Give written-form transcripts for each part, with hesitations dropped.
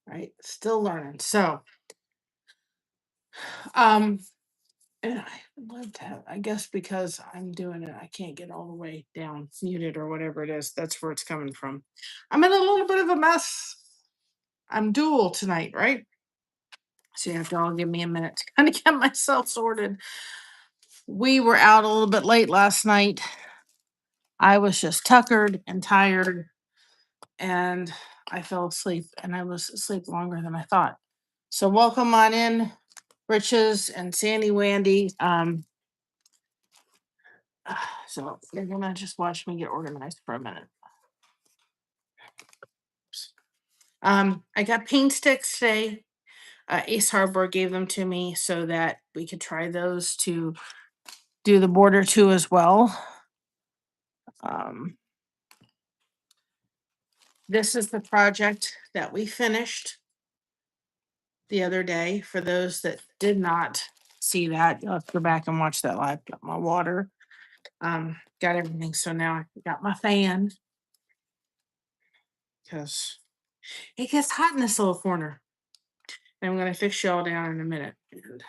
right? Still learning. So, um, and I would love to have, I guess because I'm doing it, I can't get all the way down muted or whatever it is. That's where it's coming from. I'm in a little bit of a mess. I'm dual tonight, right? So you have to all give me a minute to kind of get myself sorted. We were out a little bit late last night. I was just tuckered and tired, and I fell asleep, and I was asleep longer than I thought. So welcome on in, Riches and Sandy Wandy. So you're gonna just watch me get organized for a minute. I got paint sticks today. Ace Hardware gave them to me so that we could try those to do the border too as well. Um, this is the project that we finished the other day. For those that did not see that, you'll have to go back and watch that live. Got my water, got everything. So now I got my fan because it gets hot in this little corner. And I'm gonna fix you all down in a minute. And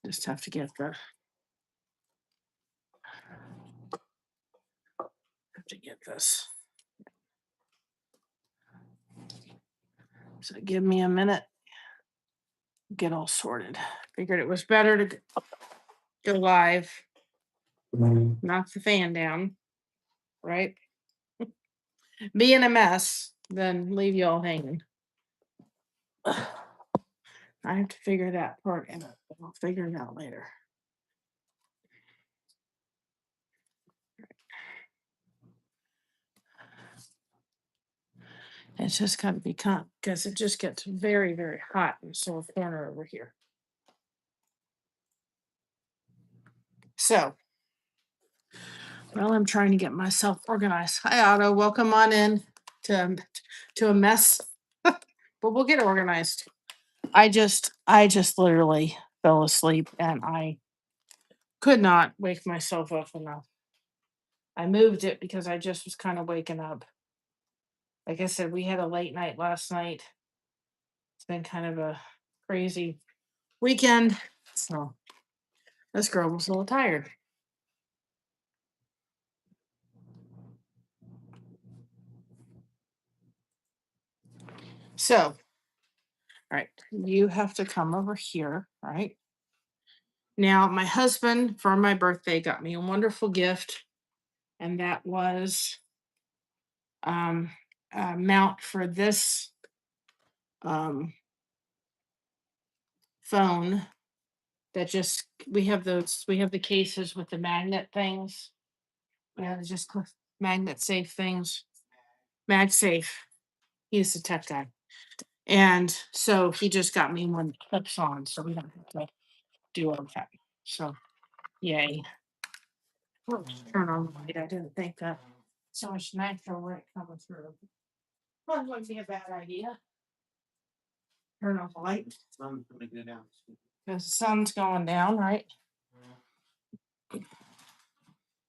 just have to get the have to get this. So give me a minute. Get all sorted. Figured it was better to go live, knock the fan down, right? Be in a mess, then leave you all hanging. I have to figure that part out. I'll figure it out later. It's just got to be calm because it just gets very, very hot in this little corner over here. So, well, I'm trying to get myself organized. Hi, Otto. Welcome on in to a mess, but we'll get organized. I just literally fell asleep and I could not wake myself up enough. I moved it because I just was kind of waking up. Like I said, we had a late night last night. It's been kind of a crazy weekend. So this girl was a little tired. So, all right, you have to come over here, right? Now, my husband for my birthday got me a wonderful gift, and that was a mount for this um phone that just we have the cases with the magnet things. Yeah, they're just magnet safe things. MagSafe. He's a tech guy. And so he just got me one that clips on, so we don't have to do all that. So yay. Oh, turn on the light. I didn't think that so much natural light coming through. Well, wouldn't be a bad idea. Turn on the light. Because the sun's going down, right?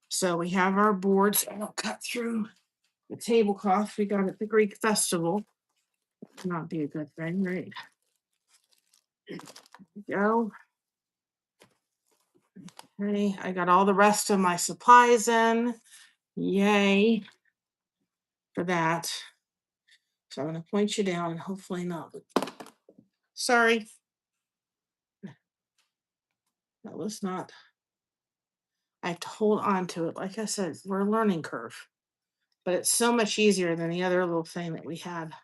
So we have our boards. I don't cut through the tablecloth we got at the Greek festival. Not be a good thing, right? There we go. Okay, I got all the rest of my supplies in. Yay for that. So I'm going to point you down and hopefully not. Sorry. That was not. I have to hold on to it. Like I said, we're a learning curve. But it's so much easier than the other little thing that we had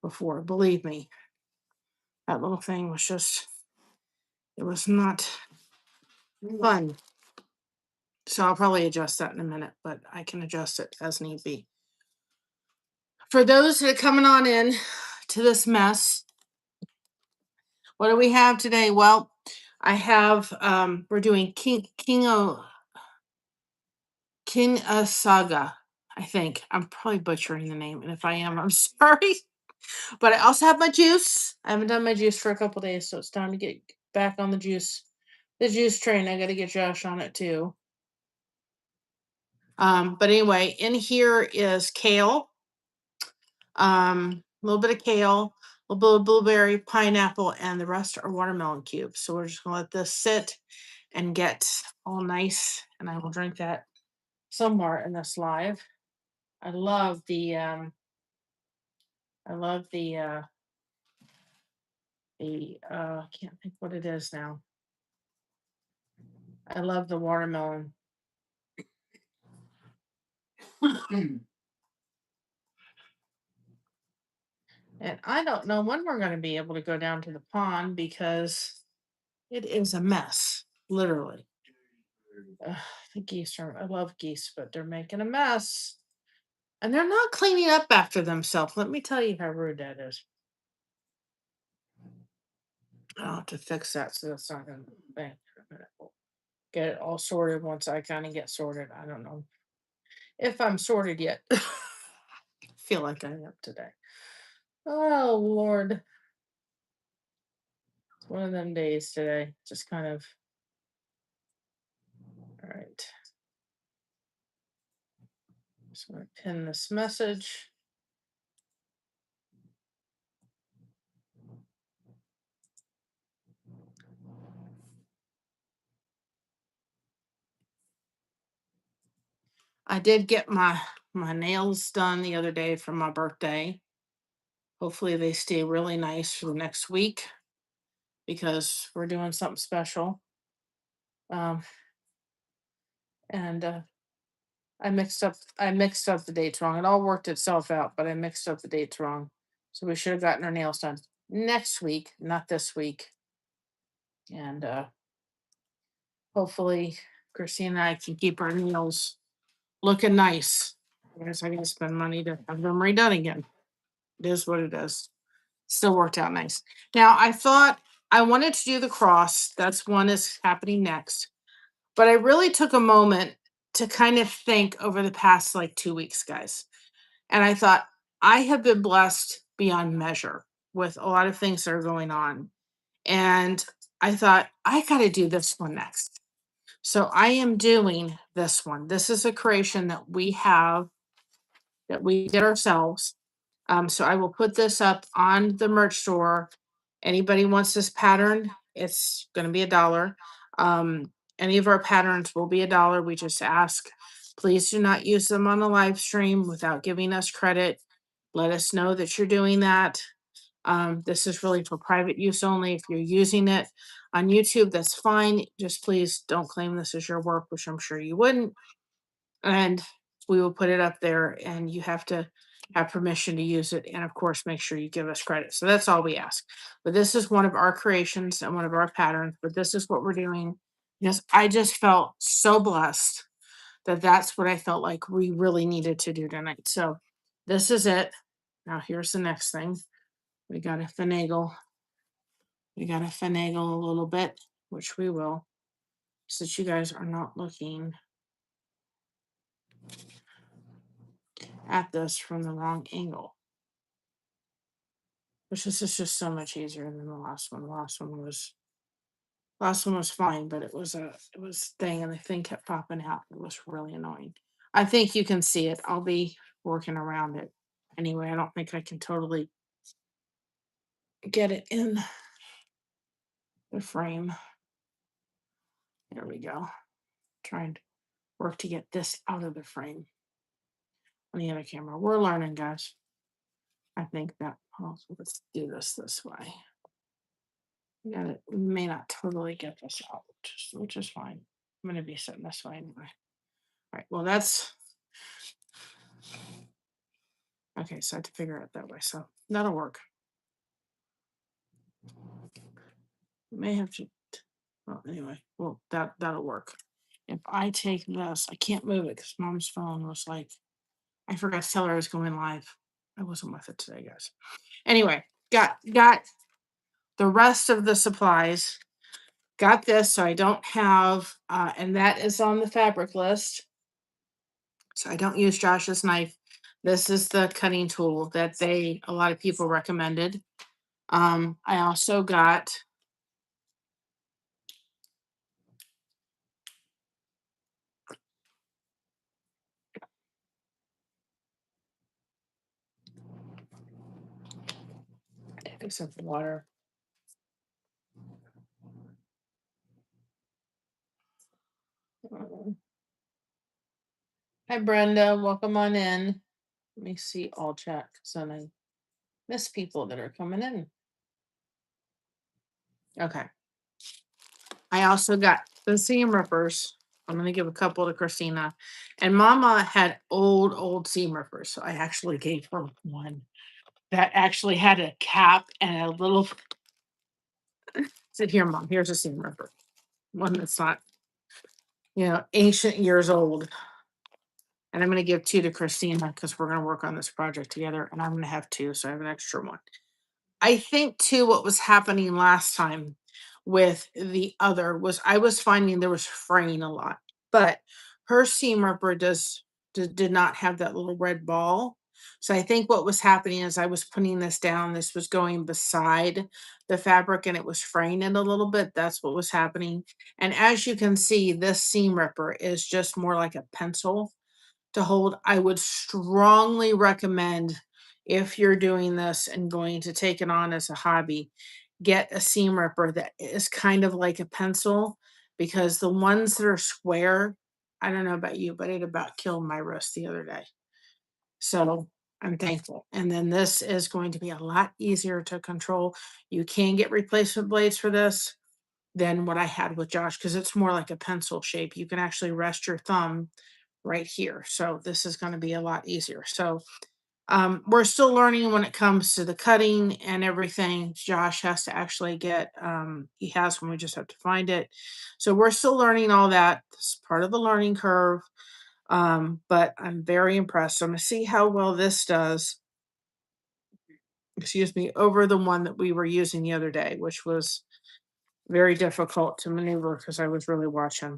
before. Believe me, that little thing was just, it was not fun. So I'll probably adjust that in a minute, but I can adjust it as need be. For those that are coming on in to this mess, what do we have today? Well, I have we're doing Kinusaiga. I think I'm probably butchering the name, and if I am, I'm sorry. But I also have my juice. I haven't done my juice for a couple days, so it's time to get back on the juice train. I got to get Josh on it too. But anyway, in here is kale. little bit of kale, a little bit of blueberry, pineapple, and the rest are watermelon cubes. So we're just gonna let this sit and get all nice, and I will drink that somewhere in this live. I love the I can't think what it is now. I love the watermelon. And I don't know when we're going to be able to go down to the pond because it is a mess, literally. Ugh, the geese are, I love geese, but they're making a mess. And they're not cleaning up after themselves. Let me tell you how rude that is. I'll have to fix that so that's not going to get it all sorted once I kind of get sorted. I don't know if I'm sorted yet. I feel like I am today. Oh, Lord. It's one of them days today. Just kind of, all right. So I'm going to pin this message. I did get my nails done the other day for my birthday. Hopefully they stay really nice for the next week because we're doing something special. Um, and I mixed up the dates wrong. It all worked itself out, but I mixed up the dates wrong. So we should have gotten our nails done next week, not this week. And hopefully Christine and I can keep our nails looking nice. Otherwise I gotta spend money to have them redone again. It is what it is. Still worked out nice. Now I thought I wanted to do the cross. That's one is happening next. But I really took a moment to kind of think over the past like 2 weeks, guys. And I thought, I have been blessed beyond measure with a lot of things that are going on. And I thought, I got to do this one next. So I am doing this one. This is a creation that we have that we did ourselves. So I will put this up on the merch store. Anybody wants this pattern, it's going to be $1. Any of our patterns will be $1. We just ask, please do not use them on the live stream without giving us credit. Let us know that you're doing that. This is really for private use only. If you're using it on YouTube, that's fine. Just please don't claim this as your work, which I'm sure you wouldn't. And we will put it up there, and you have to have permission to use it. And of course, make sure you give us credit. So that's all we ask. But this is one of our creations and one of our patterns. But this is what we're doing. Yes, I just felt so blessed that that's what I felt like we really needed to do tonight. So this is it. Now here's the next thing. We got to finagle. We got to finagle a little bit, which we will, so that you guys are not looking at this from the wrong angle. Which this is just so much easier than the last one. The last one was fine, but it was thing, and the thing kept popping out. It was really annoying. I think you can see it. I'll be working around it. Anyway, I don't think I can totally get it in the frame. There we go. Trying to work to get this out of the frame on the other camera. We're learning, guys. I think that, oh, let's do this way. We may not totally get this out, which is fine. I'm going to be sitting this way anyway. All right, well, that's okay. So I had to figure it that way. So that'll work. May have to, well, anyway, well, that'll work. If I take this, I can't move it because mom's phone was like, I forgot to tell her I was going live. I wasn't with it today, guys. Anyway, got the rest of the supplies. Got this, so I don't have, and that is on the fabric list. So I don't use Josh's knife. This is the cutting tool that a lot of people recommended. I also got Get some water. Hi, Brenda. Welcome on in. Let me see all chat because then I miss people that are coming in. Okay. I also got the seam rippers. I'm going to give a couple to Christina. And Mama had old seam rippers. So I actually gave her one that actually had a cap and a little. Sit here, Mom. Here's a seam ripper. One that's not, ancient years old. And I'm going to give 2 to Christina because we're going to work on this project together. And I'm going to have 2. So I have an extra one. I think too, what was happening last time with the other was I was finding there was fraying a lot, but her seam ripper did not have that little red ball. So I think what was happening is I was putting this down, this was going beside the fabric and it was fraying it a little bit. That's what was happening. And as you can see, this seam ripper is just more like a pencil to hold. I would strongly recommend, if you're doing this and going to take it on as a hobby, get a seam ripper that is kind of like a pencil, because the ones that are square, I don't know about you, but it about killed my wrist the other day. So I'm thankful. And then this is going to be a lot easier to control. You can get replacement blades for this than what I had with Josh because it's more like a pencil shape. You can actually rest your thumb right here. So this is going to be a lot easier. So we're still learning when it comes to the cutting and everything. Josh has to actually get, he has one, we just have to find it. So we're still learning all that. It's part of the learning curve. But I'm very impressed. So I'm going to see how well this does, excuse me, over the one that we were using the other day, which was very difficult to maneuver because I was really watching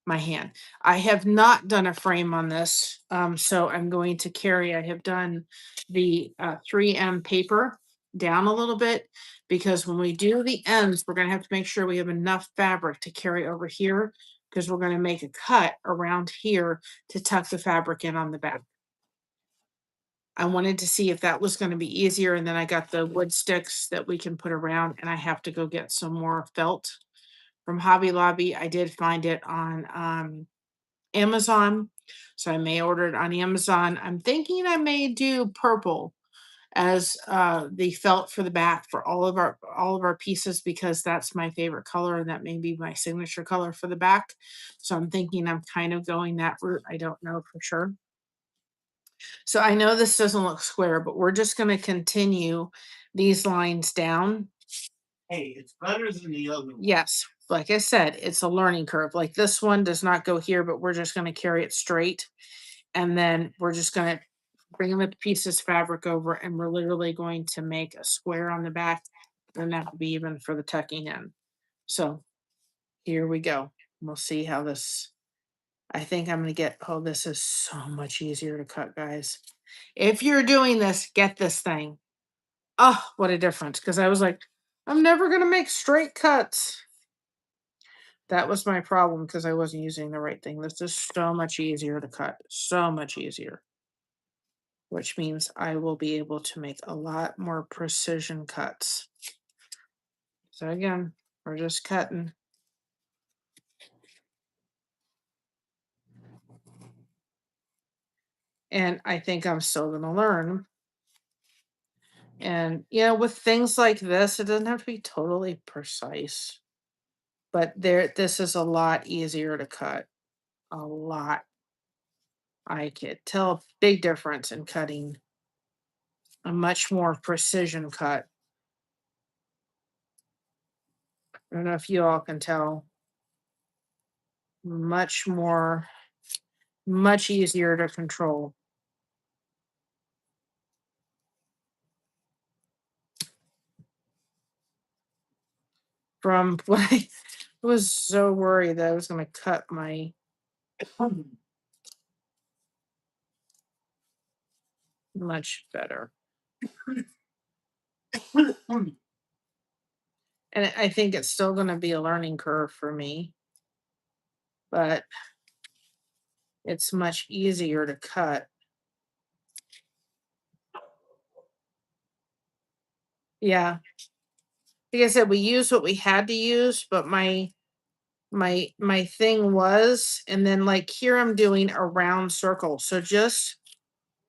my hand. I have not done a frame on this. So I'm going to carry, I have done the 3M paper down a little bit because when we do the ends, we're going to have to make sure we have enough fabric to carry over here because we're going to make a cut around here to tuck the fabric in on the back. I wanted to see if that was going to be easier. And then I got the wood sticks that we can put around, and I have to go get some more felt from Hobby Lobby. I did find it on Amazon. So I may order it on Amazon. I'm thinking I may do purple as the felt for the back for all of our pieces because that's my favorite color and that may be my signature color for the back. So I'm thinking I'm kind of going that route. I don't know for sure. So I know this doesn't look square, but we're just going to continue these lines down. Hey, it's better than the other one. Yes, like I said, it's a learning curve. Like this one does not go here, but we're just going to carry it straight. And then we're just going to bring the pieces fabric over and we're literally going to make a square on the back. And that would be even for the tucking in. So here we go. We'll see how this, I think I'm going to get, oh, this is so much easier to cut, guys. If you're doing this, get this thing. Oh, what a difference. Because I was like, I'm never going to make straight cuts. That was my problem because I wasn't using the right thing. This is so much easier to cut. So much easier. Which means I will be able to make a lot more precision cuts. So again, we're just cutting. And I think I'm still going to learn. And, with things like this, it doesn't have to be totally precise. But this is a lot easier to cut. A lot. I could tell a big difference in cutting a much more precision cut. I don't know if you all can tell. Much easier to control. From what I was so worried that I was going to cut my much better. And I think it's still going to be a learning curve for me, but it's much easier to cut. Yeah. Like I said, we used what we had to use, but my thing was, and then like here I'm doing a round circle. So just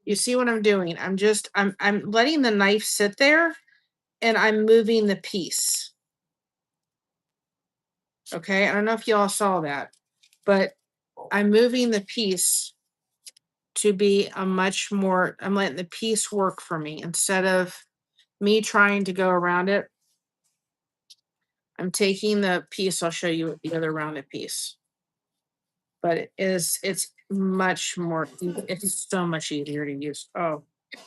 you see what I'm doing? I'm letting the knife sit there and I'm moving the piece. Okay. I don't know if y'all saw that, but I'm moving the piece to be a much more, I'm letting the piece work for me instead of me trying to go around it. I'm taking the piece, I'll show you the other rounded piece. But it's much more, it's so much easier to use. Oh,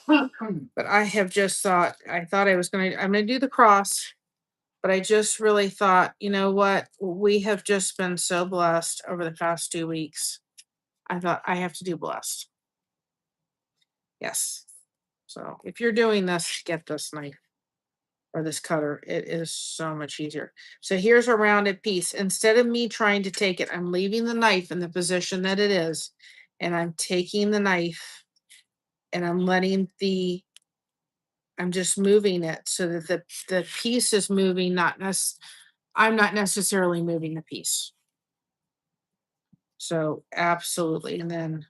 but I have just thought, I thought I'm gonna do the cross, but I just really thought, you know what? We have just been so blessed over the past 2 weeks. I thought I have to do blessed. Yes. So if you're doing this, get this knife or this cutter. It is so much easier. So here's a rounded piece. Instead of me trying to take it, I'm leaving the knife in the position that it is, and I'm taking the knife and I'm just moving it so that the piece is moving, I'm not necessarily moving the piece. So absolutely. And then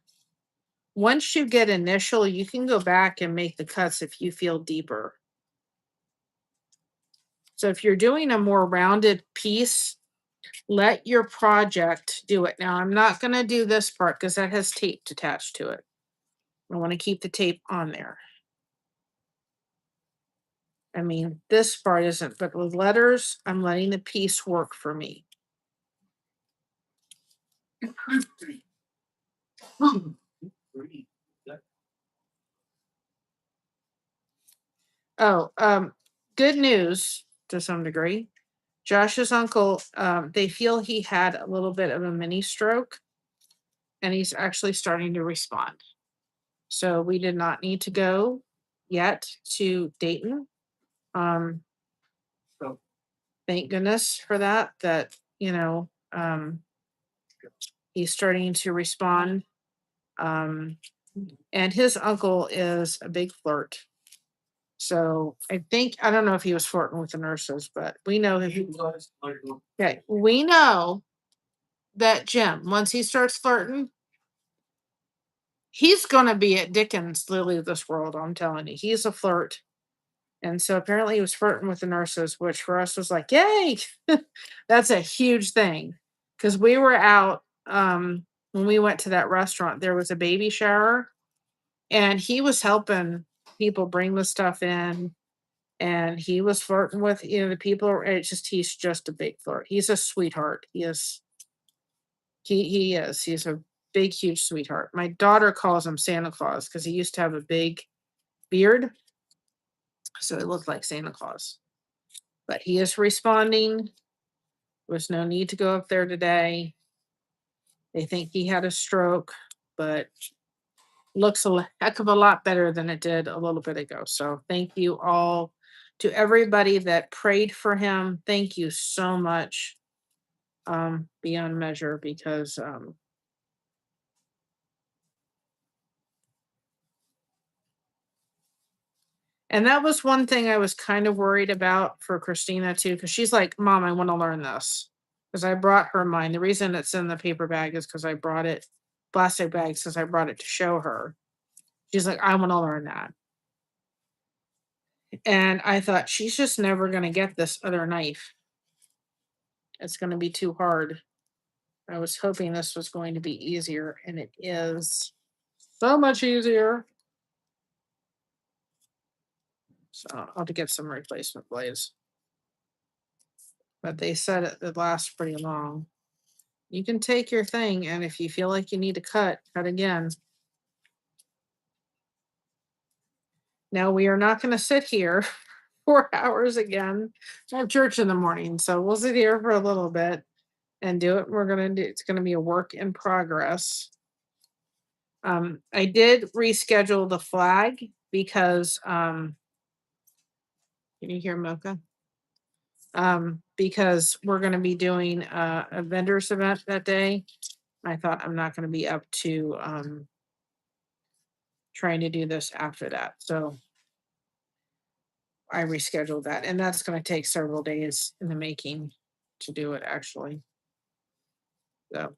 once you get initial, you can go back and make the cuts if you feel deeper. So if you're doing a more rounded piece, let your project do it. Now, I'm not going to do this part because that has tape attached to it. I want to keep the tape on there. I mean, this part isn't, but with letters, I'm letting the piece work for me. Oh, good news to some degree. Josh's uncle, they feel he had a little bit of a mini stroke and he's actually starting to respond. So we did not need to go yet to Dayton. Um, thank goodness for that, he's starting to respond. Um, and his uncle is a big flirt. So I don't know if he was flirting with the nurses, but we know okay, we know that Jim, once he starts flirting, he's gonna be at Dickens Lily of this world. I'm telling you, he's a flirt. And so apparently he was flirting with the nurses, which for us was like, yay, that's a huge thing. Cause we were out when we went to that restaurant, there was a baby shower and he was helping people bring the stuff in and he was flirting with, the people. He's just a big flirt. He's a sweetheart. He is. He's a big, huge sweetheart. My daughter calls him Santa Claus because he used to have a big beard. So it looked like Santa Claus. But he is responding. There was no need to go up there today. They think he had a stroke, but looks a heck of a lot better than it did a little bit ago. So thank you all to everybody that prayed for him. Thank you so much. Beyond measure because and that was one thing I was kind of worried about for Christina too, because she's like, Mom, I want to learn this. Because I brought her mine. The reason it's in the paper bag is because I brought it, plastic bag, since I brought it to show her. She's like, I want to learn that. And I thought, she's just never going to get this other knife. It's going to be too hard. I was hoping this was going to be easier, and it is so much easier. So I'll have to get some replacement blades. But they said it lasts pretty long. You can take your thing, and if you feel like you need to cut again. Now, we are not going to sit here 4 hours again. I have church in the morning, so we'll sit here for a little bit and do it. It's going to be a work in progress. I did reschedule the flag because, can you hear Mocha? Because we're going to be doing a vendors event that day. I thought I'm not going to be up to trying to do this after that. So I rescheduled that, and that's going to take several days in the making to do it actually. So,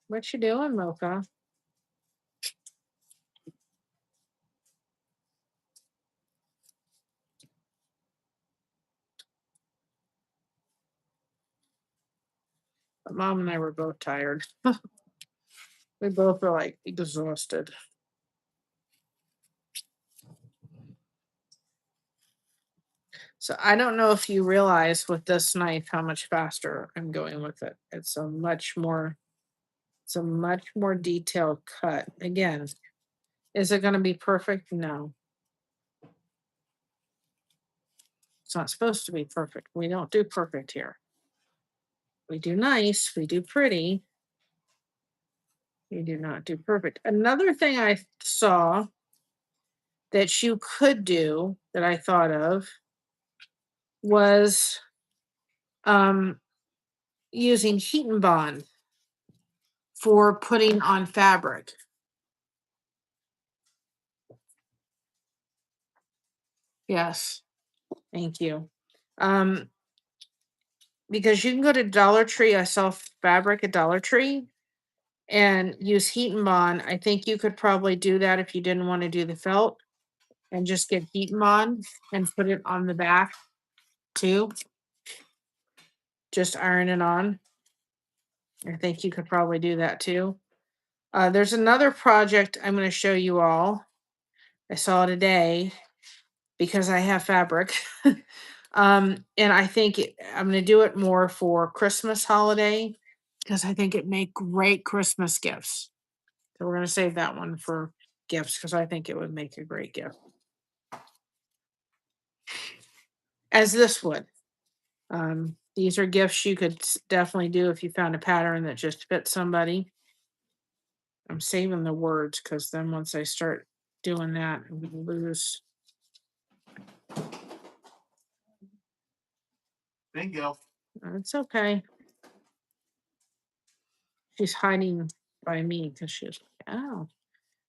what you doing, Mocha? But Mom and I were both tired. We both were like exhausted. So I don't know if you realize with this knife how much faster I'm going with it. It's a much more detailed cut. Again, is it going to be perfect? No. It's not supposed to be perfect. We don't do perfect here. We do nice, we do pretty. We do not do perfect. Another thing I saw that you could do that I thought of was using heat and bond for putting on fabric. Yes, thank you. Because you can go to Dollar Tree. I sell fabric at Dollar Tree and use heat and bond. I think you could probably do that if you didn't want to do the felt and just get heat and bond and put it on the back too. Just iron it on. I think you could probably do that too. There's another project I'm going to show you all. I saw today because I have fabric. And I think I'm going to do it more for Christmas holiday because I think it make great Christmas gifts. So we're going to save that one for gifts because I think it would make a great gift. As this would. These are gifts you could definitely do if you found a pattern that just fits somebody. I'm saving the words because then once I start doing that, I'm going to lose. Bingo. It's okay. She's hiding by me because she's like, oh.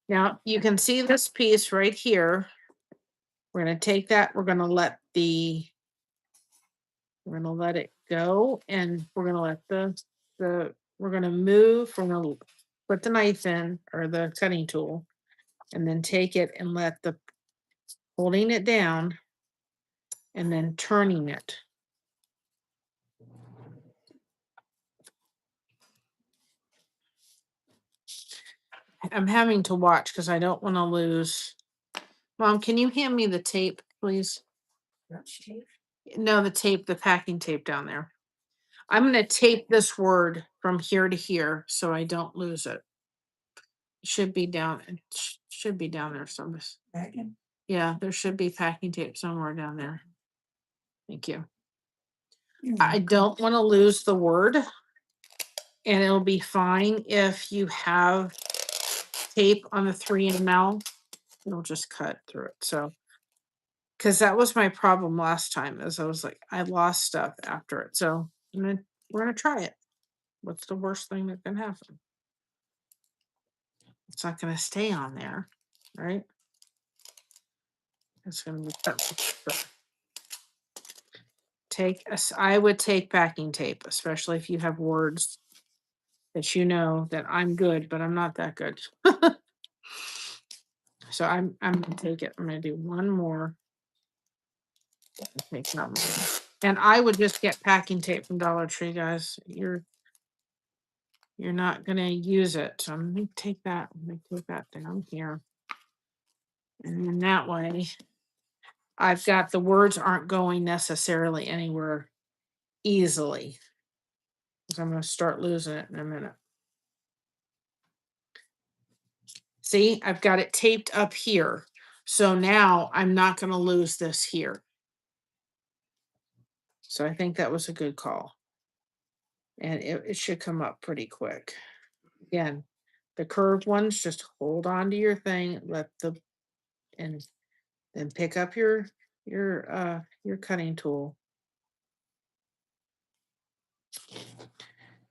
Now you can see this piece right here. We're going to take that. We're going to let it go, and we're going to let we're going to move. We're going to put the knife in or the cutting tool, and then take it and holding it down, and then turning it. I'm having to watch because I don't want to lose. Mom, can you hand me the tape, please? No, the tape, the packing tape down there. I'm going to tape this word from here to here so I don't lose it. It should be down. It should be down there somewhere. Packing? Yeah, there should be packing tape somewhere down there. Thank you. I don't want to lose the word, and it'll be fine if you have tape on the 3 ml. It'll just cut through it. So, because that was my problem last time, is I was like, I lost stuff after it. So we're gonna try it. What's the worst thing that can happen? It's not gonna stay on there, right? It's gonna be cut. I would take backing tape, especially if you have words that you know that I'm good, but I'm not that good. So I'm gonna take it. I'm gonna do one more. Take that one. And I would just get packing tape from Dollar Tree, guys. You're not gonna use it. So I'm gonna take that. I'm gonna take that down here. And then that way I've got the words aren't going necessarily anywhere easily. So I'm gonna start losing it in a minute. See, I've got it taped up here. So now I'm not gonna lose this here. So I think that was a good call. And it should come up pretty quick. Again, the curved ones, just hold on to your thing, and then pick up your cutting tool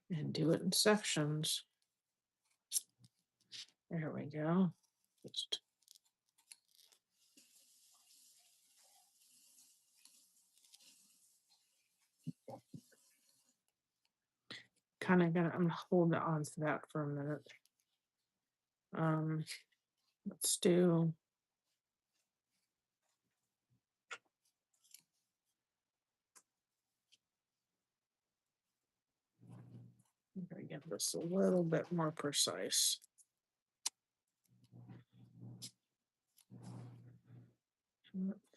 and do it in sections. There we go. Just kind of gonna, I'm holding on to that for a minute. Let's do. I'm gonna get this a little bit more precise.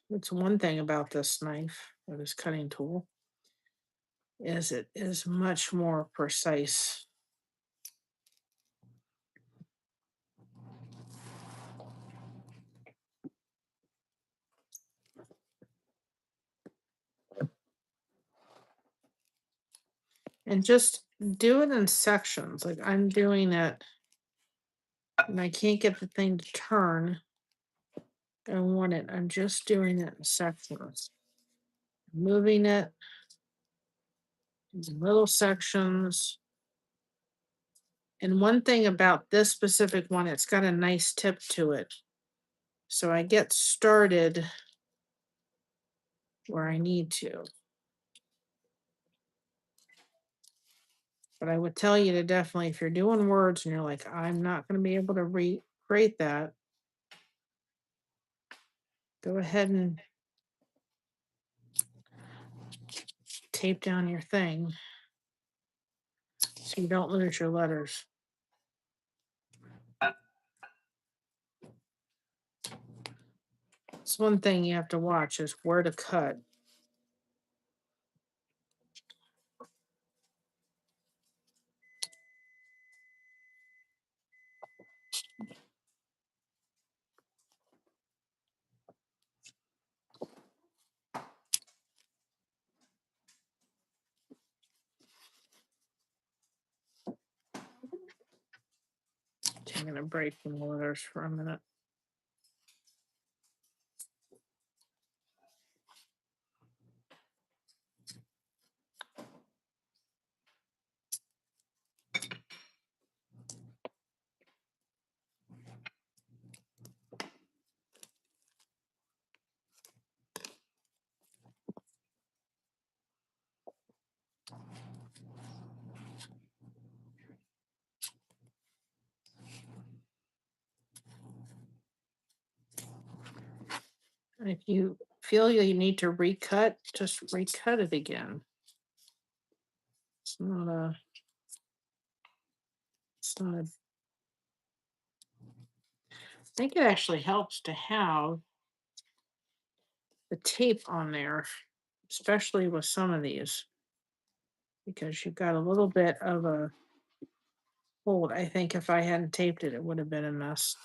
It's one thing about this knife or this cutting tool is it is much more precise. And just do it in sections. Like I'm doing it and I can't get the thing to turn. I want it. I'm just doing it in sections. Moving it in little sections. And one thing about this specific one, it's got a nice tip to it. So I get started where I need to. But I would tell you to definitely, if you're doing words and you're like, I'm not going to be able to recreate that, go ahead and tape down your thing so you don't lose your letters. It's one thing you have to watch is where to cut. I'm going to break the letters for a minute. And if you feel you need to recut, just recut it again. It's not a, I think it actually helps to have the tape on there, especially with some of these, because you've got a little bit of a hold. I think if I hadn't taped it, it would have been a mess.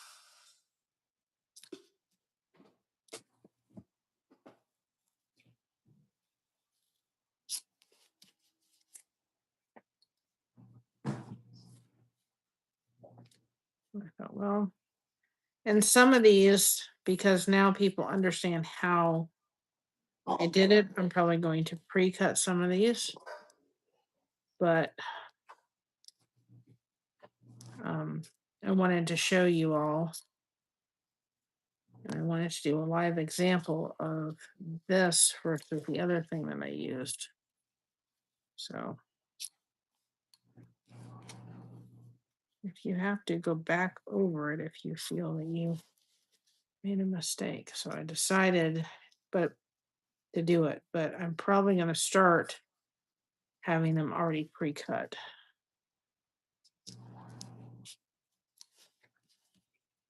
I thought, well, and some of these, because now people understand how I did it, I'm probably going to pre-cut some of these, but I wanted to show you all. And I wanted to do a live example of this versus the other thing that I used. So if you have to go back over it, if you feel that you made a mistake. So I decided to do it, but I'm probably going to start having them already pre-cut.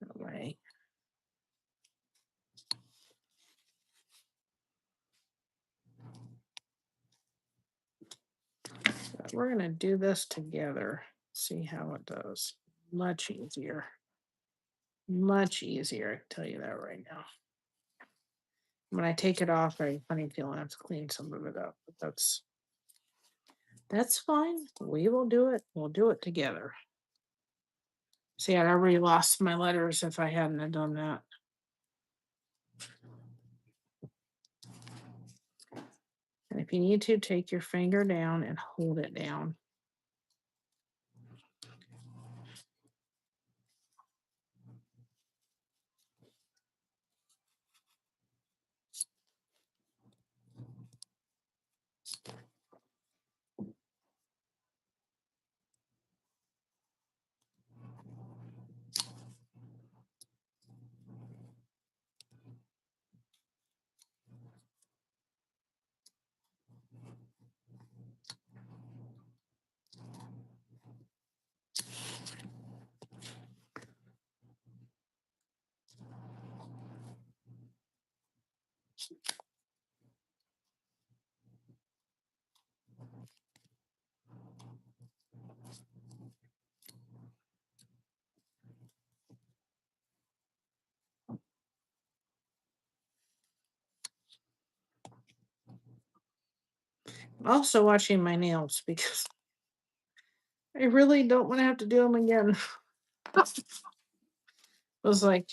That way. But we're going to do this together. See how it does. Much easier. Much easier. I can tell you that right now. When I take it off, I have a funny feeling I have to clean some of it up. But that's fine. We will do it. We'll do it together. See, I'd already lost my letters if I hadn't have done that. And if you need to, take your finger down and hold it down. Also watching my nails because I really don't want to have to do them again. I was like,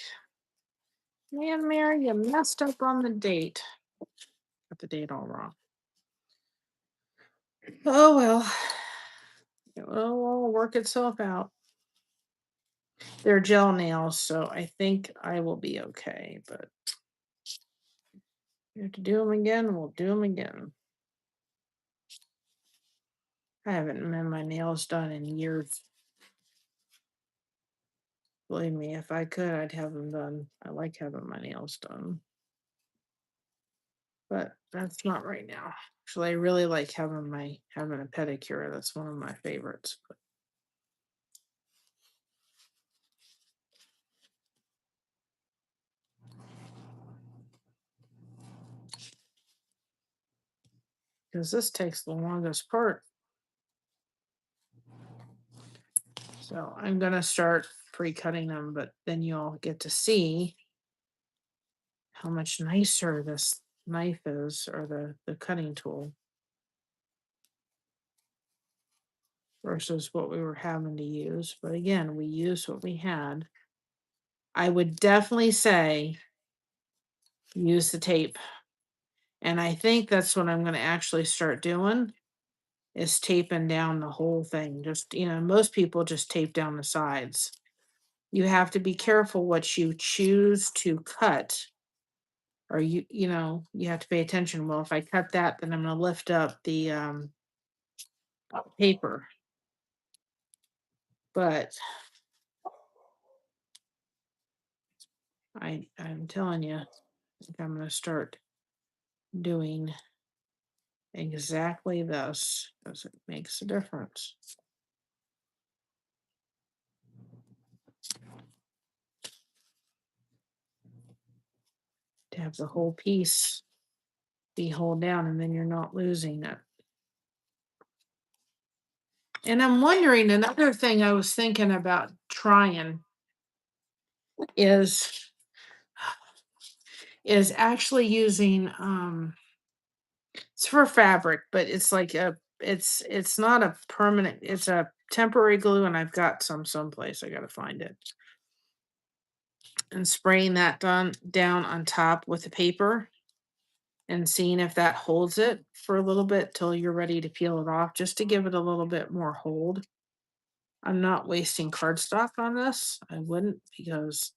man, Mary, you messed up on the date. Got the date all wrong. Oh well. It'll all work itself out. They're gel nails, so I think I will be okay. But we have to do them again, we'll do them again. I haven't had my nails done in years. Believe me, if I could, I'd have them done. I like having my nails done. But that's not right now. Actually, I really like having a pedicure. That's one of my favorites. But because this takes the longest part. So I'm gonna start pre-cutting them, but then you'll get to see how much nicer this knife is, or the cutting tool, versus what we were having to use. But again, we used what we had. I would definitely say use the tape. And I think that's what I'm going to actually start doing, is taping down the whole thing. Just, most people just tape down the sides. You have to be careful what you choose to cut, or you have to pay attention. Well, if I cut that, then I'm going to lift up the paper. But I'm telling you, I think I'm going to start doing exactly this, because it makes a difference. To have the whole piece be held down, and then you're not losing it. And I'm wondering, another thing I was thinking about trying is actually using it's for fabric, but it's like it's not a permanent, it's a temporary glue, and I've got some someplace. I gotta find it. And spraying that down on top with the paper, and seeing if that holds it for a little bit till you're ready to peel it off, just to give it a little bit more hold. I'm not wasting cardstock on this. I wouldn't, because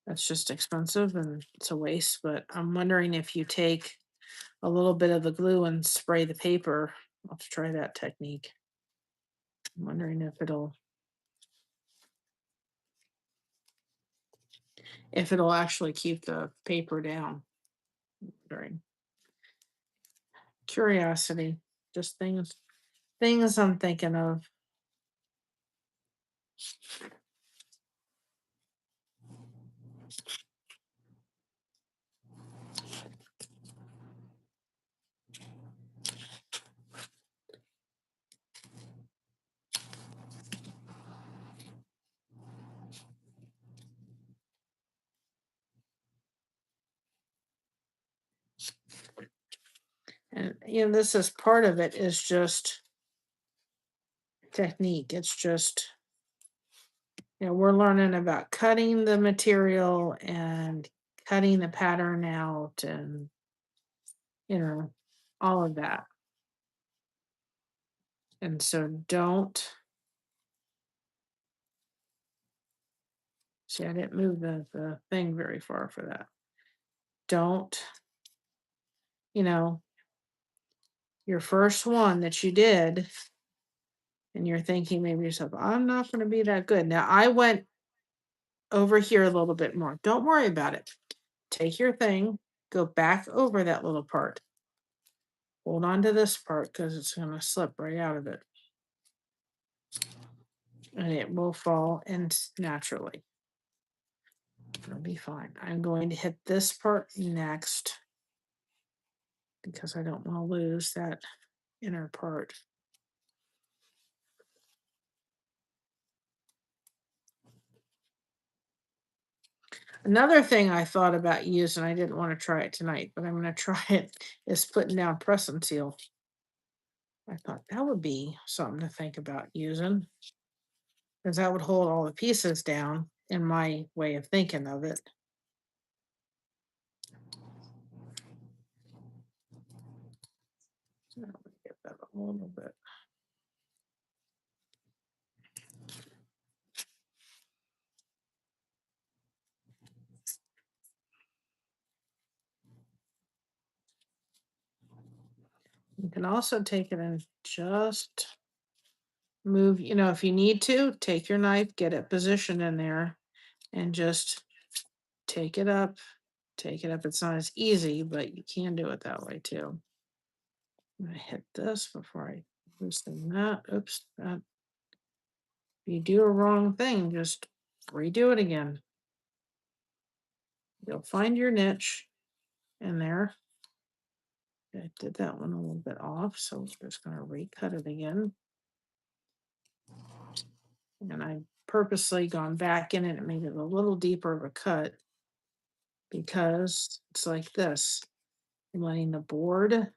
that's just expensive and it's a waste. But I'm wondering if you take a little bit of the glue and spray the paper. I'll have to try that technique. I'm wondering if it'll actually keep the paper down. During curiosity, just things I'm thinking of. And this is part of it, is just technique. It's just, we're learning about cutting the material and cutting the pattern out, and all of that. And so don't see, I didn't move the thing very far for that. Don't, your first one that you did, and you're thinking maybe to yourself, I'm not going to be that good. Now I went over here a little bit more. Don't worry about it. Take your thing, go back over that little part. Hold on to this part, because it's going to slip right out of it. And it will fall in naturally. It'll be fine. I'm going to hit this part next because I don't want to lose that inner part. Another thing I thought about using, I didn't want to try it tonight, but I'm going to try it, is putting down press and seal. I thought that would be something to think about using, because that would hold all the pieces down in my way of thinking of it. So let me get that a little bit. You can also take it and just move, if you need to, take your knife, get it positioned in there, and just take it up, take it up. It's not as easy, but you can do it that way too. I'm gonna hit this before I loosen that. Oops, that. If you do a wrong thing, just redo it again. You'll find your niche in there. I did that one a little bit off, so I'm just gonna recut it again. And I purposely gone back in it and made it a little deeper of a cut because it's like this. I'm letting the board,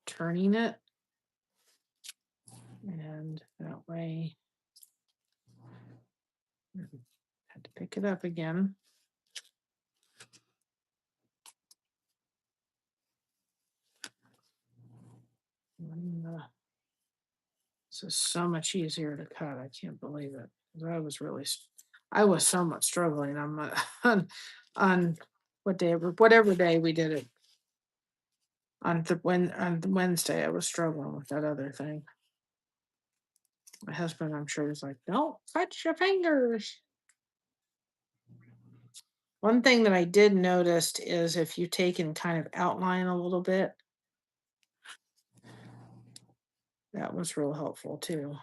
turning it, and that way I had to pick it up again. This is so much easier to cut. I can't believe it. 'Cause I was somewhat struggling on on what day, whatever day we did it. On the Wednesday, I was struggling with that other thing. My husband, I'm sure, is like, "Don't cut your fingers." One thing that I did notice is if you take and kind of outline a little bit, that was real helpful too.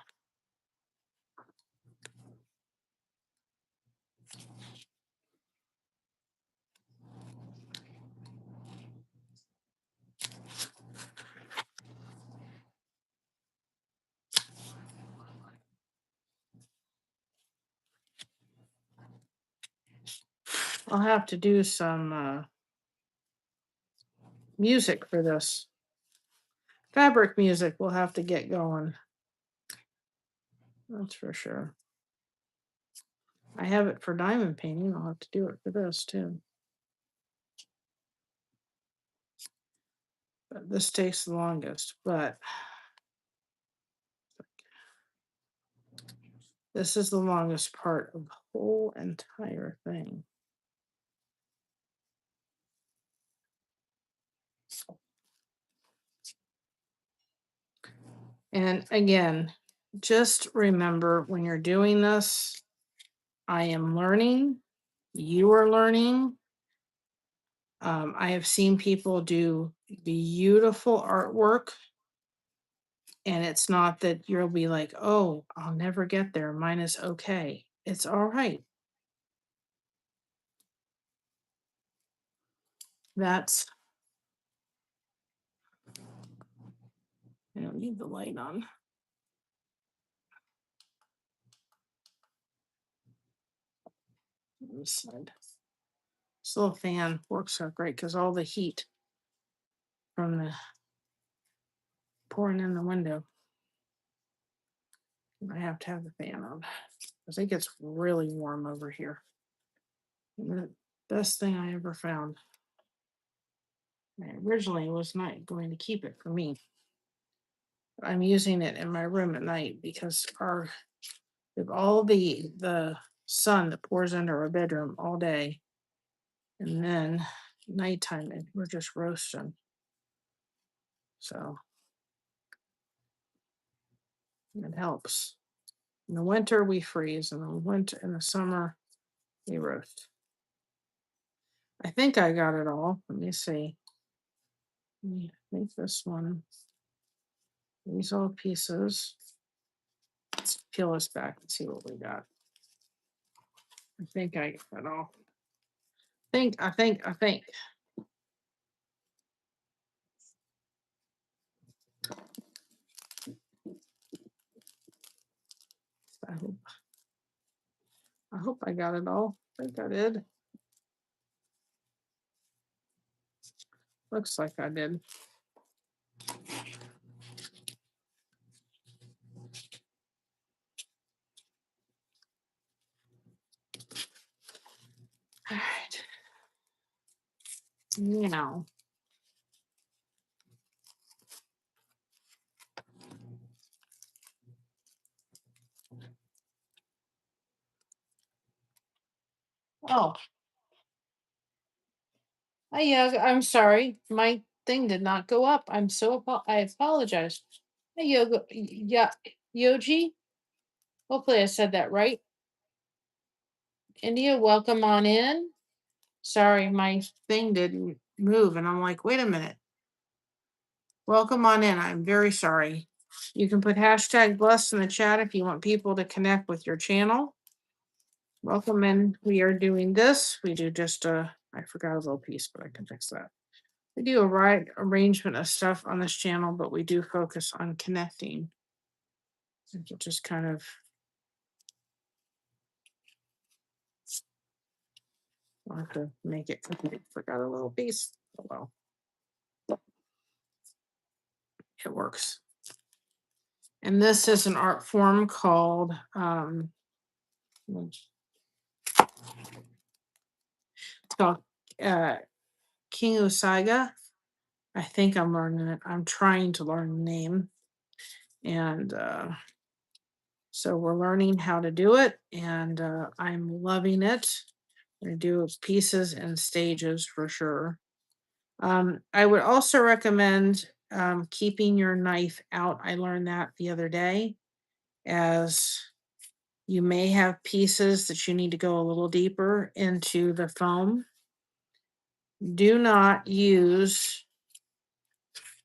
I'll have to do some music for this. Fabric music we'll have to get going. That's for sure. I have it for diamond painting. I'll have to do it for this too. But this takes the longest, but this is the longest part of the whole entire thing. And again, just remember when you're doing this, I am learning, you are learning. I have seen people do beautiful artwork, and it's not that you'll be like, oh, I'll never get there. Mine is okay. It's all right. That's, I don't need the light on. This side. This little fan works out great because all the heat from the pouring in the window. I have to have the fan on because it gets really warm over here. And the best thing I ever found. I originally was not going to keep it for me. I'm using it in my room at night because with all the sun that pours into our bedroom all day, and then nighttime we're just roasting. So it helps. In the winter we freeze, and in the summer we roast. I think I got it all. Let me see. Let me make this one. These all pieces. Let's peel this back and see what we got. I think I got it all. I think. I hope, I hope I got it all. I think I did. Looks like I did. All right. Now. Oh, yeah, I'm sorry. My thing did not go up. I apologize. Hey, Yoga, yeah, Yoji. Hopefully, I said that right. India, welcome on in. Sorry, my thing didn't move, and I'm like, wait a minute. Welcome on in. I'm very sorry. You can put hashtag blessed in the chat if you want people to connect with your channel. Welcome in. We are doing this. We do just I forgot a little piece, but I can fix that. We do a right arrangement of stuff on this channel, but we do focus on connecting. Just kind of I'll have to make it complete. Forgot a little piece. Oh well. It works. And this is an art form called it's called Kinusaiga. I think I'm learning it. I'm trying to learn the name. And so we're learning how to do it, and I'm loving it. I do pieces and stages for sure. I would also recommend keeping your knife out. I learned that the other day, as you may have pieces that you need to go a little deeper into the foam. Do not use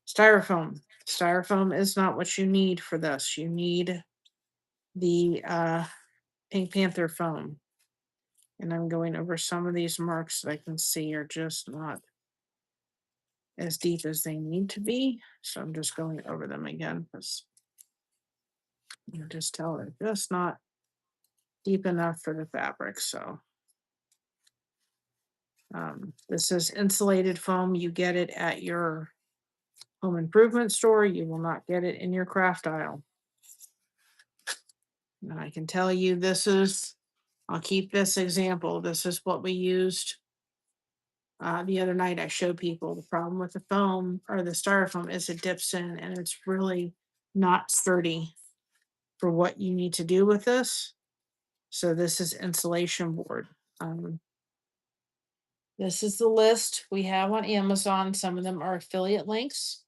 styrofoam. Styrofoam is not what you need for this. You need the Pink Panther foam. And I'm going over some of these marks that I can see are just not as deep as they need to be. So I'm just going over them again because you just tell they're just not deep enough for the fabric. So this is insulated foam. You get it at your home improvement store. You will not get it in your craft aisle. And I can tell you I'll keep this example. This is what we used the other night. I showed people the problem with the foam or the styrofoam is it dips in and it's really not sturdy for what you need to do with this. So this is insulation board. This is the list we have on Amazon. Some of them are affiliate links.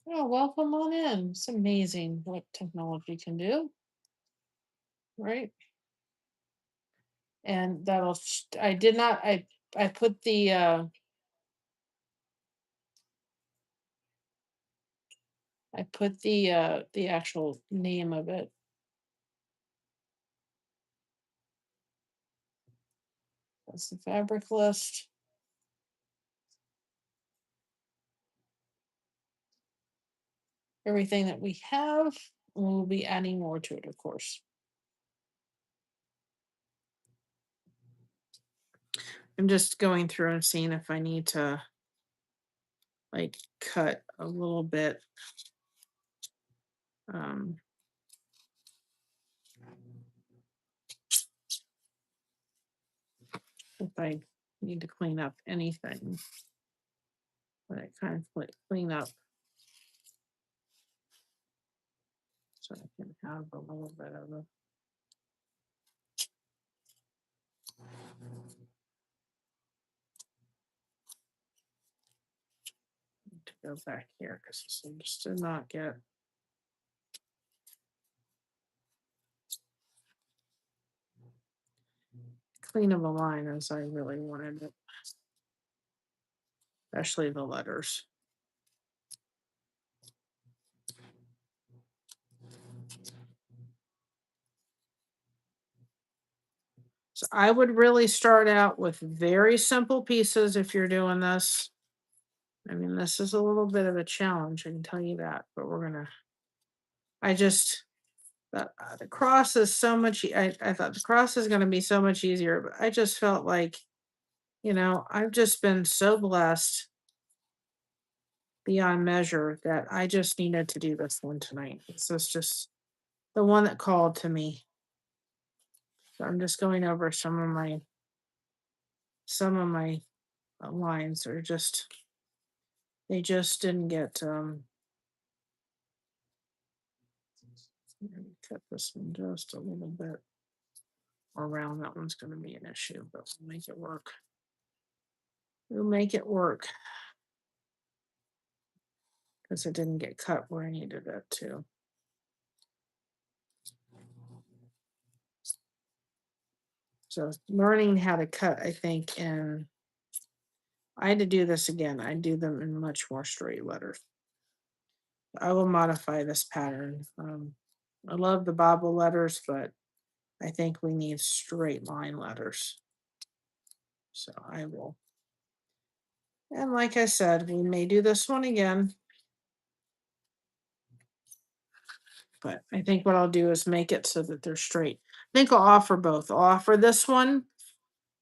Oh, welcome on in. It's amazing what technology can do, right? And I did not, I put the the actual name of it. That's the fabric list. Everything that we have, we'll be adding more to it, of course. I'm just going through and seeing if I need to like cut a little bit. If I need to clean up anything, but I kind of clean up so I can have a little bit of a. To go back here because this just did not get clean of a line as I really wanted it, especially the letters. I would really start out with very simple pieces if you're doing this. I mean, this is a little bit of a challenge, I can tell you that, but I just, the cross is so much, I thought the cross is going to be so much easier, but I just felt like, I've just been so blessed beyond measure that I just needed to do this one tonight. This is just the one that called to me. So I'm just going over some of my lines are just, they just didn't get let me cut this one just a little bit around. That one's going to be an issue, but we'll make it work. We'll make it work because it didn't get cut where I needed it to. So learning how to cut, I think, and I had to do this again. I do them in much more straight letters. I will modify this pattern. I love the bobble letters, but I think we need straight line letters. So I will. And like I said, we may do this one again. But I think what I'll do is make it so that they're straight. I think I'll offer both. I'll offer this one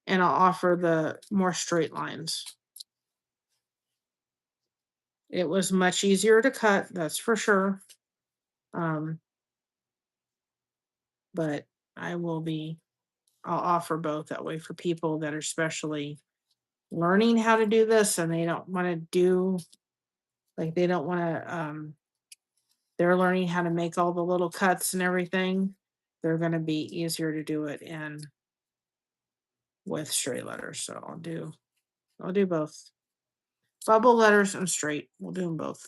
and I'll offer the more straight lines. It was much easier to cut, that's for sure. But I'll offer both that way for people that are especially learning how to do this and they don't want to do, like, they don't want to, they're learning how to make all the little cuts and everything. They're going to be easier to do it in with straight letters. So I'll do both. Bubble letters and straight. We'll do them both.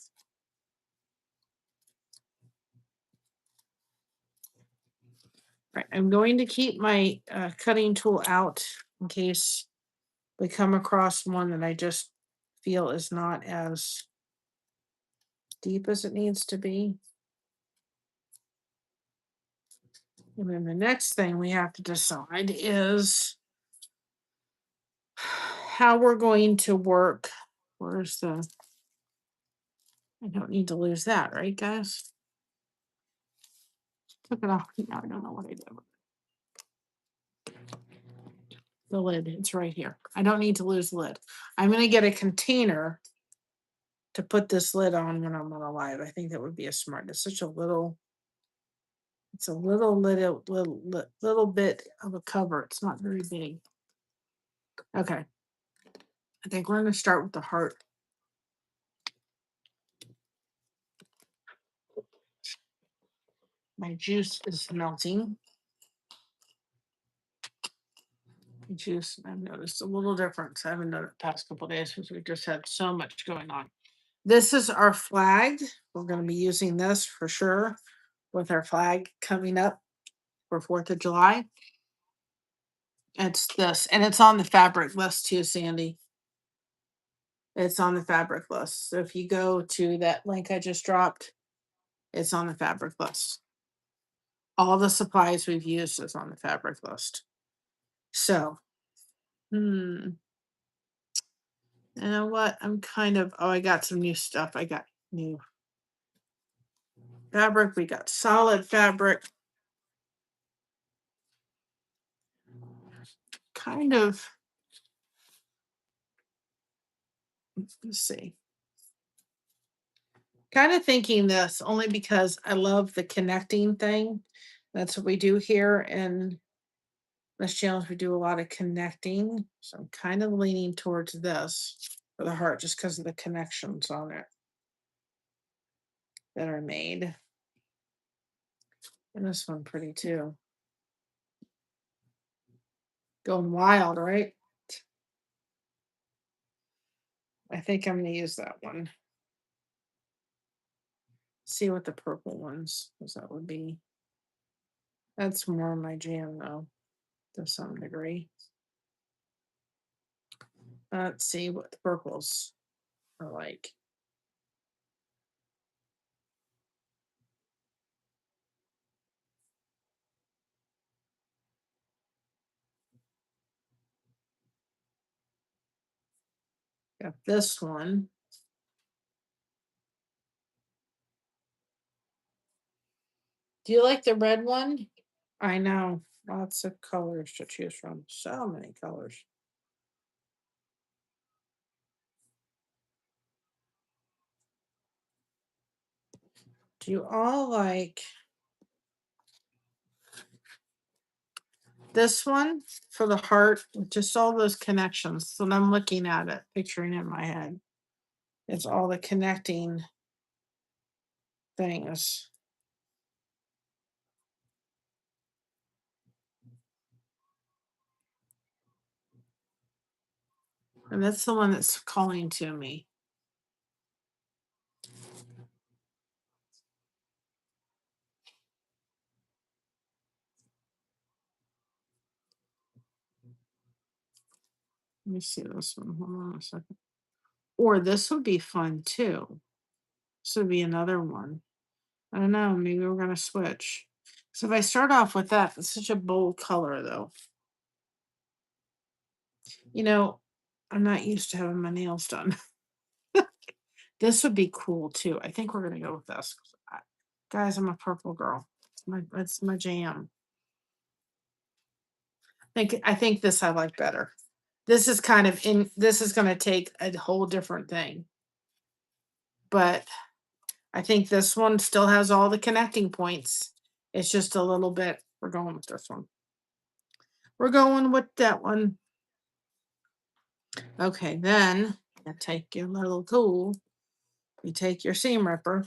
Right. I'm going to keep my cutting tool out in case we come across one that I just feel is not as deep as it needs to be. And then the next thing we have to decide is how we're going to work. Where's the, I don't need to lose that, right, guys? Took it off. Now I don't know what I did. The lid, it's right here. I don't need to lose the lid. I'm going to get a container to put this lid on when I'm on a live. I think that would be a smart. It's such a little, it's a little bit of a cover. It's not very big. Okay. I think we're going to start with the heart. My juice is melting. Juice, I've noticed a little difference. I haven't done it the past couple of days because we just had so much going on. This is our flag. We're going to be using this for sure with our flag coming up for 4th of July. It's this, and it's on the fabric list too, Sandy. It's on the fabric list. So if you go to that link I just dropped, it's on the fabric list. All the supplies we've used is on the fabric list. So, you know what? I got some new stuff. I got new fabric. We got solid fabric. Let's see. Kind of thinking this only because I love the connecting thing. That's what we do here in this challenge. We do a lot of connecting. So I'm kind of leaning towards this for the heart just because of the connections on it that are made. And this one pretty too. Going wild, right? I think I'm going to use that one. See what the purple ones, because that would be, that's more my jam though, to some degree. Let's see what the purples are like. Got this one. Do you like the red one? I know. Lots of colors to choose from. So many colors. Do you all like this one for the heart? Just all those connections. So when I'm looking at it, picturing it in my head, it's all the connecting things. And that's the one that's calling to me. Let me see this one. Hold on a second. Or this would be fun too. This would be another one. I don't know. Maybe we're going to switch. So if I start off with that, it's such a bold color though. You know, I'm not used to having my nails done. This would be cool too. I think we're going to go with this. Guys, I'm a purple girl. It's my jam. I think this I like better. This is kind of in this is going to take a whole different thing. But I think this one still has all the connecting points. It's just a little bit. We're going with this one. We're going with that one. Okay, then you take your little tool. You take your seam ripper.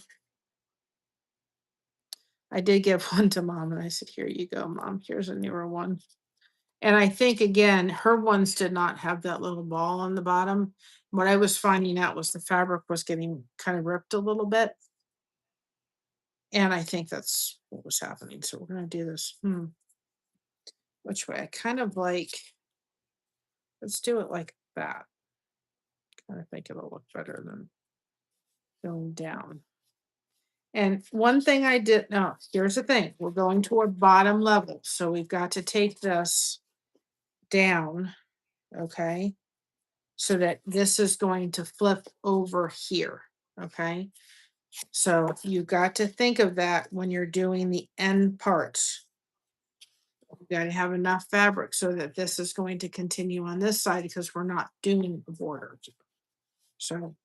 I did give one to mom and I said, here you go, mom. Here's a newer one. And I think again, her ones did not have that little ball on the bottom. What I was finding out was the fabric was getting kind of ripped a little bit. And I think that's what was happening. So we're going to do this. Which way? I kind of like, let's do it like that. Kind of think it'll look better than going down. And one thing I did, no, here's the thing. We're going to a bottom level. So we've got to take this down, okay? So that this is going to flip over here, okay? So you got to think of that when you're doing the end parts. You got to have enough fabric so that this is going to continue on this side because we're not doing the border. So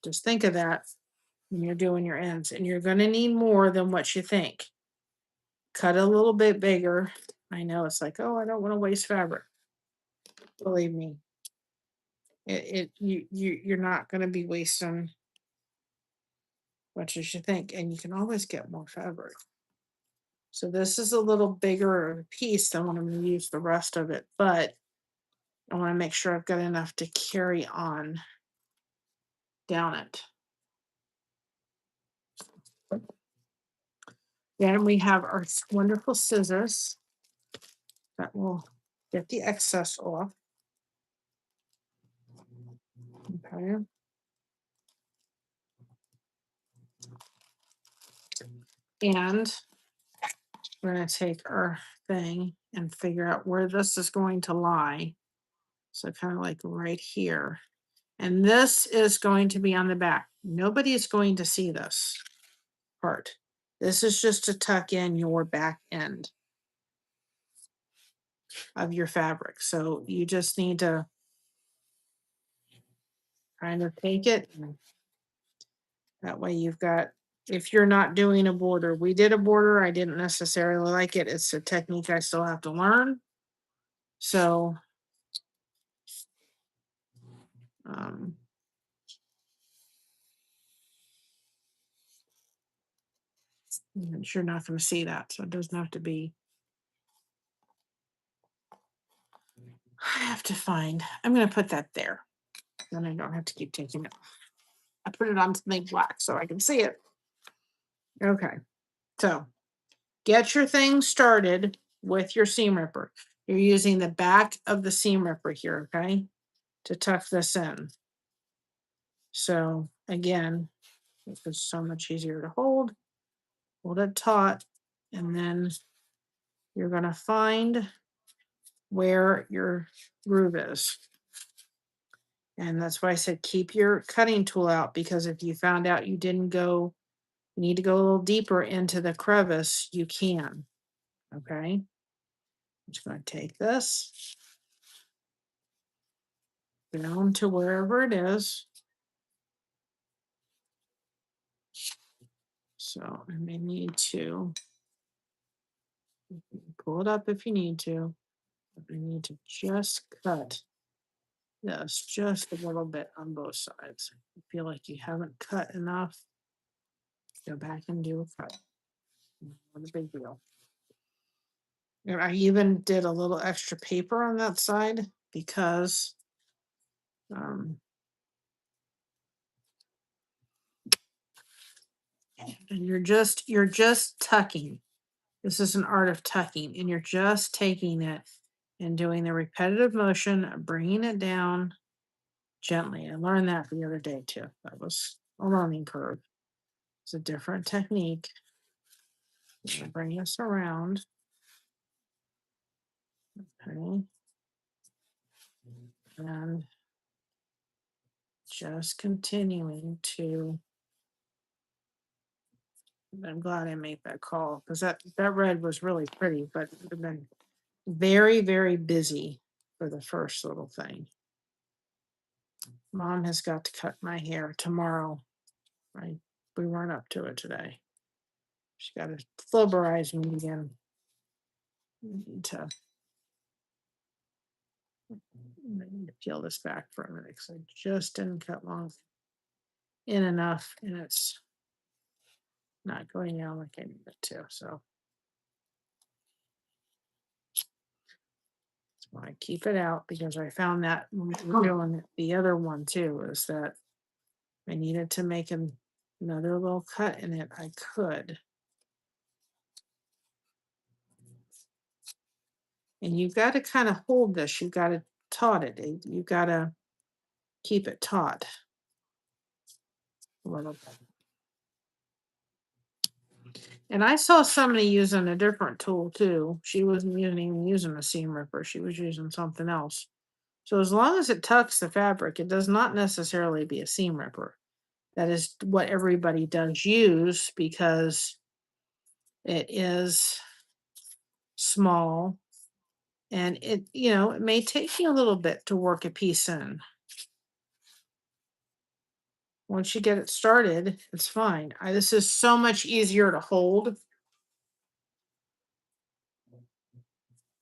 just think of that when you're doing your ends, and you're going to need more than what you think. Cut a little bit bigger. I know it's like, oh, I don't want to waste fabric. Believe me, you're not going to be wasting much as you think, and you can always get more fabric. So this is a little bigger piece than what I'm going to use the rest of it, but I want to make sure I've got enough to carry on down it. Then we have our wonderful scissors that will get the excess off. Okay. And we're going to take our thing and figure out where this is going to lie. So kind of like right here. And this is going to be on the back. Nobody is going to see this part. This is just to tuck in your back end of your fabric. So you just need to kind of take it. And that way you've got, if you're not doing a border, we did a border. I didn't necessarily like it. It's a technique I still have to learn. So, you're not going to see that. So it doesn't have to be. I have to find, I'm going to put that there. Then I don't have to keep taking it. I put it on something black so I can see it. Okay. So get your thing started with your seam ripper. You're using the back of the seam ripper here, okay, to tuck this in. So again, this is so much easier to hold. Hold it taut, and then you're going to find where your groove is. And that's why I said keep your cutting tool out, because if you found out you need to go a little deeper into the crevice, you can. Okay. I'm just going to take this down to wherever it is. So I may need to pull it up if you need to. I need to just cut this just a little bit on both sides. If you feel like you haven't cut enough, go back and do a cut. Not a big deal. And I even did a little extra paper on that side because um, and you're just tucking. This is an art of tucking, and you're just taking it and doing the repetitive motion, bringing it down gently. I learned that the other day too. That was a learning curve. It's a different technique. Bring this around. Okay. And just continuing to. I'm glad I made that call because that red was really pretty, but it would have been very, very busy for the first little thing. Mom has got to cut my hair tomorrow. Right? We weren't up to it today. She's got to fluberize me again. I need to peel this back for a minute because I just didn't cut long in enough, and it's not going down like I need it to. So that's why I keep it out, because I found that when we were doing the other one too, is that I needed to make another little cut in it. I could. And you've got to kind of hold this. You've got to taut it. You've got to keep it taut a little bit. And I saw somebody using a different tool too. She wasn't even using a seam ripper. She was using something else. So as long as it tucks the fabric, it does not necessarily be a seam ripper. That is what everybody does use because it is small, and it may take you a little bit to work a piece in. Once you get it started, it's fine. This is so much easier to hold.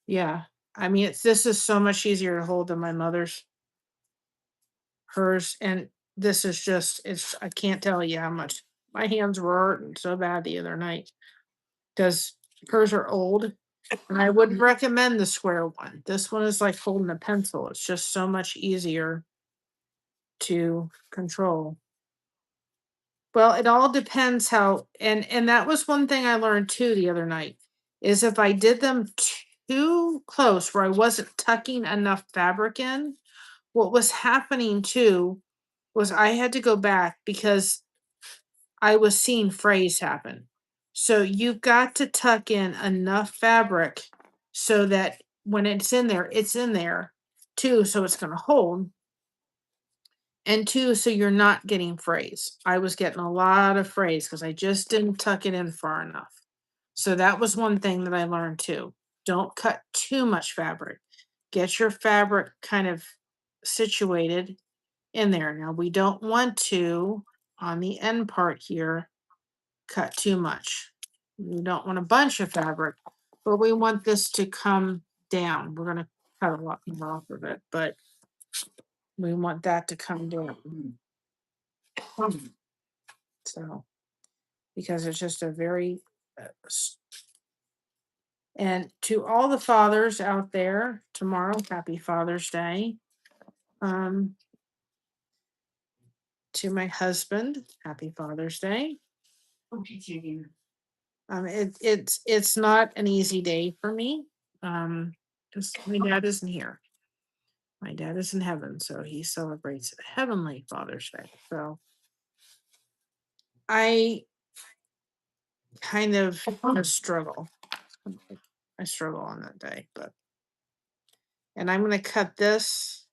Yeah. I mean, this is so much easier to hold than my mother's, hers. And this is I can't tell you how much my hands were hurting so bad the other night because hers are old. And I wouldn't recommend the square one. This one is like holding a pencil. It's just so much easier to control. Well, it all depends how, and that was one thing I learned too the other night, is if I did them too close where I wasn't tucking enough fabric in, what was happening too was I had to go back because I was seeing frays happen. So you've got to tuck in enough fabric so that when it's in there too, so it's going to hold. And two, so you're not getting frays. I was getting a lot of frays because I just didn't tuck it in far enough. So that was one thing that I learned too. Don't cut too much fabric. Get your fabric kind of situated in there. Now we don't want to, on the end part here, cut too much. We don't want a bunch of fabric, but we want this to come down. We're going to cut a lot more off of it, but we want that to come down. So, because it's just a very, and to all the fathers out there tomorrow, happy Father's Day. To my husband, happy Father's Day. It's not an easy day for me. Because my dad isn't here. My dad is in heaven, so he celebrates Heavenly Father's Day. So I kind of struggle. I struggle on that day, and I'm going to cut this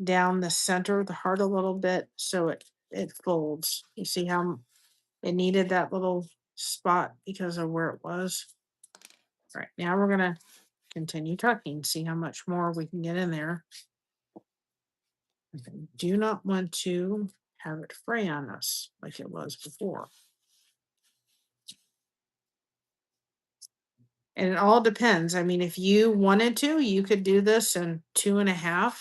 down the center of the heart a little bit so it folds. You see how it needed that little spot because of where it was. All right, now we're gonna continue tucking, see how much more we can get in there. I do not want to have it fray on us like it was before. And it all depends. I mean, if you wanted to, you could do this in 2.5.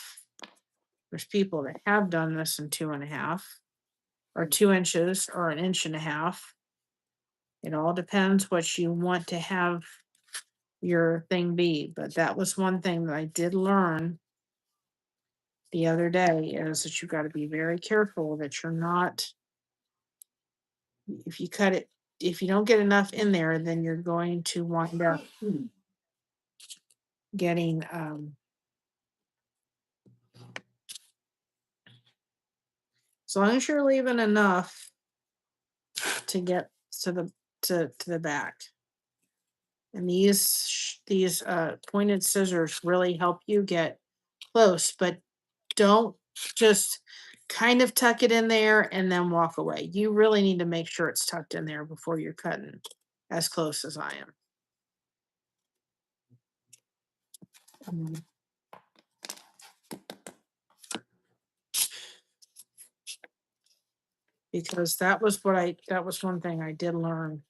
There's people that have done this in 2.5 or 2 inches or 1.5 inches. It all depends what you want to have your thing be. But that was one thing that I did learn the other day is that you got to be very careful that you're not, if you cut it, if you don't get enough in there, then you're going to wind up getting, as long as you're leaving enough to get to the back. And these pointed scissors really help you get close, but don't just kind of tuck it in there and then walk away. You really need to make sure it's tucked in there before you're cutting as close as I am. Because that was one thing I did learn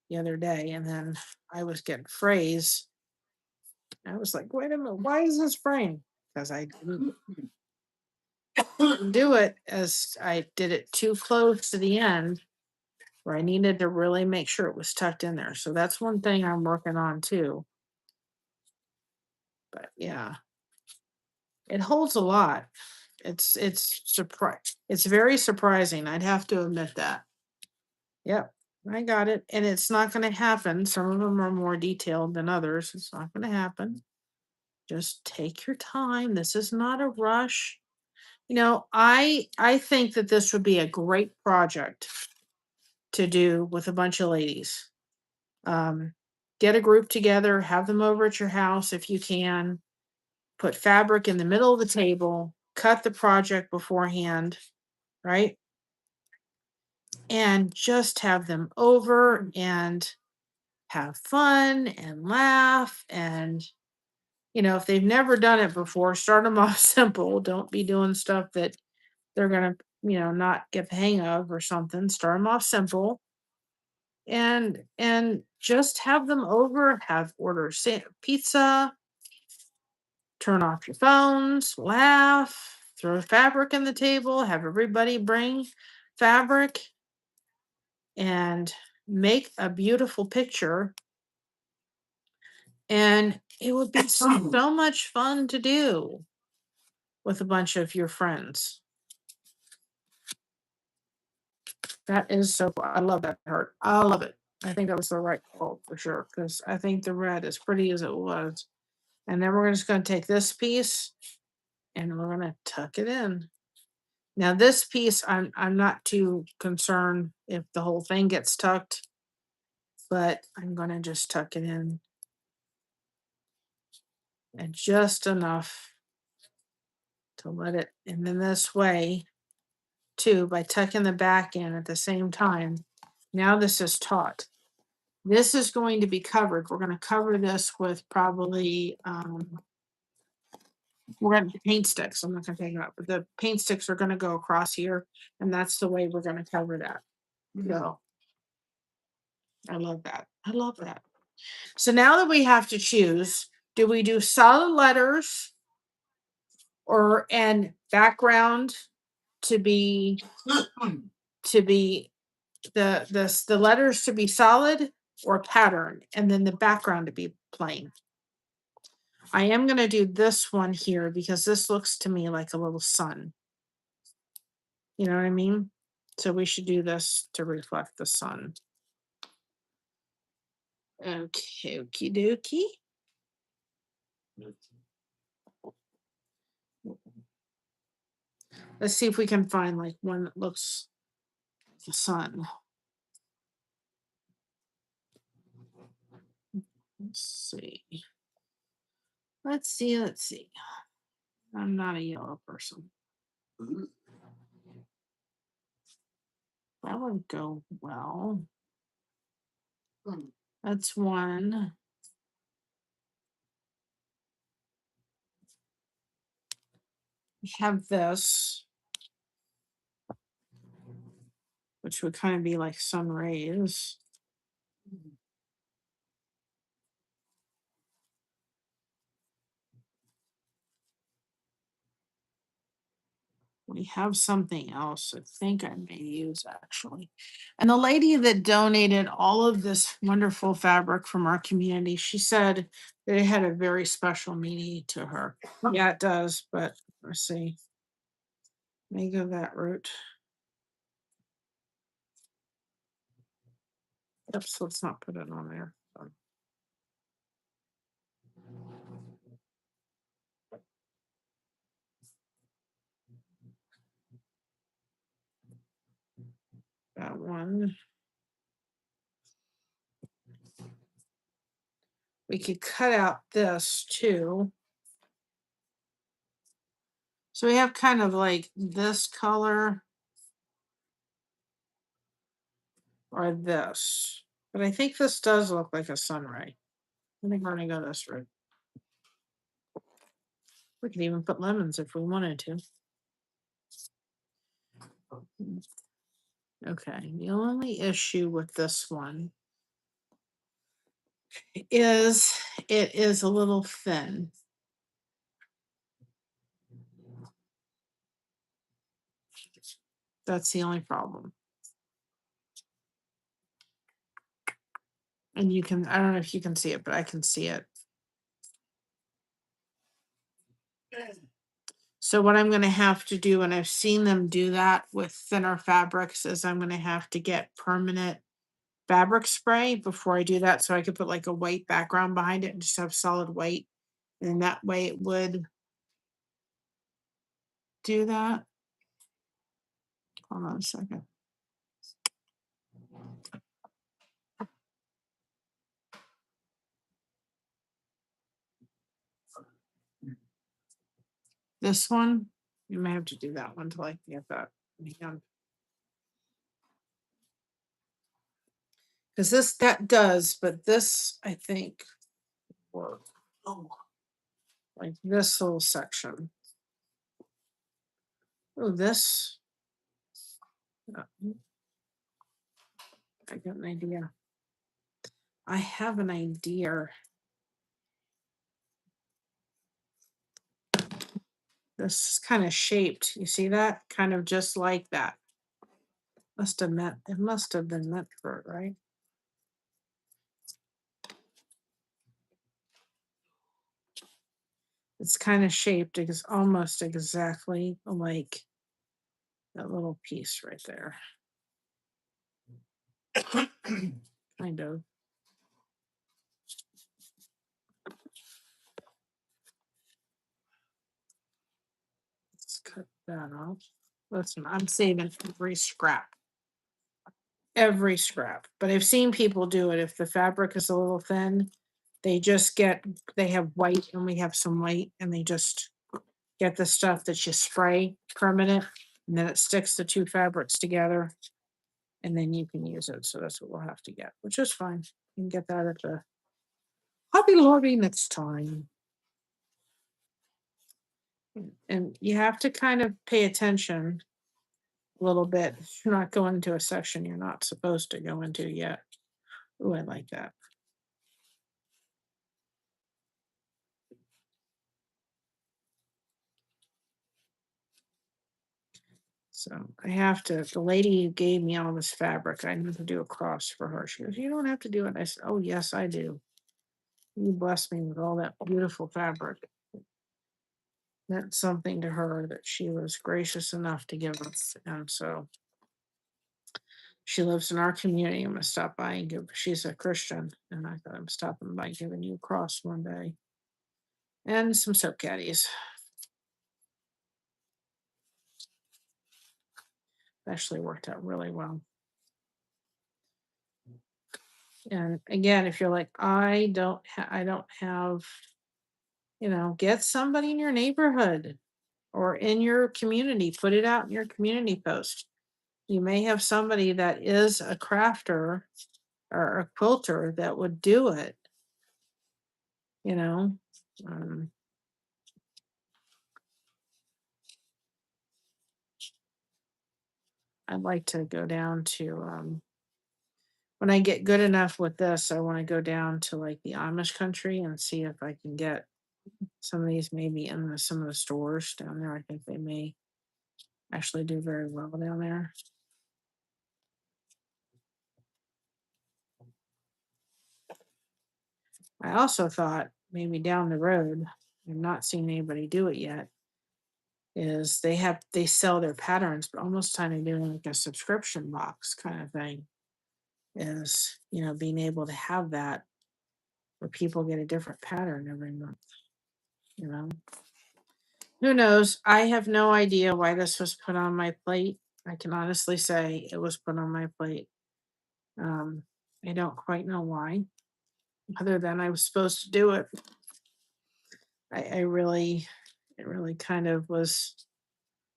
the other day, and then I was getting frays. I was like, wait a minute, why is this fraying? Because I didn't do it as I did it too close to the end where I needed to really make sure it was tucked in there. So that's one thing I'm working on too. But yeah, it holds a lot. It's very surprising. I'd have to admit that. Yep, I got it. And it's not going to happen. Some of them are more detailed than others. It's not going to happen. Just take your time. This is not a rush. I think that this would be a great project to do with a bunch of ladies. Get a group together, have them over at your house if you can. Put fabric in the middle of the table, cut the project beforehand, right? And just have them over and have fun and laugh. And, if they've never done it before, start them off simple. Don't be doing stuff that they're going to, not get the hang of or something. Start them off simple and just have them over, order pizza, turn off your phones, laugh, throw fabric in the table, have everybody bring fabric and make a beautiful picture. And it would be so much fun to do with a bunch of your friends. That is so fun. I love that part. I love it. I think that was the right call for sure because I think the red, as pretty as it was. And then we're just going to take this piece and we're going to tuck it in. Now this piece, I'm not too concerned if the whole thing gets tucked, but I'm going to just tuck it in and just enough to let it. And then this way, too, by tucking the back in at the same time. Now this is taut. This is going to be covered. We're going to cover this with probably we're going to paint sticks. I'm not going to take it out, but the paint sticks are going to go across here, and that's the way we're going to cover that. So I love that. I love that. So now that we have to choose, do we do solid letters or and background to be the letters to be solid or pattern and then the background to be plain? I am going to do this one here because this looks to me like a little sun. You know what I mean? So we should do this to reflect the sun. Okay, okie dokie. Let's see if we can find like one that looks like the sun. Let's see. Let's see. I'm not a yellow person. That would go well. That's one. We have this, which would kind of be like sun rays. We have something else I think I may use actually. And the lady that donated all of this wonderful fabric from our community, she said that it had a very special meaning to her. Yeah, it does, but let's see. May go that route. Oops, let's not put it on there. That one. We could cut out this too. So we have kind of like this color or this. But I think this does look like a sun ray. I think we're gonna go this route. We could even put lemons if we wanted to. Okay, the only issue with this one is it is a little thin. That's the only problem. And you can, I don't know if you can see it, but I can see it. So what I'm going to have to do, and I've seen them do that with thinner fabrics, is I'm going to have to get permanent fabric spray before I do that. So I could put like a white background behind it and just have solid white. And that way it would do that. Hold on a second. This one, you may have to do that one till I get that. Because this, that does, but this, I think, work. Oh, like this whole section. Oh, this. I got an idea. I have an idea. This is kind of shaped. You see that? Kind of just like that. Must have meant, it must have been meant for it, right? It's kind of shaped. It's almost exactly like that little piece right there. Kind of. Let's cut that off. Listen, I'm saving every scrap. Every scrap. But I've seen people do it. If the fabric is a little thin, they just get, they have white and we have some white and they just get the stuff that you spray permanent and then it sticks the two fabrics together and then you can use it. So that's what we'll have to get, which is fine. You can get that at the Hobby Lobby next time. And you have to kind of pay attention a little bit. You're not going into a section you're not supposed to go into yet. Oh, I like that. So I have to, the lady who gave me all this fabric, I need to do a cross for her. She goes, you don't have to do it. I said, oh, yes, I do. You blessed me with all that beautiful fabric. Meant something to her that she was gracious enough to give us. And so she lives in our community. I'm going to stop by and give, she's a Christian. And I thought I'm stopping by giving you a cross one day. And some soap caddies. Actually worked out really well. And again, if you're like, I don't have, you know, get somebody in your neighborhood. or in your community. Put it out in your community post. You may have somebody that is a crafter or a quilter that would do it, you know. Um, I'd like to go down to when I get good enough with this, I want to go down to like the Amish country and see if I can get some of these maybe in some of the stores down there. I think they may actually do very well down there. I also thought maybe down the road, I've not seen anybody do it yet, is they sell their patterns, but almost kind of doing like a subscription box kind of thing. Is, being able to have that where people get a different pattern every month, you know. Who knows? I have no idea why this was put on my plate. I can honestly say it was put on my plate. Um, I don't quite know why, other than I was supposed to do it. It really kind of was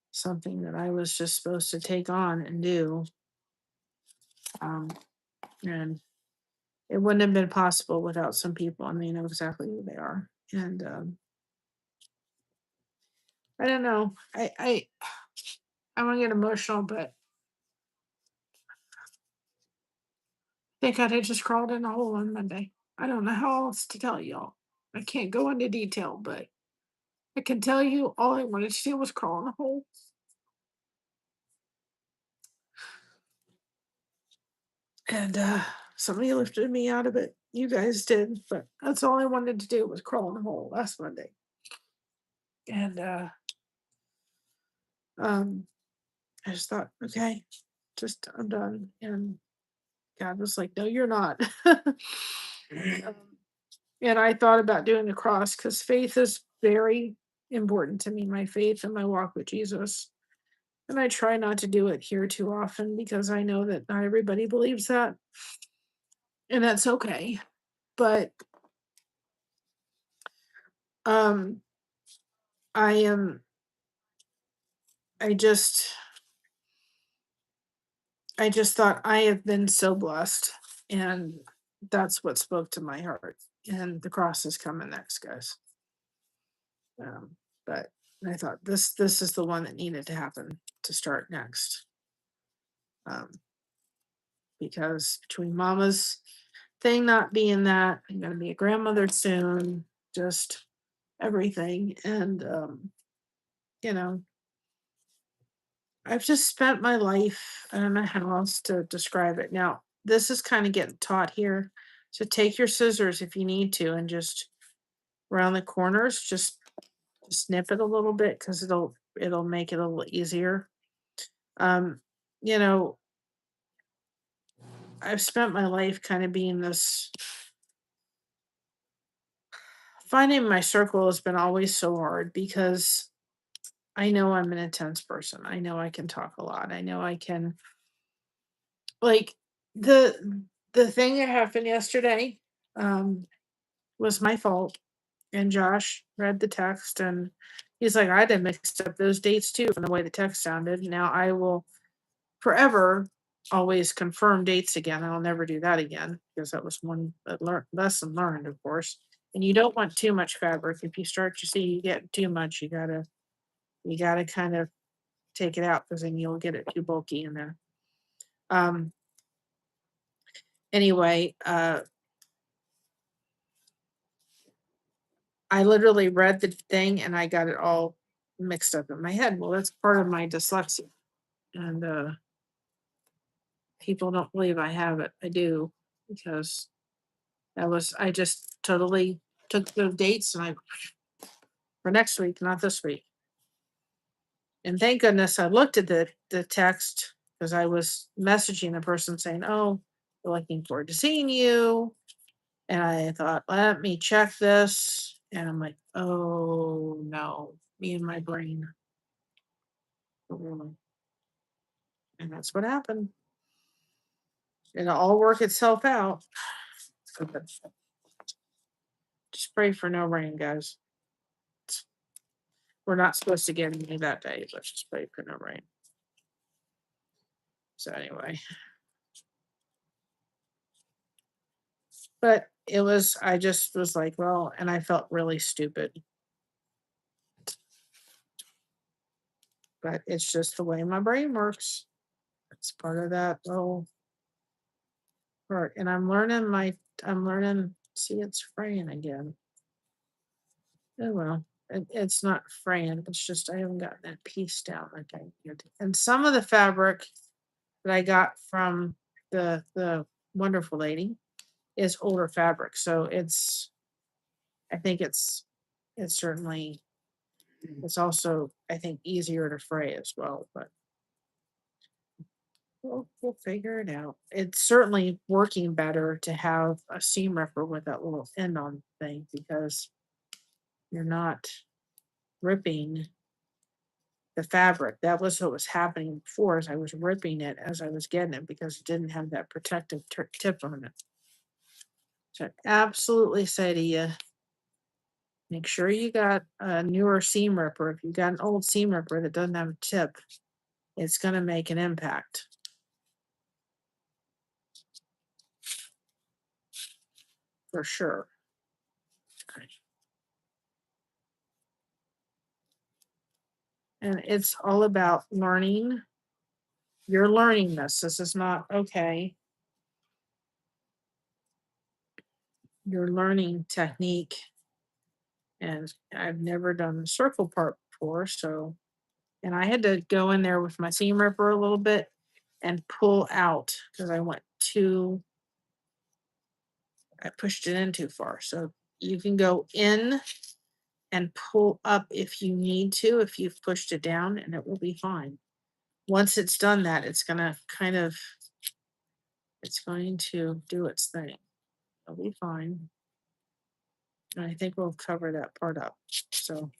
something that I was just supposed to take on and do. Um, and it wouldn't have been possible without some people, and they know exactly who they are. And I don't know. I want to get emotional, but thank God I just crawled in a hole on Monday. I don't know how else to tell y'all. I can't go into detail, but I can tell you all I wanted to do was crawl in a hole. And somebody lifted me out of it. You guys did, but that's all I wanted to do was crawl in a hole last Monday. And I just thought, okay, just I'm done. And God was like, no, you're not. Um, and I thought about doing the cross because faith is very important to me, my faith and my walk with Jesus. And I try not to do it here too often because I know that not everybody believes that. And that's okay. But um I am I just I just thought I have been so blessed, and that's what spoke to my heart. And the cross is coming next, guys. Um, but I thought this is the one that needed to happen to start next. Um, because between mama's thing not being that, I'm gonna be a grandmother soon, just everything. And you know, I've just spent my life, I don't know how else to describe it. Now, this is kind of getting taught here. So take your scissors if you need to and just around the corners, just snip it a little bit because it'll make it a little easier. Um, you know, I've spent my life kind of being this finding my circle has been always so hard because I know I'm an intense person. I know I can talk a lot. I know I can like the thing that happened yesterday um was my fault, and Josh read the text and he's like, I did mixed up those dates too from the way the text sounded. Now I will forever always confirm dates again. I'll never do that again because that was one lesson learned, of course. And you don't want too much fabric. If you start to see you get too much, you gotta kind of take it out because then you'll get it too bulky in there. Um anyway, I literally read the thing and I got it all mixed up in my head. Well, that's part of my dyslexia. And people don't believe I have it. I do because I just totally took the dates and I for next week, not this week. And thank goodness I looked at the text because I was messaging the person saying, "Oh, we're looking forward to seeing you." And I thought, let me check this. And I'm like, oh no, me and my brain. And that's what happened. It'll all work itself out. Just pray for no rain, guys. We're not supposed to get any that day. Let's just pray for no rain. So anyway. But it was, I just was like, well, and I felt really stupid. But it's just the way my brain works. It's part of that little part. And I'm learning, see, it's fraying again. Oh well, it's not fraying. It's just I haven't gotten that piece down. Okay. And some of the fabric that I got from the wonderful lady is older fabric. So I think it's certainly, it's also, I think, easier to fray as well, but we'll figure it out. It's certainly working better to have a seam ripper with that little end on thing because you're not ripping the fabric. That was what was happening before, as I was ripping it as I was getting it because it didn't have that protective tip on it. So I absolutely say to you, make sure you got a newer seam ripper. If you got an old seam ripper that doesn't have a tip, it's going to make an impact. For sure. And it's all about learning. You're learning this. This is not okay. You're learning technique. And I've never done the circle part before. So, and I had to go in there with my seam ripper a little bit and pull out because I pushed it in too far. So you can go in and pull up if you need to, if you've pushed it down, and it will be fine. Once it's done that, it's going to do its thing. It'll be fine. And I think we'll cover that part up. So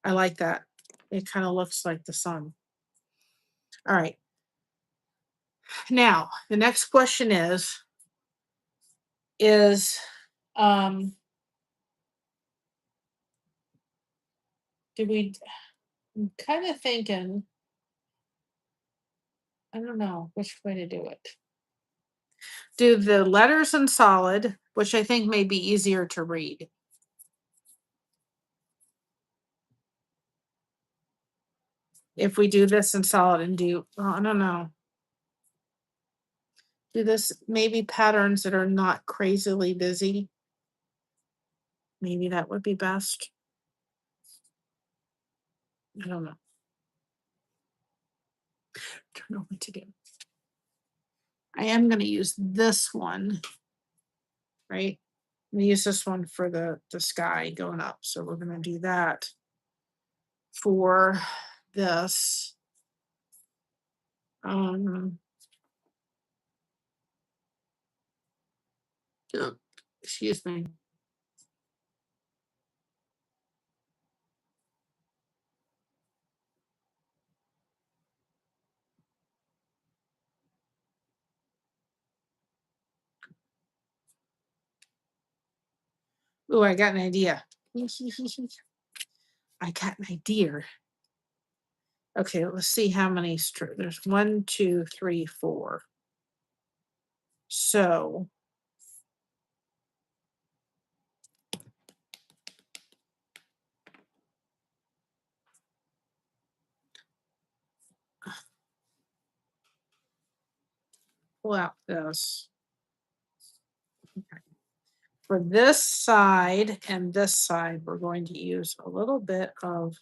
I like that. It kind of looks like the sun. All right. Now, the next question is um I'm kind of thinking, I don't know which way to do it. Do the letters in solid, which I think may be easier to read. If we do this in solid and I don't know. Do this maybe patterns that are not crazily busy. Maybe that would be best. I don't know. Don't know what to do. I am going to use this one, right? I'm going to use this one for the sky going up. So we're going to do that for this. Excuse me. Oh, I got an idea. I got an idea. Okay, let's see how many there's 1, 2, 3, 4. So pull out this. Okay. For this side and this side, we're going to use a little bit of,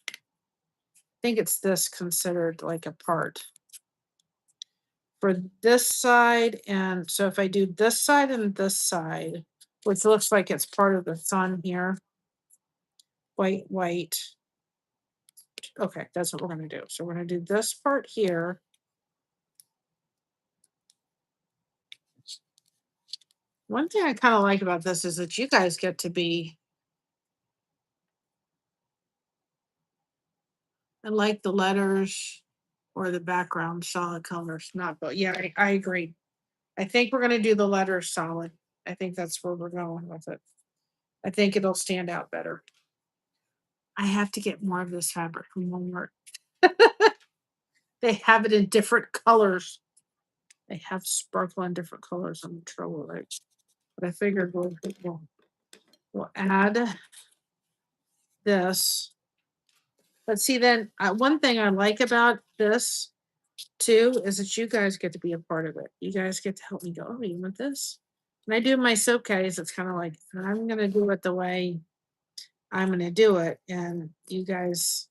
I think it's this considered like a part. For this side, and so if I do this side and this side, which looks like it's part of the sun here, white, white. Okay, that's what we're going to do. So we're going to do this part here. One thing I kind of like about this is that you guys get to be, I like the letters or the background solid colors, not, but yeah, I agree. I think we're going to do the letters solid. I think that's where we're going with it. I think it'll stand out better. I have to get more of this fabric from Walmart. They have it in different colors. They have sparkle in different colors. I'm in trouble, right? But I figured we'll add this. But see, then one thing I like about this too is that you guys get to be a part of it. You guys get to help me go, oh, you want this? When I do my soap caddies, it's kind of like I'm gonna do it the way I'm gonna do it. And you guys,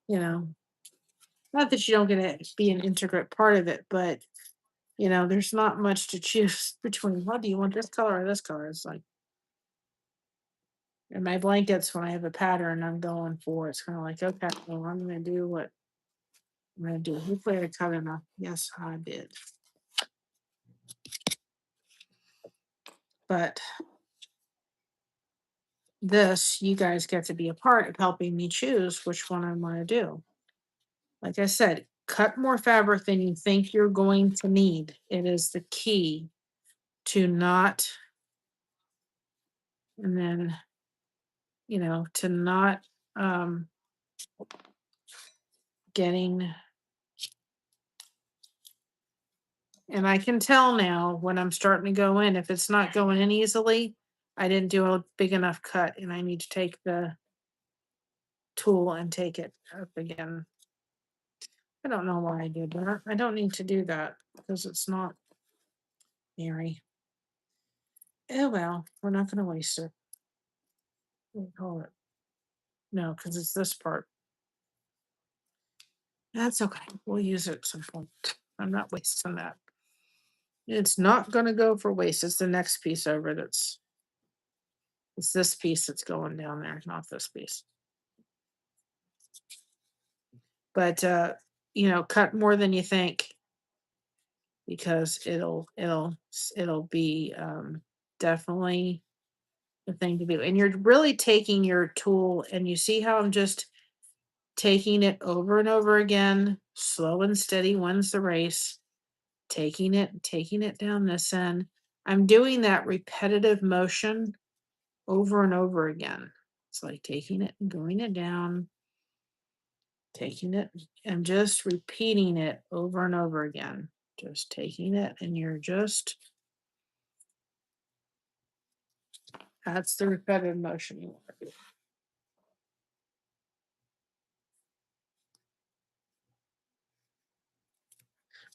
not that you don't get to be an integral part of it, but there's not much to choose between what do you want, this color or this color? It's like, and my blankets, when I have a pattern I'm going for, it's kind of like, okay, well, I'm gonna do what I'm gonna do. Hopefully I cut enough. Yes, I did. But this, you guys get to be a part of helping me choose which one I want to do. Like I said, cut more fabric than you think you're going to need. It is the key to not, and then, to not getting, and I can tell now when I'm starting to go in, if it's not going in easily, I didn't do a big enough cut and I need to take the tool and take it up again. I don't know why I did that. I don't need to do that because it's not Mary. Oh well, we're not gonna waste it. We'll call it. No, because it's this part. That's okay. We'll use it at some point. I'm not wasting that. It's not gonna go for waste. It's the next piece over it's this piece that's going down there, not this piece. But cut more than you think because it'll be definitely the thing to do. And you're really taking your tool and you see how I'm just taking it over and over again, slow and steady wins the race, taking it down this end. I'm doing that repetitive motion over and over again. It's like taking it and going it down, taking it and just repeating it over and over again. Just taking it and that's the repetitive motion you want to do.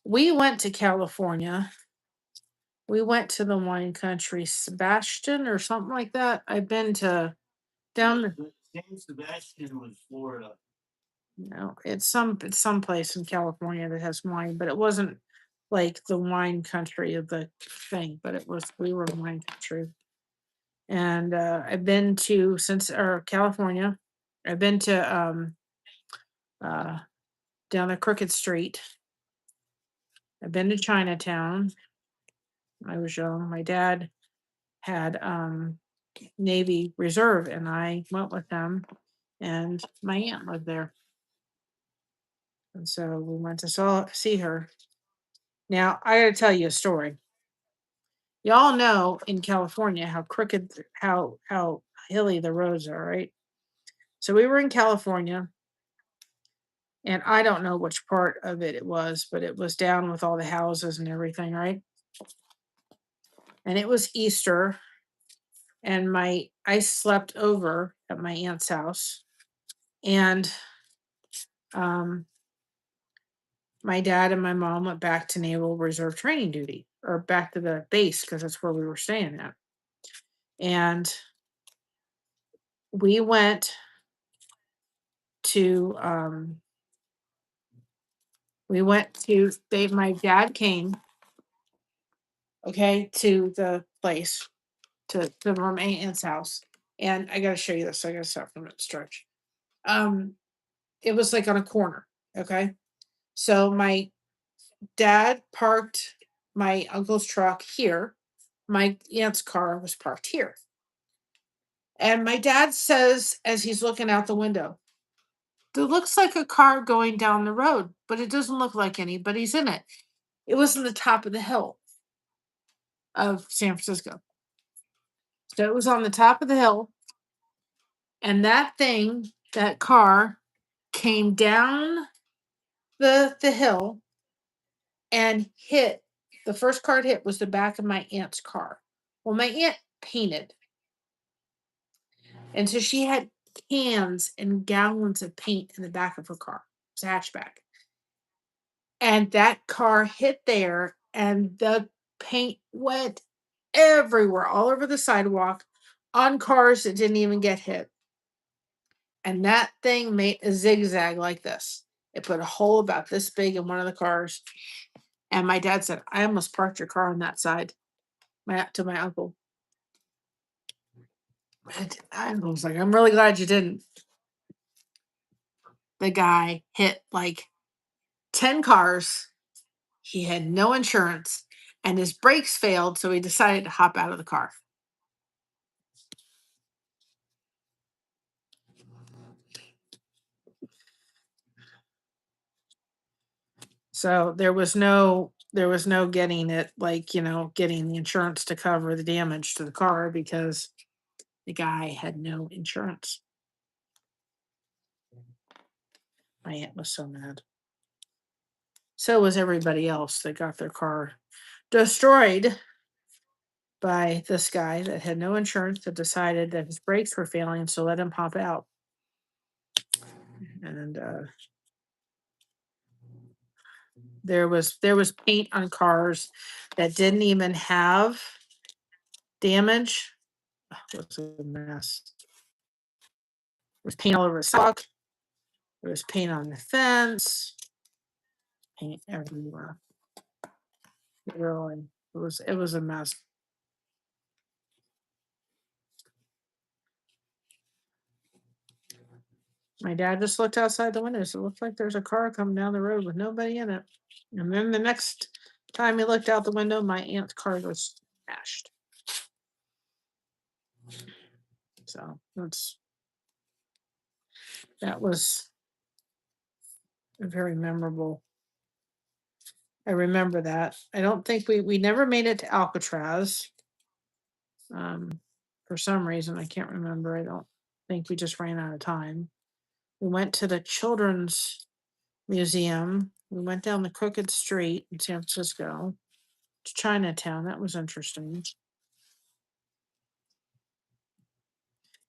We went to California. We went to the wine country, Sebastian or something like that. I've been to down. San Sebastian was Florida. No, it's some place in California that has wine, but it wasn't like the wine country of the thing, but we were in wine country. And I've been to since or California. I've been to uh down the Crooked Street. I've been to Chinatown. I was young. My dad had Navy Reserve and I went with them and my aunt lived there. And so we went to see her. Now I gotta tell you a story. Y'all know in California how crooked, how hilly the roads are, right? So we were in California, and I don't know which part of it was, but it was down with all the houses and everything, right? And it was Easter, and I slept over at my aunt's house, and um, my dad and my mom went back to Naval Reserve training duty, or back to the base because that's where we were staying at, and we went to my dad came, okay, to the place to my aunt's house. And I gotta show you this. I gotta start from the stretch. Um, it was like on a corner. Okay. So my dad parked my uncle's truck here. My aunt's car was parked here. And my dad says, as he's looking out the window, there looks like a car going down the road, but it doesn't look like anybody's in it. It was in the top of the hill of San Francisco. So it was on the top of the hill, and that car came down the hill and hit. The first car it hit was the back of my aunt's car. Well, my aunt painted, and so she had cans and gallons of paint in the back of her car. It's a hatchback. And that car hit there, and the paint went everywhere, all over the sidewalk, on cars that didn't even get hit. And that thing made a zigzag like this. It put a hole about this big in one of the cars. And my dad said, I almost parked your car on that side. To my uncle. And I was like, I'm really glad you didn't. The guy hit like 10 cars. He had no insurance, and his brakes failed, so he decided to hop out of the car. So there was no getting it, like, getting the insurance to cover the damage to the car because the guy had no insurance. My aunt was so mad. So was everybody else that got their car destroyed by this guy that had no insurance, that decided that his brakes were failing, so let him hop out. And there was paint on cars that didn't even have damage. It was a mess. There was paint all over the sock. There was paint on the fence. Paint everywhere. Really, it was a mess. My dad just looked outside the windows. It looked like there's a car coming down the road with nobody in it. And then the next time he looked out the window, my aunt's car was smashed. So that was very memorable. I remember that. I don't think we never made it to Alcatraz. For some reason, I can't remember. I don't think we just ran out of time. We went to the Children's Museum. We went down the Crooked Street in San Francisco to Chinatown. That was interesting.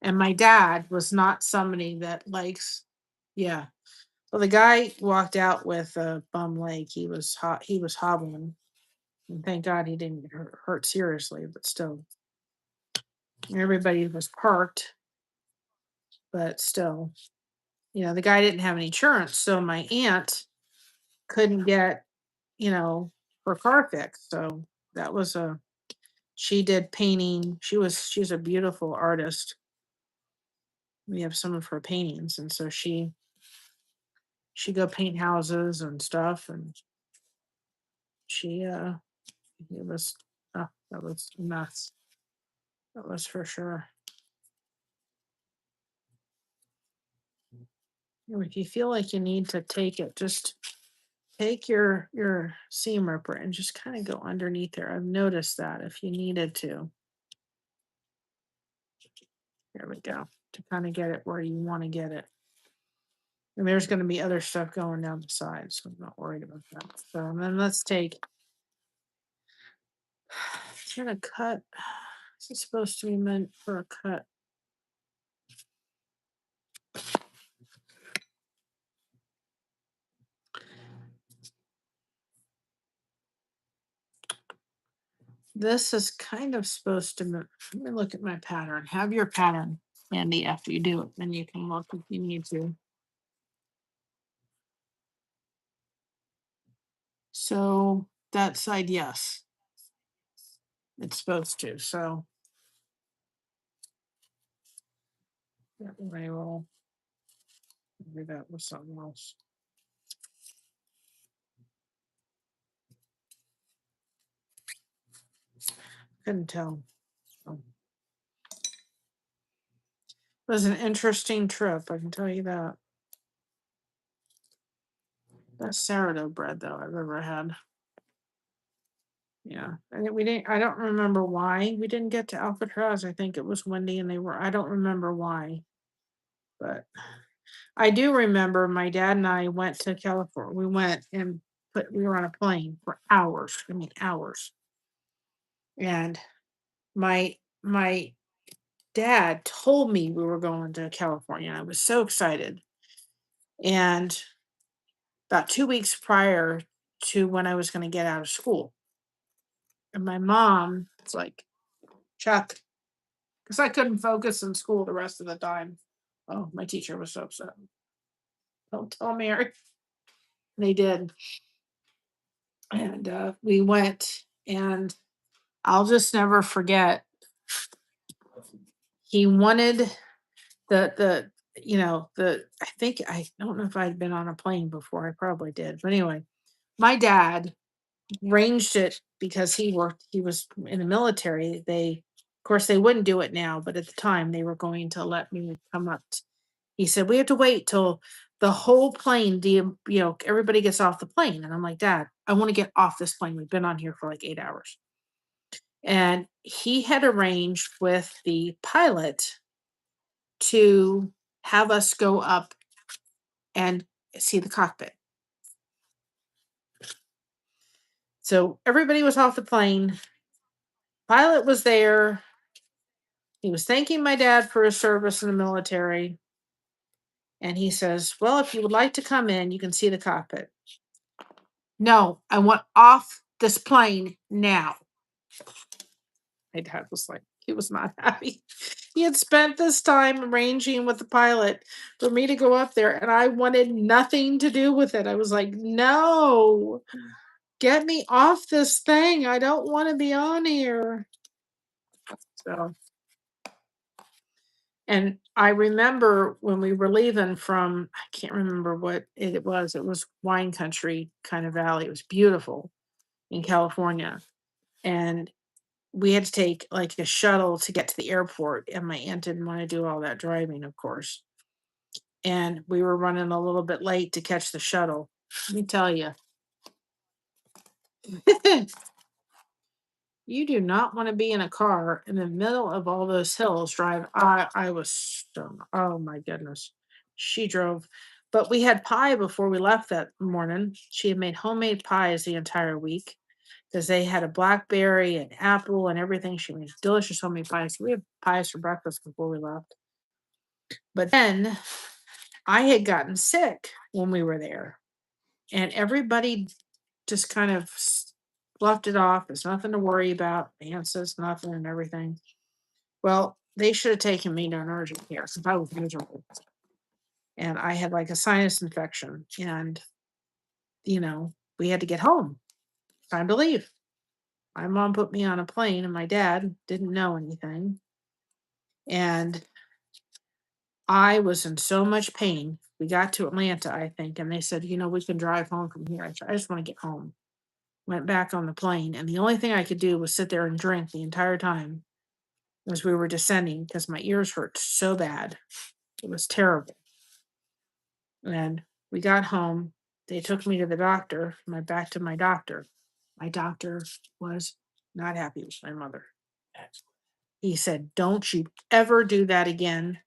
And my dad was not somebody that likes, yeah. Well, the guy walked out with a bum leg. He was hobbling. And thank God he didn't get hurt seriously, but still. Everybody was parked, but still. The guy didn't have any insurance, so my aunt couldn't get, her car fixed. So that was she did painting. She's a beautiful artist. We have some of her paintings, and so she go paint houses and stuff, and it was that was a mess. That was for sure. If you feel like you need to take it, just take your seam ripper and just kind of go underneath there. I've noticed that if you needed to. There we go. To kind of get it where you want to get it. And there's going to be other stuff going down the side, so I'm not worried about that. So and then let's take. I'm gonna cut. This is supposed to be meant for a cut. This is kind of supposed to. Let me look at my pattern. Have your pattern handy after you do it, then you can look if you need to. So that side, yes, it's supposed to. So that way will. Maybe that was something else. Couldn't tell. It was an interesting trip, I can tell you that. Best sourdough bread though I've ever had. Yeah, and we didn't. I don't remember why we didn't get to Alcatraz. I think it was windy, and they were. I don't remember why, but I do remember my dad and I went to California. We went and we were on a plane for hours. I mean hours. And my dad told me we were going to California. I was so excited. And about 2 weeks prior to when I was going to get out of school, and my mom was like, Chuck, because I couldn't focus in school the rest of the time. Oh, my teacher was so upset. Don't tell Mary. They did. And we went, and I'll just never forget. He wanted the I think I don't know if I'd been on a plane before. I probably did, but anyway, my dad arranged it because he was in the military. They, of course, they wouldn't do it now, but at the time they were going to let me come up. He said, we have to wait till the whole plane, everybody gets off the plane. And I'm like, Dad, I want to get off this plane. We've been on here for like 8 hours. And he had arranged with the pilot to have us go up and see the cockpit. So everybody was off the plane. Pilot was there. He was thanking my dad for his service in the military. And he says, well, if you would like to come in, you can see the cockpit. No, I want off this plane now. My dad was like, he was not happy. He had spent this time arranging with the pilot for me to go up there, and I wanted nothing to do with it. I was like, no, get me off this thing. I don't want to be on here. So, and I remember when we were leaving from, I can't remember what it was. It was wine country kind of valley. It was beautiful in California. And we had to take like a shuttle to get to the airport. And my aunt didn't want to do all that driving, of course. And we were running a little bit late to catch the shuttle. Let me tell you, you do not want to be in a car in the middle of all those hills drive. I was so, oh my goodness. She drove, but we had pie before we left that morning. She had made homemade pies the entire week because they had a blackberry and apple and everything. She made delicious homemade pies. We had pies for breakfast before we left. But then I had gotten sick when we were there, and everybody just kind of bluffed it off. There's nothing to worry about. The aunt says nothing and everything. Well, they should have taken me to an urgent care because I was miserable. And I had like a sinus infection. And, we had to get home. Time to leave. My mom put me on a plane, and my dad didn't know anything. And I was in so much pain. We got to Atlanta, I think, and they said, we can drive home from here. I just want to get home. Went back on the plane, and the only thing I could do was sit there and drink the entire time as we were descending because my ears hurt so bad. It was terrible. And we got home. They took me to the doctor, back to my doctor. My doctor was not happy with my mother. He said, don't you ever do that again.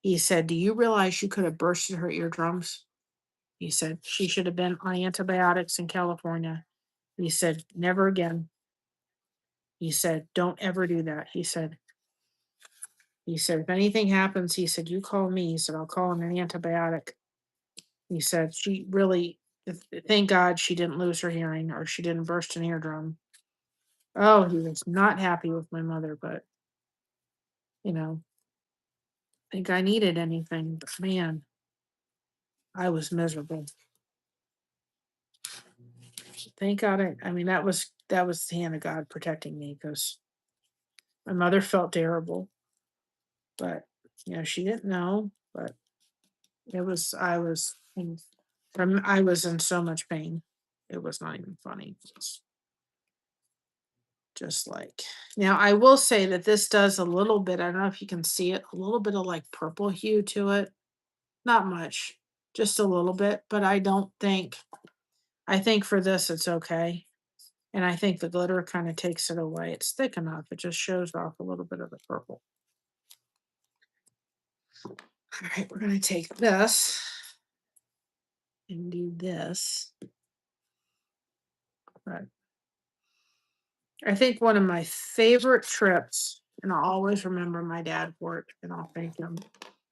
He said, do you realize you could have bursted her eardrums? He said, she should have been on antibiotics in California. He said, never again. He said, don't ever do that. He said, if anything happens, he said, you call me. He said, I'll call him an antibiotic. He said, she really, thank God she didn't lose her hearing or she didn't burst an eardrum. Oh, he was not happy with my mother, but, think I needed anything. But man, I was miserable. Thank God. I mean, that was the hand of God protecting me because my mother felt terrible, but, she didn't know, but I was in so much pain. It was not even funny. It's just like, now I will say that this does a little bit, I don't know if you can see it, a little bit of like purple hue to it. Not much, just a little bit, but I think for this it's okay. And I think the glitter kind of takes it away. It's thick enough. It just shows off a little bit of the purple. All right, we're going to take this and do this. Right. I think one of my favorite trips, and I'll always remember my dad for it, and I'll thank him.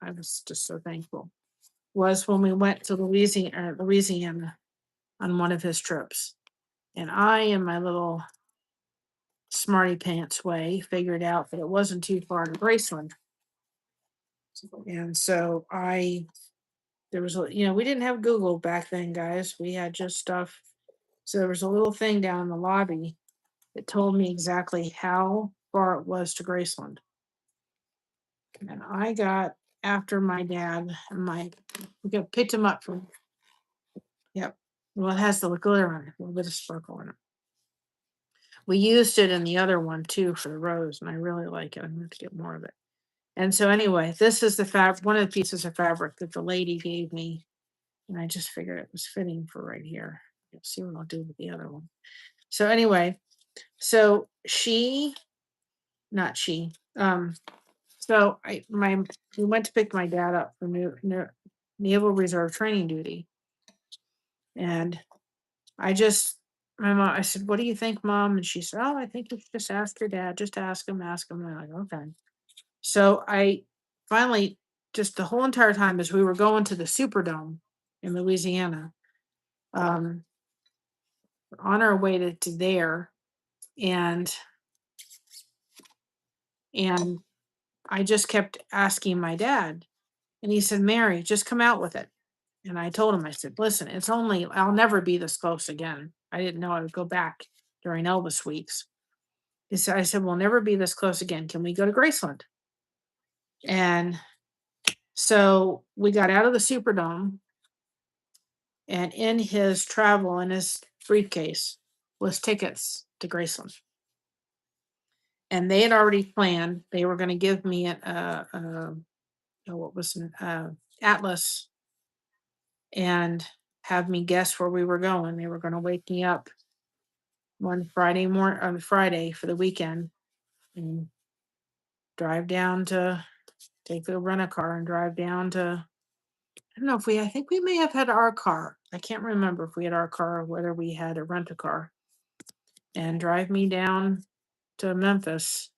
I was just so thankful. Was when we went to Louisiana on one of his trips, and I, in my little smarty pants way, figured out that it wasn't too far to Graceland, and so there was we didn't have Google back then, guys. We had just stuff. So there was a little thing down in the lobby that told me exactly how far it was to Graceland. And I got after my dad and picked him up from, yep. Well, it has the glitter on it, a little bit of sparkle in it. We used it in the other one too for the rose, and I really like it. I'm going to get more of it. And so anyway, this is one of the pieces of fabric that the lady gave me, and I just figured it was fitting for right here. You'll see what I'll do with the other one. So anyway, so not she, so we went to pick my dad up from Naval Reserve training duty, and I said, "What do you think, Mom?" And she said, "Oh, I think you should just ask your dad. Just ask him, ask him." And I'm like, "Okay." So I finally, just the whole entire time as we were going to the Superdome in Louisiana, um, on our way to there, and and I just kept asking my dad, and he said, "Mary, just come out with it." And I told him, I said, "Listen, I'll never be this close again." I didn't know I would go back during Elvis weeks. I said, "We'll never be this close again. Can we go to Graceland?" And so we got out of the Superdome, and in his briefcase, was tickets to Graceland. And they had already planned, they were going to give me what was it, atlas, and have me guess where we were going. They were going to wake me up one on Friday for the weekend, and drive down to rent a car and drive down to, I don't know I think we may have had our car. I can't remember if we had our car or whether we had to rent a car, and drive me down to Memphis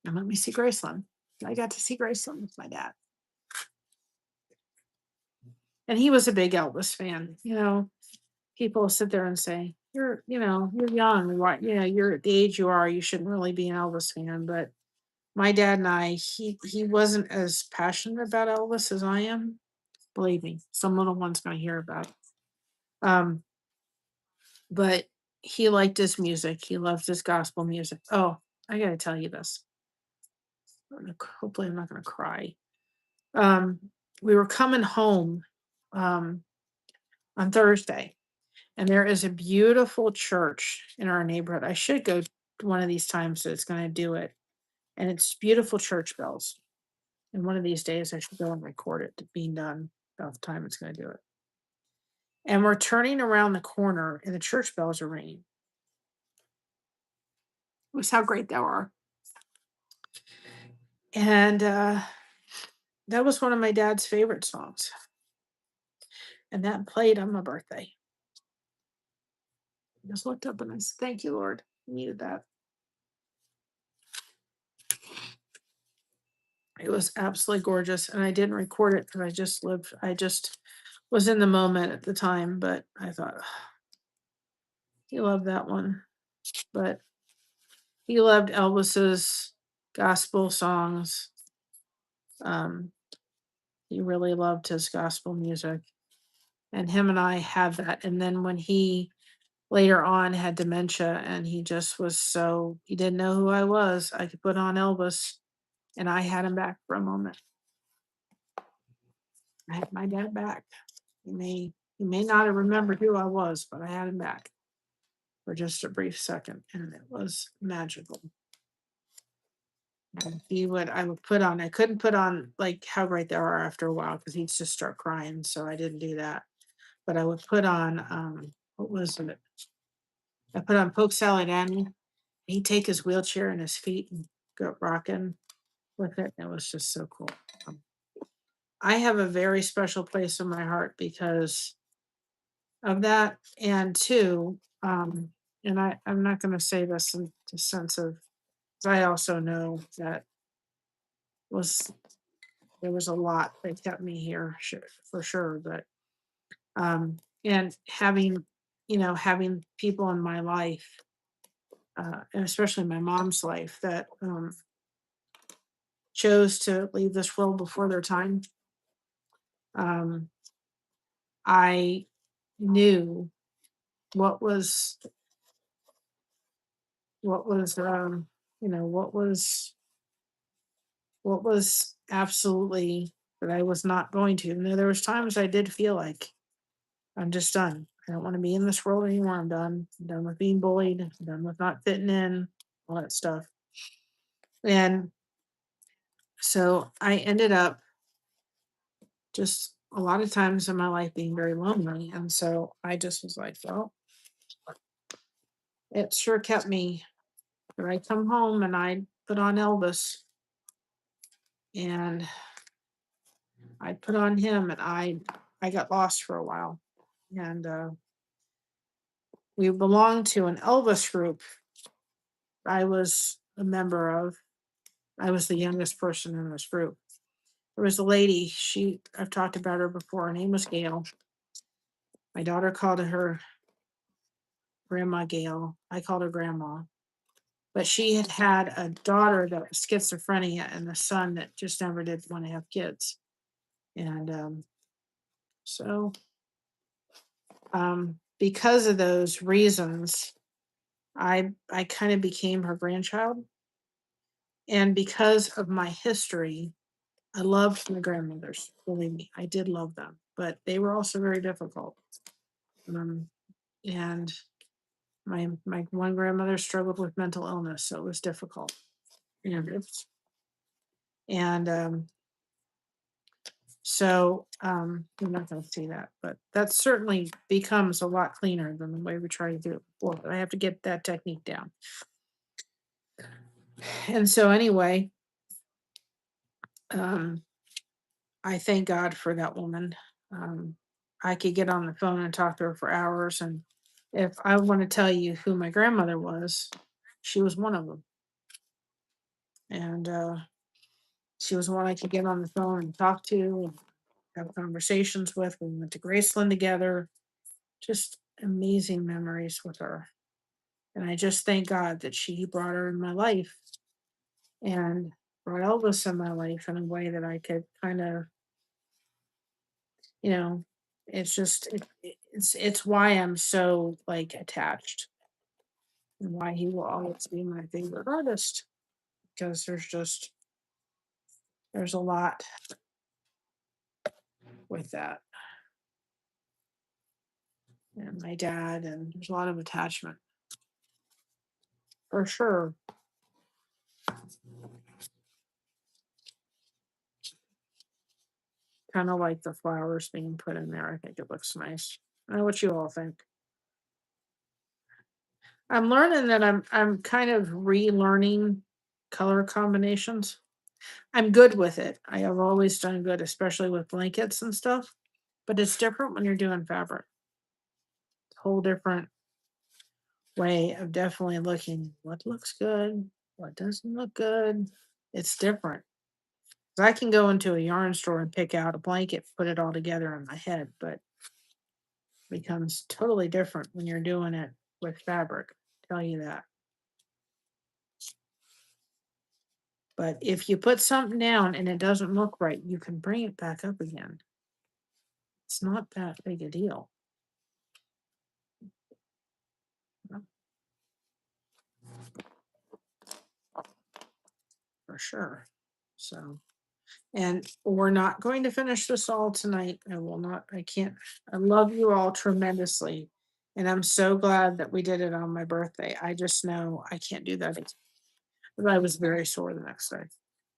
and let me see Graceland. I got to see Graceland with my dad. And he was a big Elvis fan. People sit there and say, you're young. Why, you're at the age you are, you shouldn't really be an Elvis fan. But my dad and I, he wasn't as passionate about Elvis as I am. Believe me, some little one's going to hear about it. But he liked his music. He loved his gospel music. Oh, I got to tell you this. Hopefully, I'm not going to cry. We were coming home on Thursday, and there is a beautiful church in our neighborhood. I should go one of these times that's going to do it. And it's beautiful church bells. And one of these days, I should go and record it being done about the time it's going to do it. And we're turning around the corner, and the church bells are ringing. It was how great they were. And that was one of my dad's favorite songs. And that played on my birthday. I just looked up and I said, "Thank you, Lord. I needed that." It was absolutely gorgeous. And I didn't record it because I just was in the moment at the time. But I thought, he loved that one. But he loved Elvis's gospel songs. He really loved his gospel music. And him and I had that. And then when he later on had dementia, and he didn't know who I was, I could put on Elvis, and I had him back for a moment. I had my dad back. He may not have remembered who I was, but I had him back for just a brief second, and it was magical. And I couldn't put on like How Great Thou Art after a while because he'd just start crying, so I didn't do that. But I would put on, what was it? I put on Poke Salad and he'd take his wheelchair and his feet and go rocking with it. It was just so cool. Um, I have a very special place in my heart because of that. And two, and I'm not going to say this in the sense of, 'cause I also know that was there was a lot that kept me here for sure. But and having, having people in my life, and especially my mom's life that chose to leave this world before their time. Um, I knew what was what was what was absolutely that I was not going to. There was times I did feel like I'm just done. I don't want to be in this world anymore. I'm done. I'm done with being bullied. I'm done with not fitting in, all that stuff. And so I ended up just a lot of times in my life being very lonely. And so I just was like, well, it sure kept me. But I come home and I put on Elvis and I put on him and I got lost for a while. And we belonged to an Elvis group I was a member of. I was the youngest person in this group. There was a lady, I've talked about her before. Her name was Gail. My daughter called her Grandma Gail. I called her Grandma. But she had had a daughter that was schizophrenia and a son that just never did want to have kids. And so because of those reasons, I kind of became her grandchild. And because of my history, I loved my grandmothers. Believe me, I did love them, but they were also very difficult. Um, and my one grandmother struggled with mental illness, so it was difficult. And so you're not going to see that, but that certainly becomes a lot cleaner than the way we try to do it before. But I have to get that technique down. And so anyway, um, I thank God for that woman. Um, I could get on the phone and talk to her for hours. And if I want to tell you who my grandmother was, she was one of them. And she was one I could get on the phone and talk to and have conversations with. We went to Graceland together. Just amazing memories with her. And I just thank God that she brought her in my life and brought Elvis in my life in a way that I could kind of, you know, it's just it's why I'm so like attached and why he will always be my favorite artist because there's a lot with that and my dad and there's a lot of attachment for sure. Kind of like the flowers being put in there. I think it looks nice. I know what you all think. I'm learning that I'm kind of relearning color combinations. I'm good with it. I have always done good, especially with blankets and stuff. But it's different when you're doing fabric. Whole different way of definitely looking what looks good, what doesn't look good. It's different. 'Cause I can go into a yarn store and pick out a blanket, put it all together in my head, but it becomes totally different when you're doing it with fabric. Tell you that. But if you put something down and it doesn't look right, you can bring it back up again. It's not that big a deal. uh, For sure. So, and we're not going to finish this all tonight. I will not, I can't, I love you all tremendously. And I'm so glad that we did it on my birthday. I just know I can't do that. But I was very sore the next day.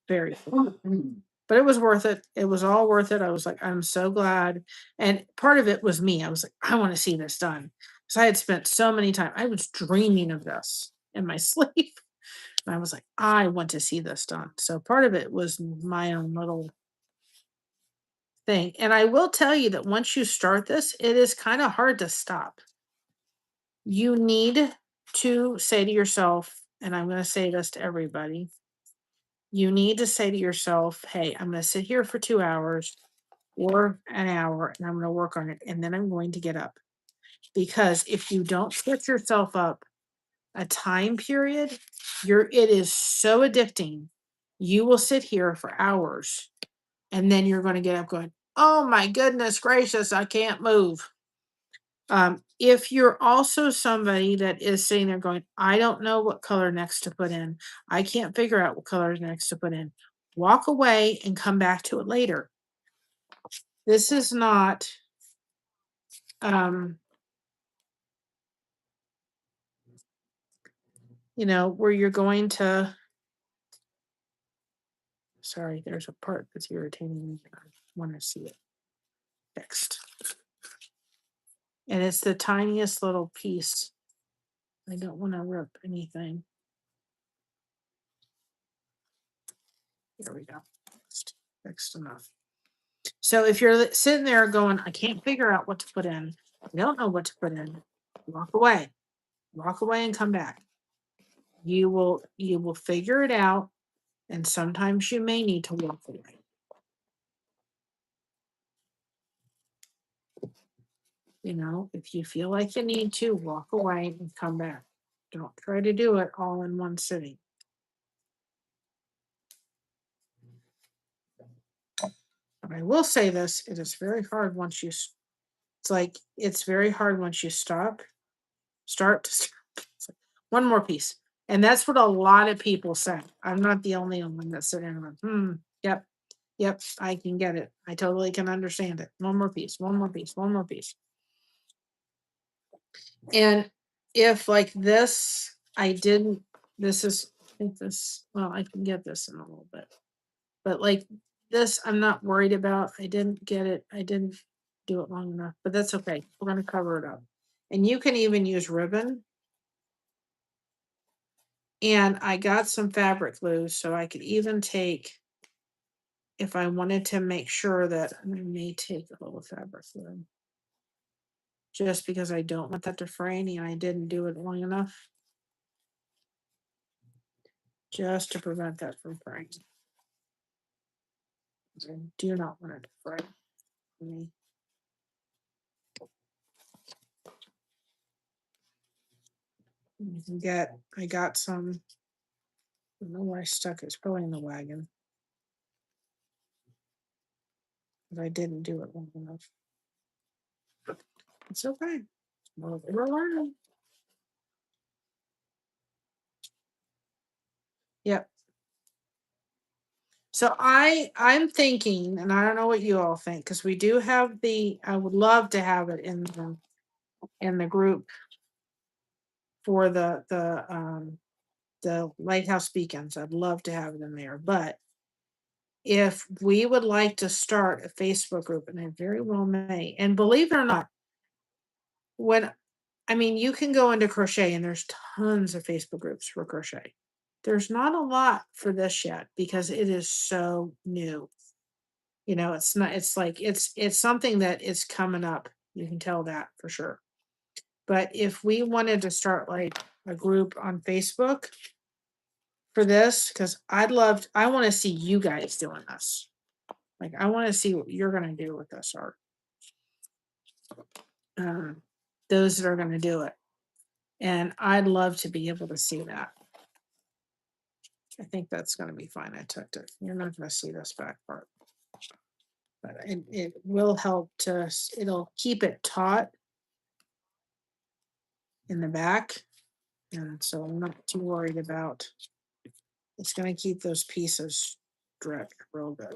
Very sore. But it was worth it. It was all worth it. I was like, I'm so glad. And part of it was me. I was like, I want to see this done. because I had spent so many times. I was dreaming of this in my sleep. And I was like, I want to see this done. So part of it was my own little thing. And I will tell you that once you start this, it is kind of hard to stop. You need to say to yourself, and I'm going to say this to everybody, you need to say to yourself, hey, I'm going to sit here for 2 hours or an hour and I'm going to work on it. And then I'm going to get up. Because if you don't set yourself up a time period, it is so addicting. You will sit here for hours and then you're going to get up going, oh my goodness gracious, I can't move. If you're also somebody that is sitting there going, I don't know what color next to put in, I can't figure out what color next to put in, walk away and come back to it later. This is not where you're going to, sorry, there's a part that's irritating me. I want to see it fixed. And it's the tiniest little piece. I don't want to rip anything. There we go. Fixed enough. So if you're sitting there going, I can't figure out what to put in, I don't know what to put in, walk away. Walk away and come back. You will figure it out, and sometimes you may need to walk away. If you feel like you need to, walk away and come back. Don't try to do it all in one sitting. But I will say this, it is very hard once it's very hard once you start to stop. It's like, one more piece. And that's what a lot of people say. I'm not the only one that's sitting around. Yep, I can get it. I totally can understand it. One more piece, one more piece, one more piece. And if like this, I think this, well, I can get this in a little bit. But like this, I'm not worried about. I didn't get it. I didn't do it long enough, but that's okay. We're going to cover it up. And you can even use ribbon. And I got some fabric glue, so I could even take, if I wanted to make sure that, I may take a little fabric glue. Just because I don't want that to fray and I didn't do it long enough. Just to prevent that from fraying. I do not want it to fray for me. I got some, I don't know where I stuck it. It's probably in the wagon. But I didn't do it long enough. It's okay. We're learning. Yep. So I'm thinking, and I don't know what you all think, because we do have I would love to have it in the group for the Lighthouse Beacons. I'd love to have it in there. But if we would like to start a Facebook group, and I very well may, and believe it or not, you can go into crochet and there's tons of Facebook groups for crochet. There's not a lot for this yet because it is so new. It's not, it's something that is coming up. You can tell that for sure. But if we wanted to start like a group on Facebook for this, because I want to see you guys doing this. Like, I want to see what you're going to do with this art. Those that are going to do it. And I'd love to be able to see that. I think that's going to be fine. I tucked it. You're not going to see this back part. But it will help it'll keep it taut in the back. And so I'm not too worried about, it's going to keep those pieces stretched real good.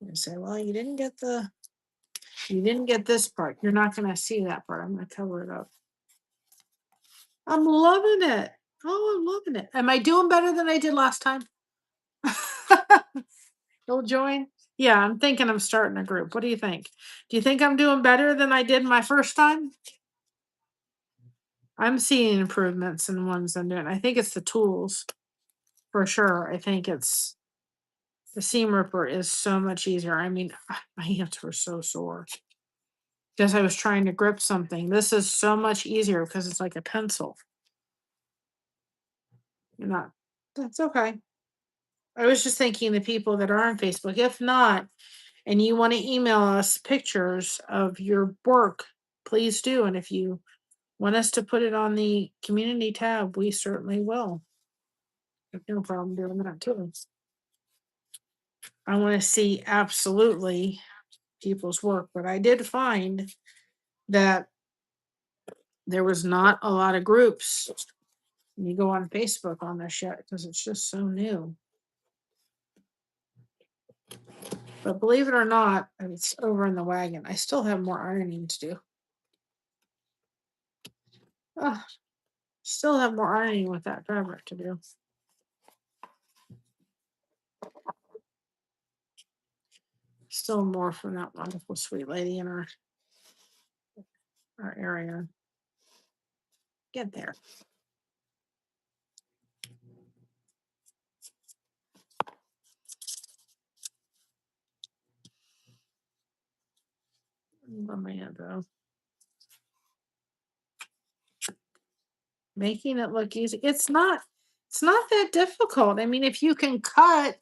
You say, well, you didn't get this part. You're not going to see that part. I'm going to cover it up. I'm loving it. Oh, I'm loving it. Am I doing better than I did last time? You'll join? Yeah, I'm thinking of starting a group. What do you think? Do you think I'm doing better than I did my first time? I'm seeing improvements in the ones I'm doing. I think it's the tools for sure. I think it's the seam ripper is so much easier. I mean, my hands were so sore because I was trying to grip something. This is so much easier because it's like a pencil. You're not, that's okay. I was just thinking the people that are on Facebook. If not, and you want to email us pictures of your work, please do. And if you want us to put it on the community tab, we certainly will. I have no problem doing that too. I want to see absolutely people's work, but I did find that there was not a lot of groups. When you go on Facebook on this shit because it's just so new. But believe it or not, it's over in the wagon. I still have more ironing to do. Ugh, still have more ironing with that fabric to do. Still more from that wonderful sweet lady in our area. Get there. Oh man, though. Making it look easy. It's not that difficult. I mean, if you can cut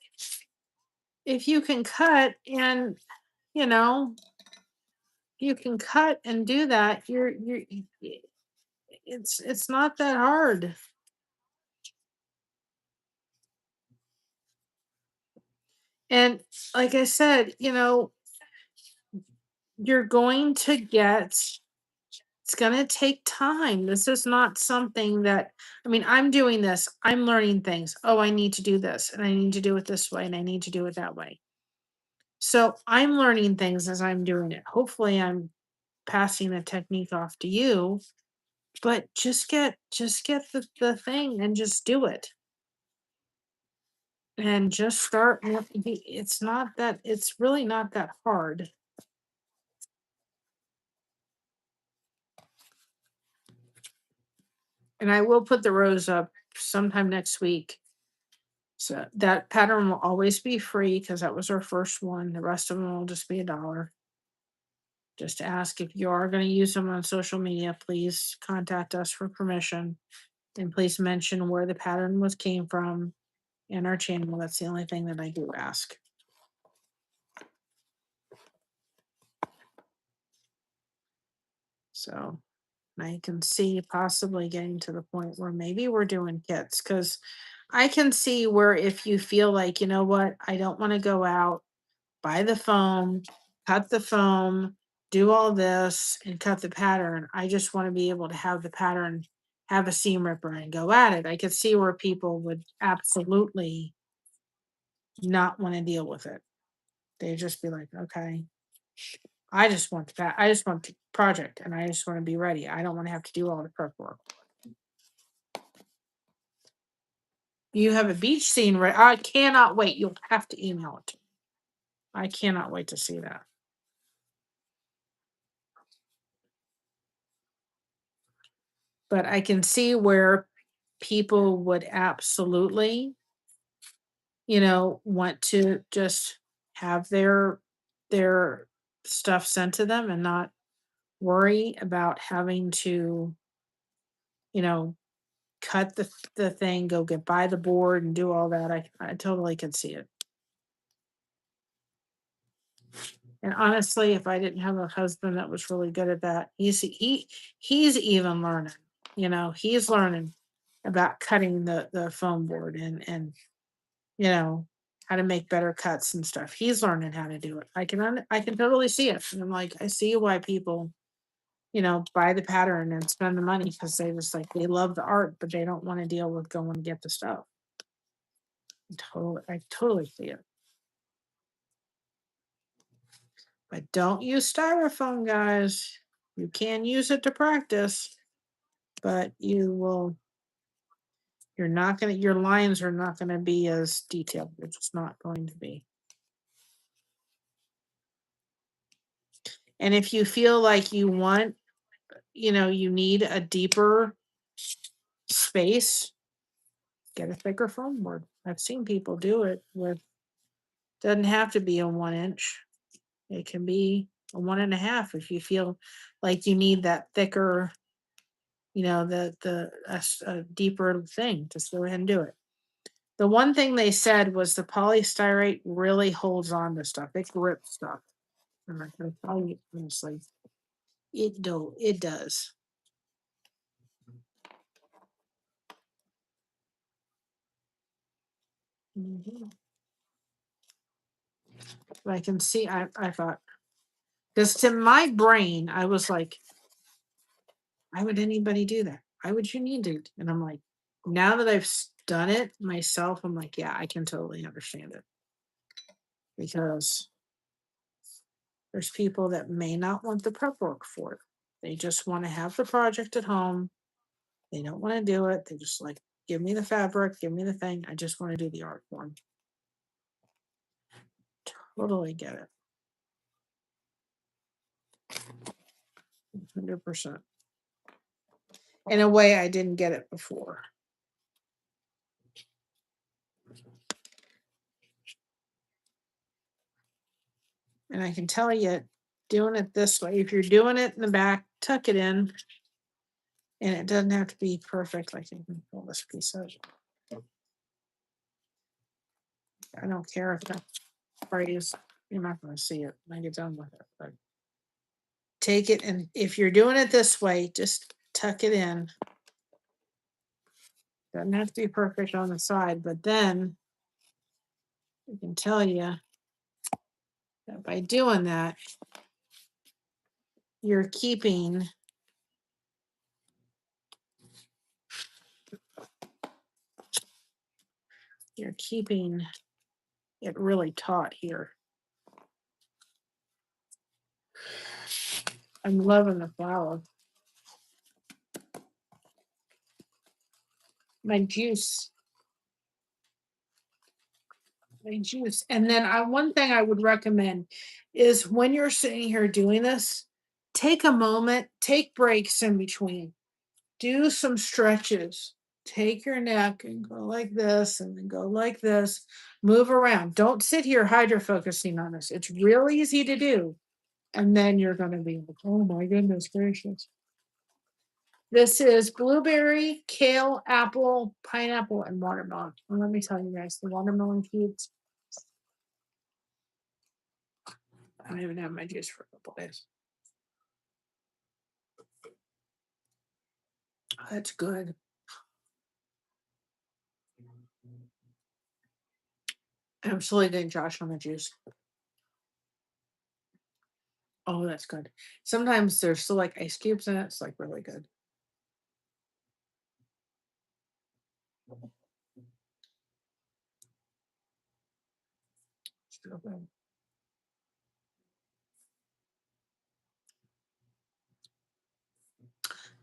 and you know, you can cut and do that, it's not that hard. And like I said, you're going to get it's going to take time. This is not something that I mean, I'm doing this. I'm learning things. Oh, I need to do this and I need to do it this way and I need to do it that way. So, I'm learning things as I'm doing it. Hopefully, I'm passing the technique off to you, but just get the thing and just do it. And just start it's not that it's really not that hard. And I will put the rows up sometime next week. So that pattern will always be free because that was our first one. The rest of them will just be $1. Just ask if you are going to use them on social media, please contact us for permission. And please mention where the pattern was came from in our channel. That's the only thing that I do ask. So I can see possibly getting to the point where maybe we're doing kits because I can see where if you feel like, you know what, I don't want to go out, buy the foam, cut the foam, do all this and cut the pattern. I just want to be able to have the pattern, have a seam ripper and go at it. I could see where people would absolutely not want to deal with it. They'd just be like, okay, I just want the project and I just want to be ready. I don't want to have to do all the prep work. You have a beach scene right. I cannot wait. You'll have to email it to me. I cannot wait to see that. But I can see where people would absolutely, want to just have their stuff sent to them and not worry about having to, you know, cut the thing, go get buy the board and do all that. I totally can see it. And honestly, if I didn't have a husband that was really good at that, he's even learning. He's learning about cutting the foam board and you know how to make better cuts and stuff. He's learning how to do it. I can totally see it. And I'm like, I see why people buy the pattern and spend the money because they love the art, but they don't want to deal with going to get the stuff. I totally see it. But don't use styrofoam, guys. You can use it to practice, but your lines are not gonna be as detailed. It's just not going to be. And if you feel like you want, you need a deeper space, get a thicker foam board. I've seen people do it with, doesn't have to be a 1 inch. It can be a 1.5 if you feel like you need that thicker, a deeper thing. Just go ahead and do it. The one thing they said was the polystyrene really holds on to stuff. It grips stuff. And I can tell you honestly, it does. Mhm. But I can see. I thought, because to my brain, I was like, why would anybody do that? Why would you need to? And I'm like, now that I've done it myself, I'm like, yeah, I can totally understand it, because there's people that may not want the prep work for it. They just want to have the project at home. They don't want to do it. They just like, give me the fabric, give me the thing. I just want to do the art form. Totally get it. 100%. In a way, I didn't get it before. And I can tell you, doing it this way, if you're doing it in the back, tuck it in. And it doesn't have to be perfect. Like, you can pull this piece out. I don't care if that phrase, you're not going to see it when I get done with it. But take it, and if you're doing it this way, just tuck it in. Doesn't have to be perfect on the side, but then I can tell you that by doing that, you're keeping it really taut here. I'm loving the flower. My juice. And then one thing I would recommend is when you're sitting here doing this, take a moment, take breaks in between, do some stretches, take your neck and go like this and then go like this, move around. Don't sit here hydro focusing on this. It's real easy to do. And then you're going to be like, oh my goodness gracious. This is blueberry, kale, apple, pineapple, and watermelon. And let me tell you guys, the watermelon cubes, I don't even have my juice for a couple days. Oh, that's good. I'm slowly getting Josh on the juice. Oh, that's good. Sometimes there's still like ice cubes in it. It's like really good. Still good.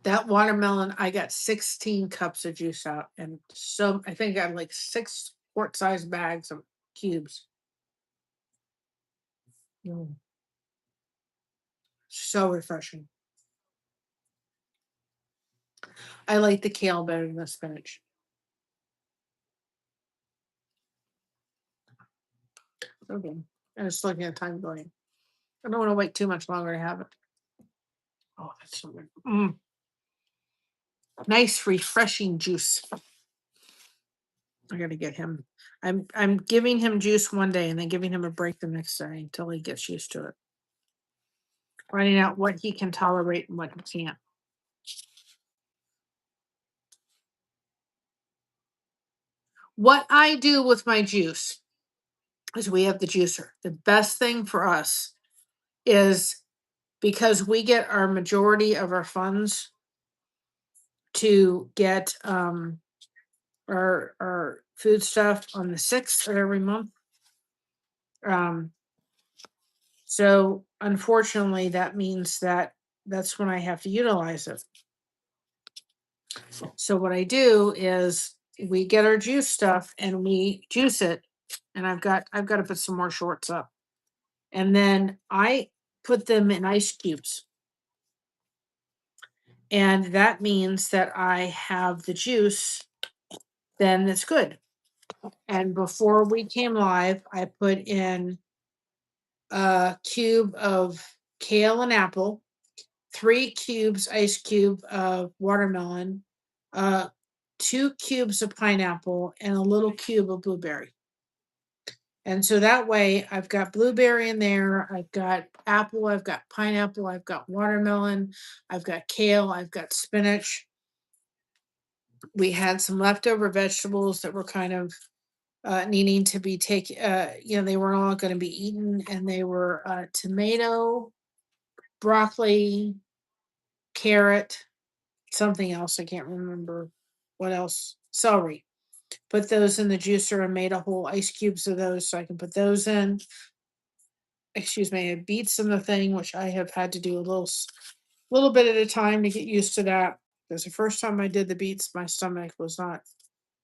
That watermelon, I got 16 cups of juice out, and so I think I have like 6 quart-sized bags of cubes. So refreshing. I like the kale better than the spinach. Okay. I was looking at time going. I don't want to wait too much longer to have it. Oh, that's so good. Nice, refreshing juice. I gotta get him. I'm giving him juice one day and then giving him a break the next day until he gets used to it. Finding out what he can tolerate and what he can't. What I do with my juice is we have the juicer. The best thing for us is, because we get our majority of our funds to get our food stuff on the 6th of every month. So unfortunately, that means that that's when I have to utilize it. So what I do is we get our juice stuff and we juice it, and I've got to put some more shorts up, and then I put them in ice cubes. And that means that I have the juice, then that's good. And before we came live, I put in a cube of kale and apple, 3 cubes, ice cube of watermelon, uh, 2 cubes of pineapple, and a little cube of blueberry. And so that way I've got blueberry in there, I've got apple, I've got pineapple, I've got watermelon, I've got kale, I've got spinach. We had some leftover vegetables that were kind of needing to be taken, they weren't all going to be eaten, and they were tomato, broccoli, carrot, something else. I can't remember what else. Celery. Put those in the juicer and made a whole ice cubes of those so I can put those in. Excuse me, I beat some of the thing, which I have had to do a little bit at a time to get used to that. Because the first time I did the beets, my stomach was not.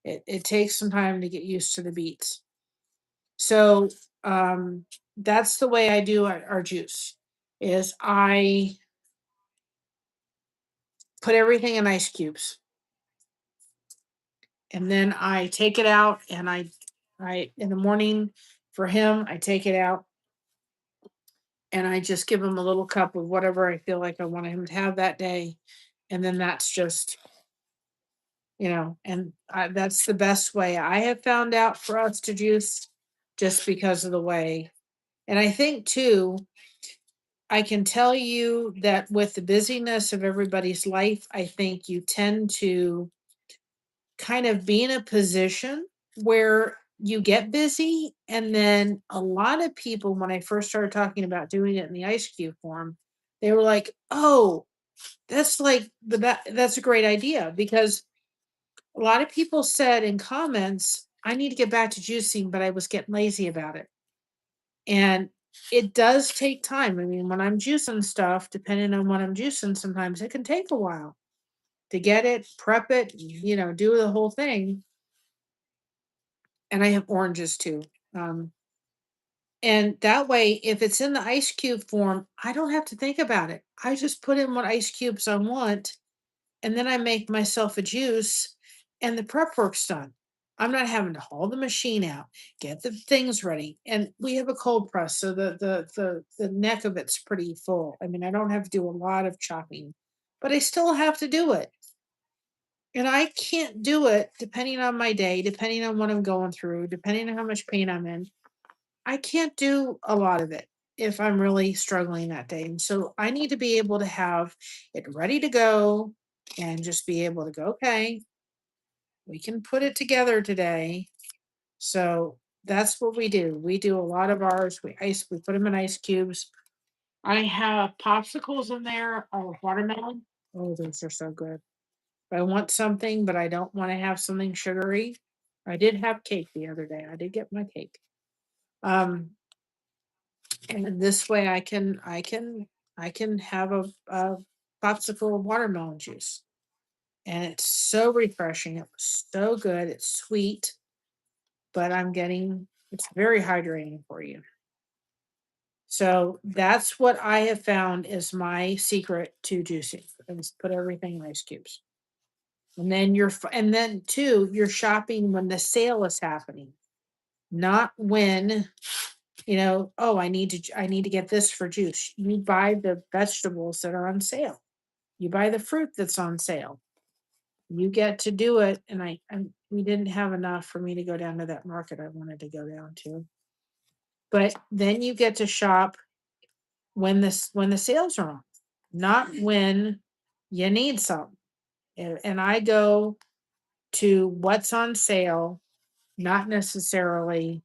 It takes some time to get used to the beets. So that's the way I do our juice. Is I put everything in ice cubes, and then I take it out, and I in the morning for him I take it out, and I just give him a little cup of whatever I feel like I want him to have that day, and then that's just and that's the best way I have found out for us to juice, just because of the way. And I think too, I can tell you that with the busyness of everybody's life, I think you tend to kind of be in a position where you get busy. And then a lot of people, when I first started talking about doing it in the ice cube form, they were like, oh, that's like that's a great idea, because a lot of people said in comments, I need to get back to juicing, but I was getting lazy about it. And it does take time. I mean, when I'm juicing stuff, depending on what I'm juicing, sometimes it can take a while to get it, prep it, do the whole thing. And I have oranges too. Um, and that way, if it's in the ice cube form, I don't have to think about it. I just put in what ice cubes I want, and then I make myself a juice, and the prep work's done. I'm not having to haul the machine out, get the things ready. And we have a cold press, so the neck of it's pretty full. I mean, I don't have to do a lot of chopping, but I still have to do it. And I can't do it depending on my day, depending on what I'm going through, depending on how much pain I'm in. I can't do a lot of it if I'm really struggling that day. And so I need to be able to have it ready to go and just be able to go, okay, we can put it together today. So that's what we do. We do a lot of ours. We put them in ice cubes. I have popsicles in there of watermelon. Oh, those are so good. If I want something, but I don't want to have something sugary. I did have cake the other day. I did get my cake. Um, and this way I can have a popsicle of watermelon juice. And it's so refreshing. It was so good. It's sweet, but it's very hydrating for you. So that's what I have found is my secret to juicing. Is put everything in ice cubes. And then too, you're shopping when the sale is happening, not when, oh, I need to get this for juice. You buy the vegetables that are on sale. You buy the fruit that's on sale. You get to do it. And we didn't have enough for me to go down to that market I wanted to go down to. But then you get to shop when the sales are on, not when you need some. And I go to what's on sale, not necessarily,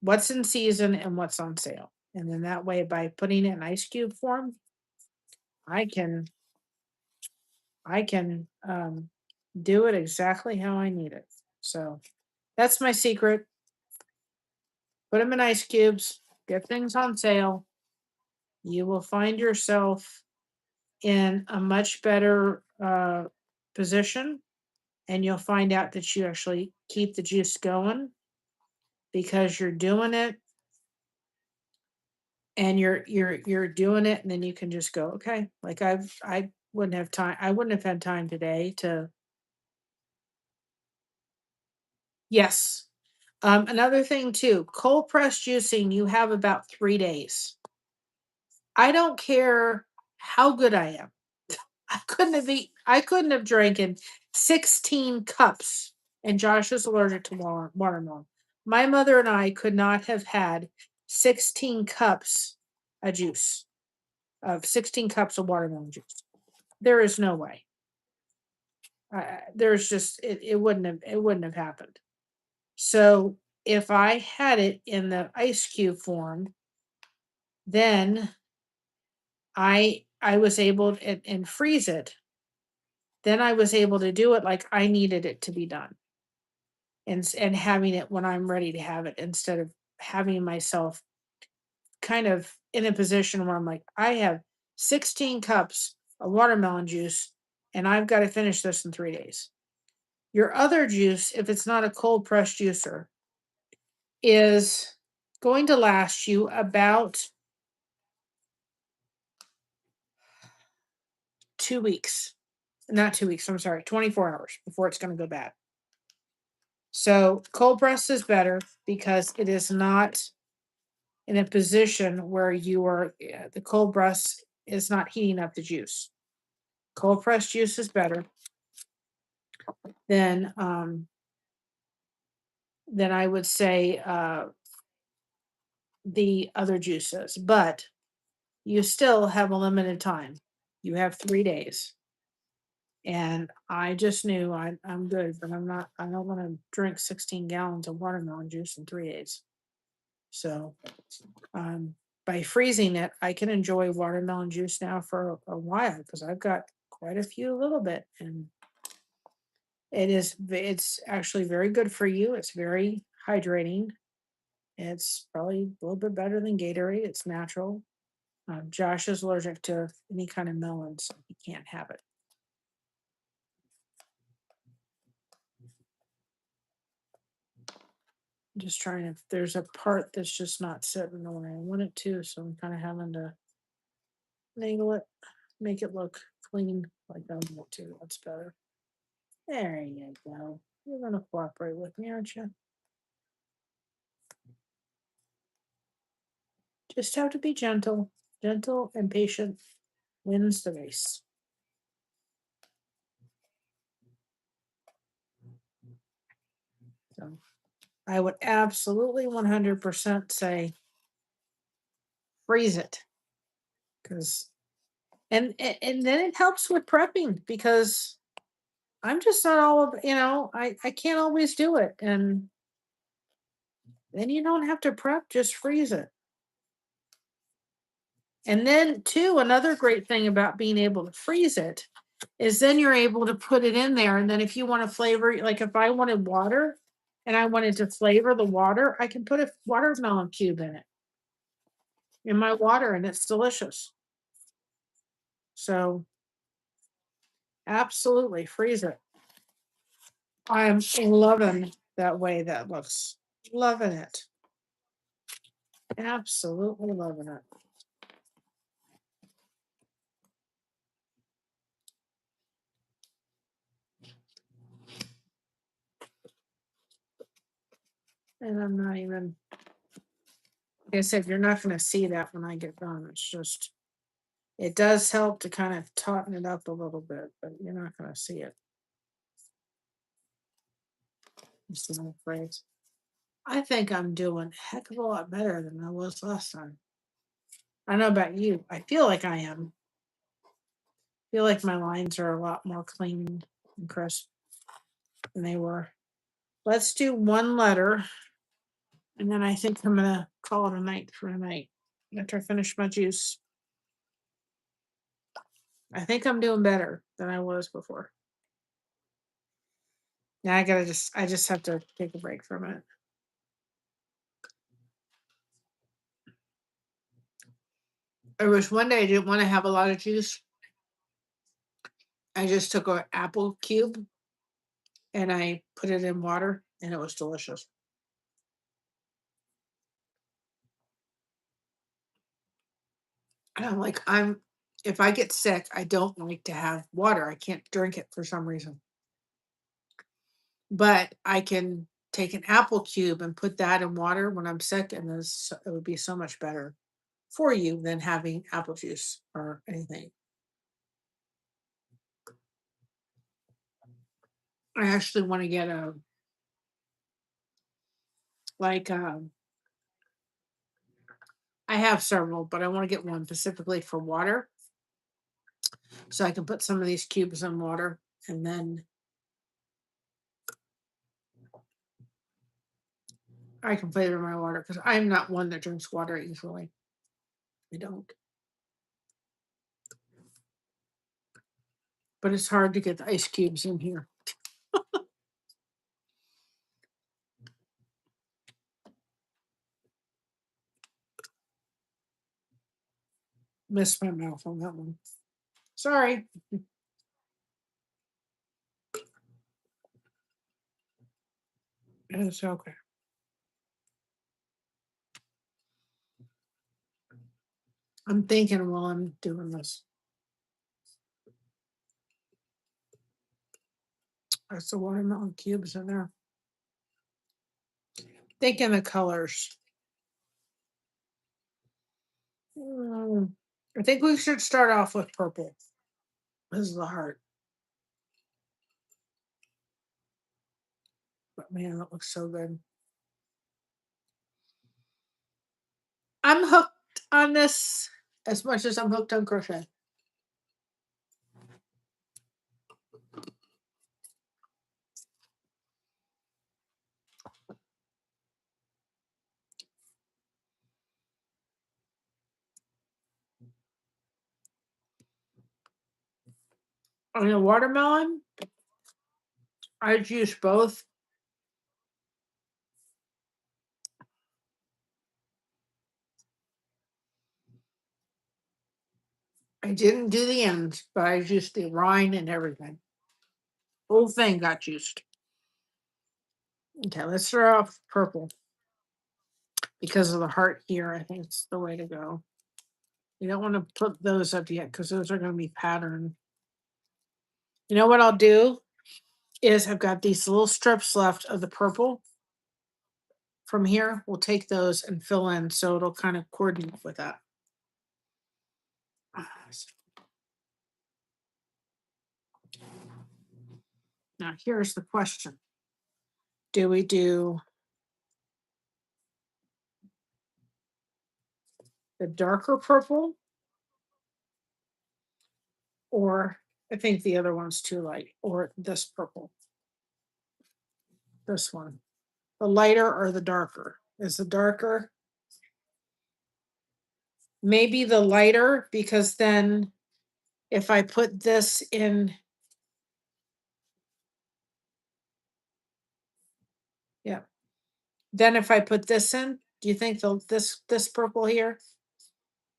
what's in season and what's on sale. And then that way, by putting it in ice cube form, I can do it exactly how I need it. So that's my secret. Put them in ice cubes, get things on sale. You will find yourself in a much better position, and you'll find out that you actually keep the juice going because you're doing it and you're doing it, and then you can just go, okay. Like I wouldn't have time. I wouldn't have had time today to. Yes. Another thing too, cold press juicing, you have about 3 days. I don't care how good I am. I couldn't have drinking 16 cups. And Josh is allergic to watermelon. My mother and I could not have had 16 cups of juice, of 16 cups of watermelon juice. There is no way. There's just it wouldn't have happened. So if I had it in the ice cube form, then I was able and freeze it. Then I was able to do it like I needed it to be done, and having it when I'm ready to have it, instead of having myself kind of in a position where I'm like, I have 16 cups of watermelon juice and I've got to finish this in 3 days. Your other juice, if it's not a cold press juicer, is going to last you about 2 weeks. Not 2 weeks, I'm sorry, 24 hours before it's going to go bad. So cold press is better because it is not in a position where the cold press is not heating up the juice. Cold press juice is better than I would say the other juices, but you still have a limited time. You have 3 days. And I just knew I'm good, but I don't want to drink 16 gallons of watermelon juice in 3 days. So um, by freezing it, I can enjoy watermelon juice now for a while because I've got quite a few, a little bit, and it's actually very good for you. It's very hydrating. It's probably a little bit better than Gatorade. It's natural. Josh is allergic to any kind of melon, so he can't have it. I'm just trying to. There's a part that's just not sitting the way I want it to, so I'm kind of having to angle it, make it look clean like I want it to. That's better. There you go. You're gonna cooperate with me, aren't you? Just have to be gentle. Gentle and patient wins the race. So I would absolutely 100% say freeze it, because and then it helps with prepping, because I'm just not all of, I can't always do it, and then you don't have to prep, just freeze it. And then too, another great thing about being able to freeze it is then you're able to put it in there. And then if you want to flavor, like if I wanted water and I wanted to flavor the water, I can put a watermelon cube in my water, and it's delicious. So absolutely freeze it. I am loving that way that looks. Loving it. Absolutely loving it. And I'm not even, like I said, you're not going to see that when I get done. It's just, it does help to kind of tauten it up a little bit, but you're not going to see it. Just another phrase. I think I'm doing a heck of a lot better than I was last time. I don't know about you. I feel like I am. I feel like my lines are a lot more clean and crisp than they were. Let's do one letter, and then I think I'm gonna call it a night for tonight after I finish my juice. I think I'm doing better than I was before. Now I just have to take a break for a minute. There was one day I didn't want to have a lot of juice. I just took an apple cube and I put it in water, and it was delicious. If I get sick, I don't like to have water. I can't drink it for some reason. But I can take an apple cube and put that in water when I'm sick, and it would be so much better for you than having apple juice or anything. I actually want to get like I have several, but I want to get one specifically for water, so I can put some of these cubes in water and then I can flavor my water because I'm not one that drinks water easily. I don't. But it's hard to get the ice cubes in here. Missed my mouth on that one. Sorry. It's okay. I'm thinking while I'm doing this. There's the watermelon cubes in there. Thinking the colors. I think we should start off with purple. This is the heart. But man, that looks so good. I'm hooked on this as much as I'm hooked on crochet. On a watermelon, I'd use both. I didn't do the ends, but I used the rind and everything. Whole thing got used. Okay, let's start off purple. Because of the heart here, I think it's the way to go. You don't want to put those up yet because those are going to be patterned. You know what I'll do is I've got these little strips left of the purple from here. We'll take those and fill in so it'll kind of coordinate with that. Now here's the question. Do we do the darker purple? Or I think the other one's too light, or this purple. This one. The lighter or the darker? Is the darker? Maybe the lighter, because then if I put this in, yeah. Then if I put this in, do you think this purple here,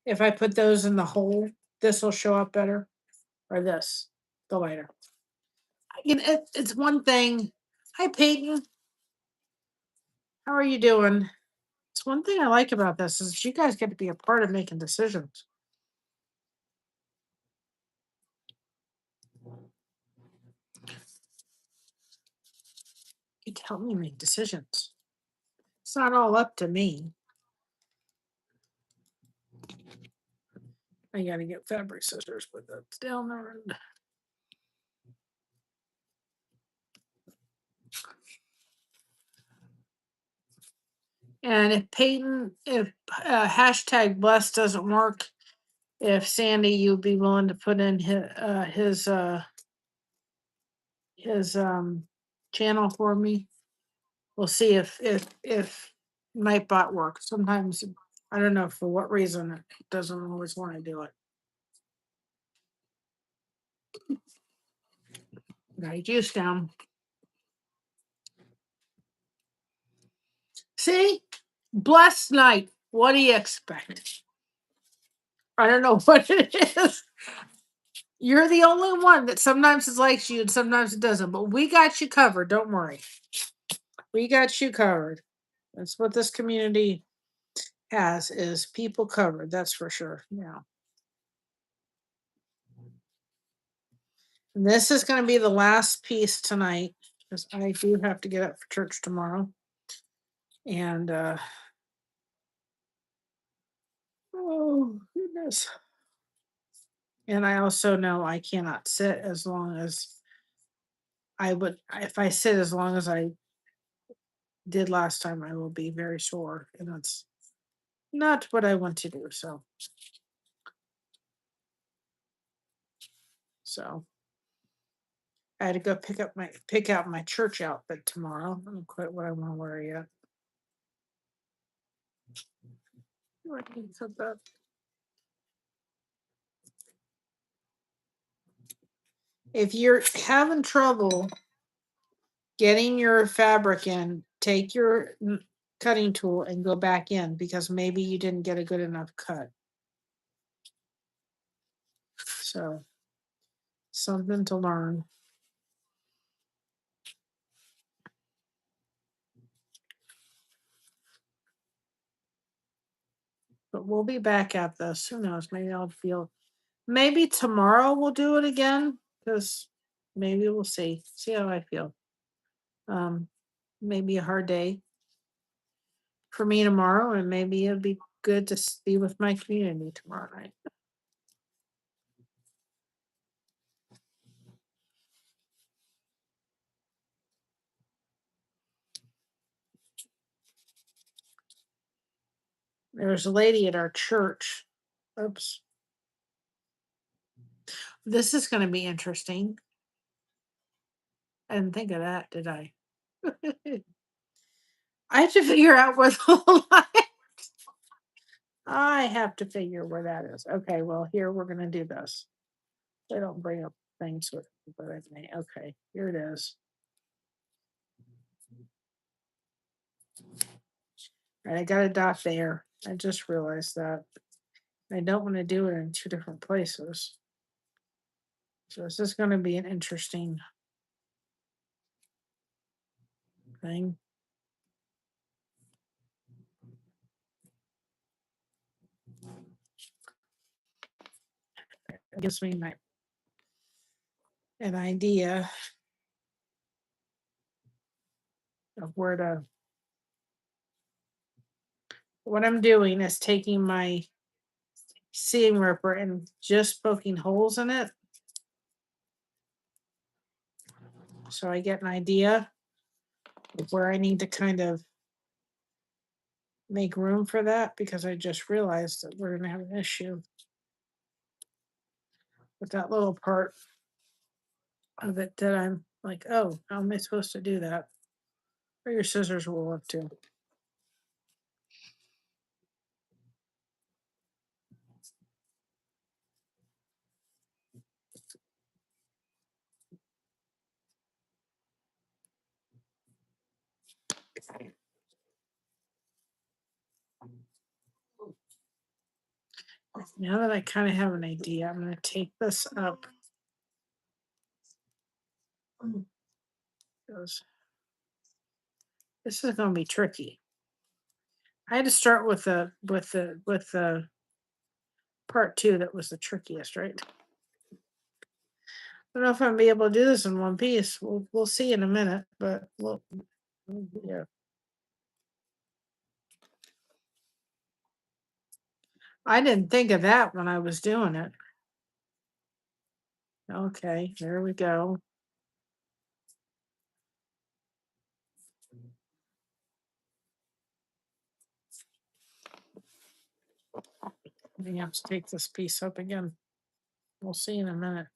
if I put those in the hole, this will show up better? Or this, the lighter? It's one thing. Hi, Peyton. How are you doing? It's one thing I like about this is you guys get to be a part of making decisions. You can help me make decisions. It's not all up to me. I gotta get fabric scissors, but that's down the road. And if hashtag blessed doesn't work, if Sandy, you'd be willing to put in his channel for me, we'll see if Nightbot works. Sometimes I don't know for what reason it doesn't always want to do it. Got juice down. See, blessed night. What do you expect? I don't know what it is. You're the only one that sometimes it likes you and sometimes it doesn't. But we got you covered. Don't worry. We got you covered. That's what this community has is people covered. That's for sure. Yeah. And this is going to be the last piece tonight because I do have to get up for church tomorrow. And oh goodness. And I also know I cannot sit as long as I would. If I sit as long as I did last time, I will be very sore, and that's not what I want to do. So I had to go pick out my church outfit tomorrow. I don't quite what I want to wear yet. I can put that. If you're having trouble getting your fabric in, take your cutting tool and go back in because maybe you didn't get a good enough cut. So something to learn. But we'll be back at this. Who knows? Maybe tomorrow we'll do it again because maybe we'll see how I feel. Maybe a hard day for me tomorrow, and maybe it'll be good to be with my community tomorrow night. There's a lady at our church. Oops. This is going to be interesting. I didn't think of that, did I? I have to figure out where the line. I have to figure where that is. Okay, well, here we're going to do this. They don't bring up things with, but I may. Okay, here it is. All right, I got a dot there. I just realized that. I don't want to do it in two different places. So this is going to be an interesting thing. It gives me an idea of where to. What I'm doing is taking my seam ripper and just poking holes in it. So I get an idea of where I need to kind of make room for that because I just realized that we're going to have an issue with that little part of it that I'm like, oh, how am I supposed to do that? Or your scissors will work too. Now that I kind of have an idea, I'm going to take this up. This is going to be tricky. I had to start with the part two that was the trickiest, right? I don't know if I'm gonna be able to do this in one piece. We'll see in a minute, but yeah. I didn't think of that when I was doing it. Okay, there we go. I have to take this piece up again. We'll see in a minute.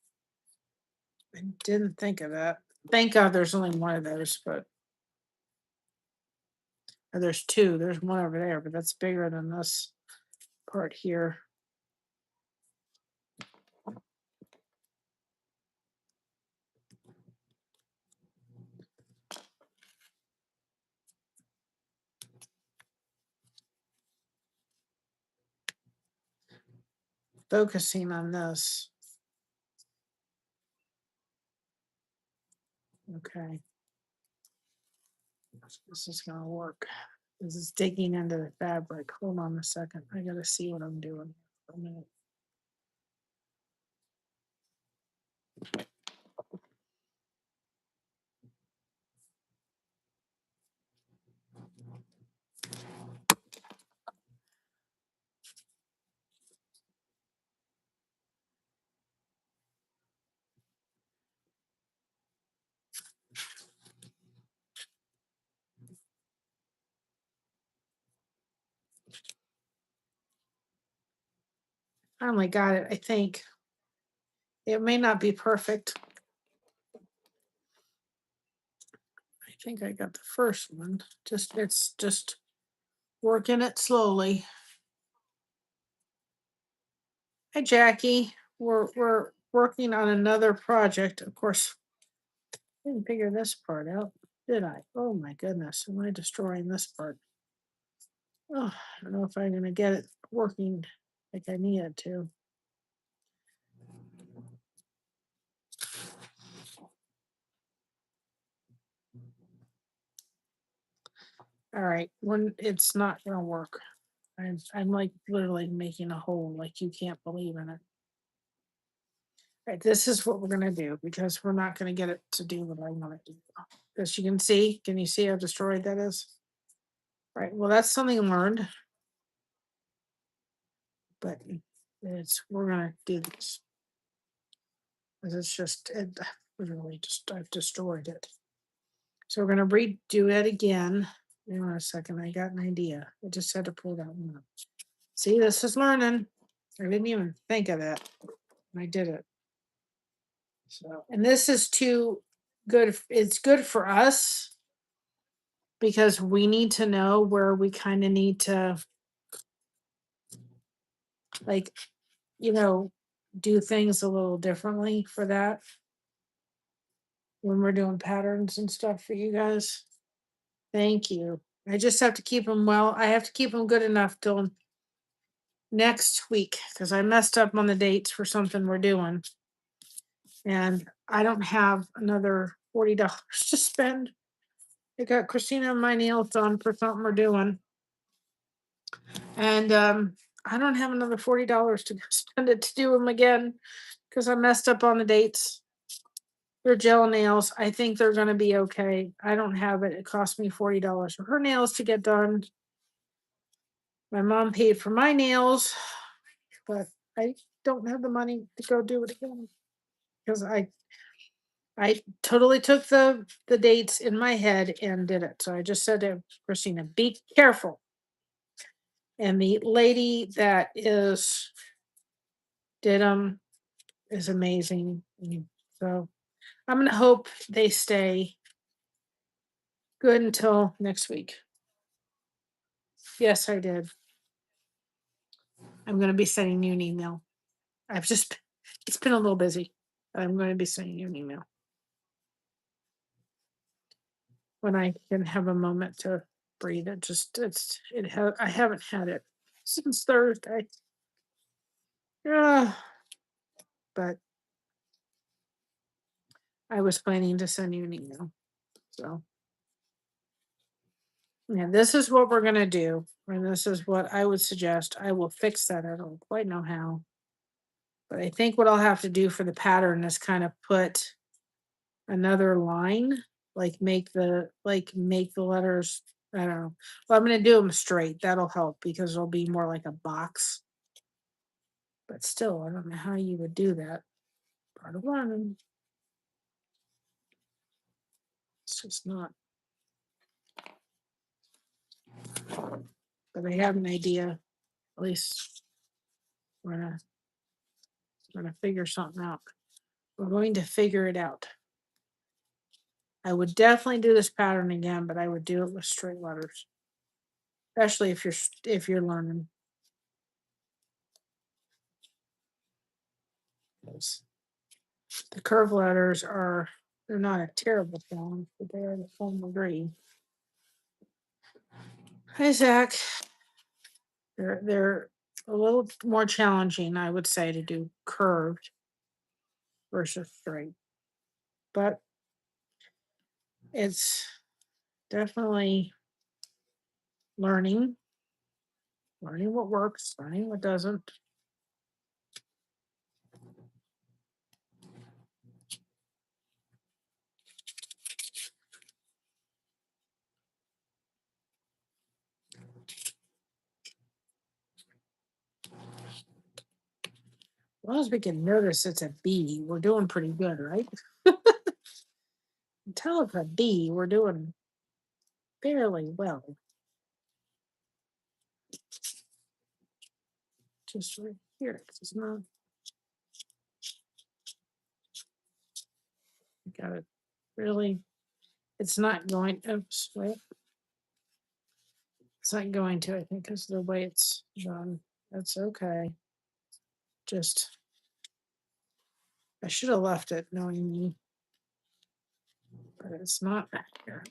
I didn't think of that. Thank God there's only one of those, but or there's two. There's one over there, but that's bigger than this part here. Focusing on this. Okay. This is gonna work. This is digging into the fabric. Hold on a second. I gotta see what I'm doing for a minute. I only got it, I think. It may not be perfect. I think I got the first one. It's just working it slowly. Hi, Jackie. We're working on another project. Of course, I didn't figure this part out, did I? Oh my goodness, am I destroying this part? Oh, I don't know if I'm gonna get it working like I need it to. All right, when it's not gonna work. I'm like literally making a hole like you can't believe in it. All right, this is what we're gonna do because we're not gonna get it to do what I want it to do. As you can you see how destroyed that is? Right, well, that's something learned, but we're gonna do this. 'Cause it's just, literally just, I've destroyed it. So we're gonna redo it again. Hang on a second, I got an idea. I just had to pull that one up. See, this is learning. I didn't even think of that. And I did it. So, and this is too good. It's good for us because we need to know where we kind of need to, like, you know, do things a little differently for that when we're doing patterns and stuff for you guys. Thank you. I just have to keep them well. I have to keep them good enough till next week because I messed up on the dates for something we're doing. And I don't have another $40 to spend. I got Christina and my nails done for something we're doing. And I don't have another $40 to spend it to do them again because I messed up on the dates. They're gel nails. I think they're going to be okay. I don't have it. It cost me $40 for her nails to get done. My mom paid for my nails, but I don't have the money to go do it again because I totally took the dates in my head and did it. So I just said to Christina, be careful. And the lady that did them is amazing. So I'm gonna hope they stay good until next week. Yes, I did. I'm gonna be sending you an email. I've just it's been a little busy, but I'm going to be sending you an email when I can have a moment to breathe. I haven't had it since Thursday. Yeah, but I was planning to send you an email. So yeah, this is what we're gonna do, and this is what I would suggest. I will fix that. I don't quite know how, but I think what I'll have to do for the pattern is kind of put another line, make the letters. I don't know. Well, I'm gonna do them straight. That'll help because it'll be more like a box. But still, I don't know how you would do that. Part of learning. It's just not. But I have an idea. At least we're gonna figure something out. We're going to figure it out. I would definitely do this pattern again, but I would do it with straight letters, especially if you're learning. 'Cause the curved letters they're not a terrible form, but they are the form of green. Hi Zach. They're a little more challenging, I would say, to do curved versus straight. But it's definitely learning, learning what works, learning what doesn't. As long as we can notice it's a B, we're doing pretty good, right? Until it's a B, we're doing fairly well. Just Here, it's not. Got it. Really, it's not going. Oops, wait. It's not going to. I think because the way it's done. That's okay. Just, I should have left it knowing me, but it's not here.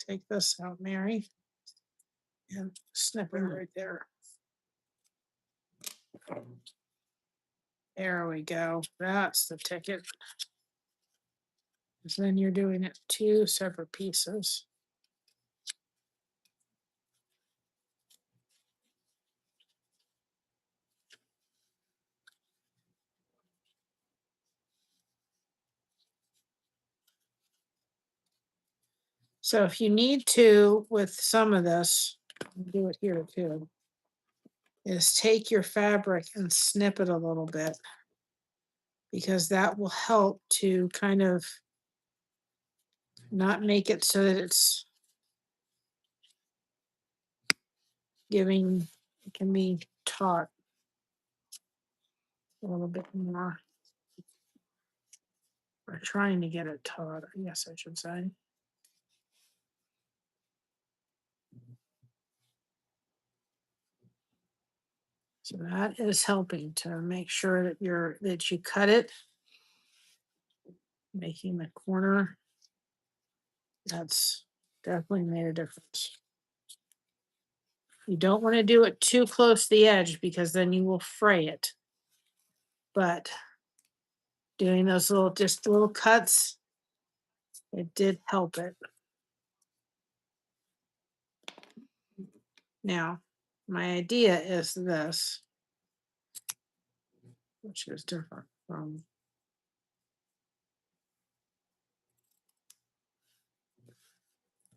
Take this out, Mary, and snip it right there. There we go. That's the ticket. So then you're doing it two separate pieces. So if you need to, with some of this, do it here too, is take your fabric and snip it a little bit, because that will help to kind of not make it so that it's giving, it can be taut a little bit more. Or trying to get it taut, I guess I should say. So that is helping to make sure that you cut it, making the corner. That's definitely made a difference. You don't want to do it too close to the edge because then you will fray it. But doing those little cuts, it did help it. Now, my idea is this, which is different from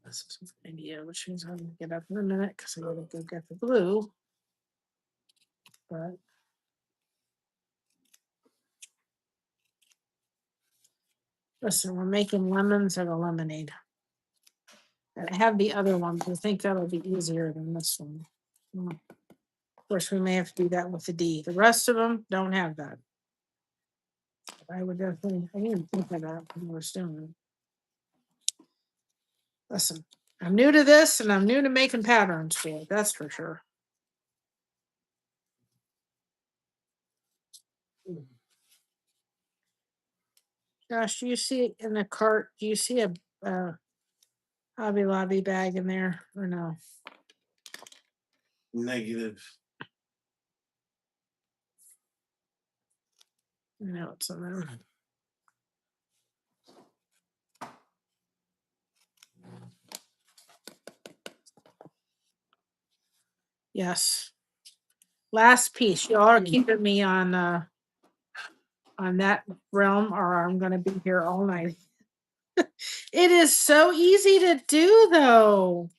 this is an idea, which means I'm gonna get up in a minute because I gotta go get the glue. But listen, we're making lemons out of lemonade. And I have the other one, but I think that'll be easier than this one. Of course, we may have to do that with the D. The rest of them don't have that. I would definitely, I didn't think of that when I was doing it. Listen, I'm new to this and I'm new to making patterns for it, that's for sure. Josh, do you see in the cart, do you see a Hobby Lobby bag in there or no? Negative. No, it's in there. Yes. Last piece. Y'all are keeping me on that realm, or I'm gonna be here all night. It is so easy to do, though.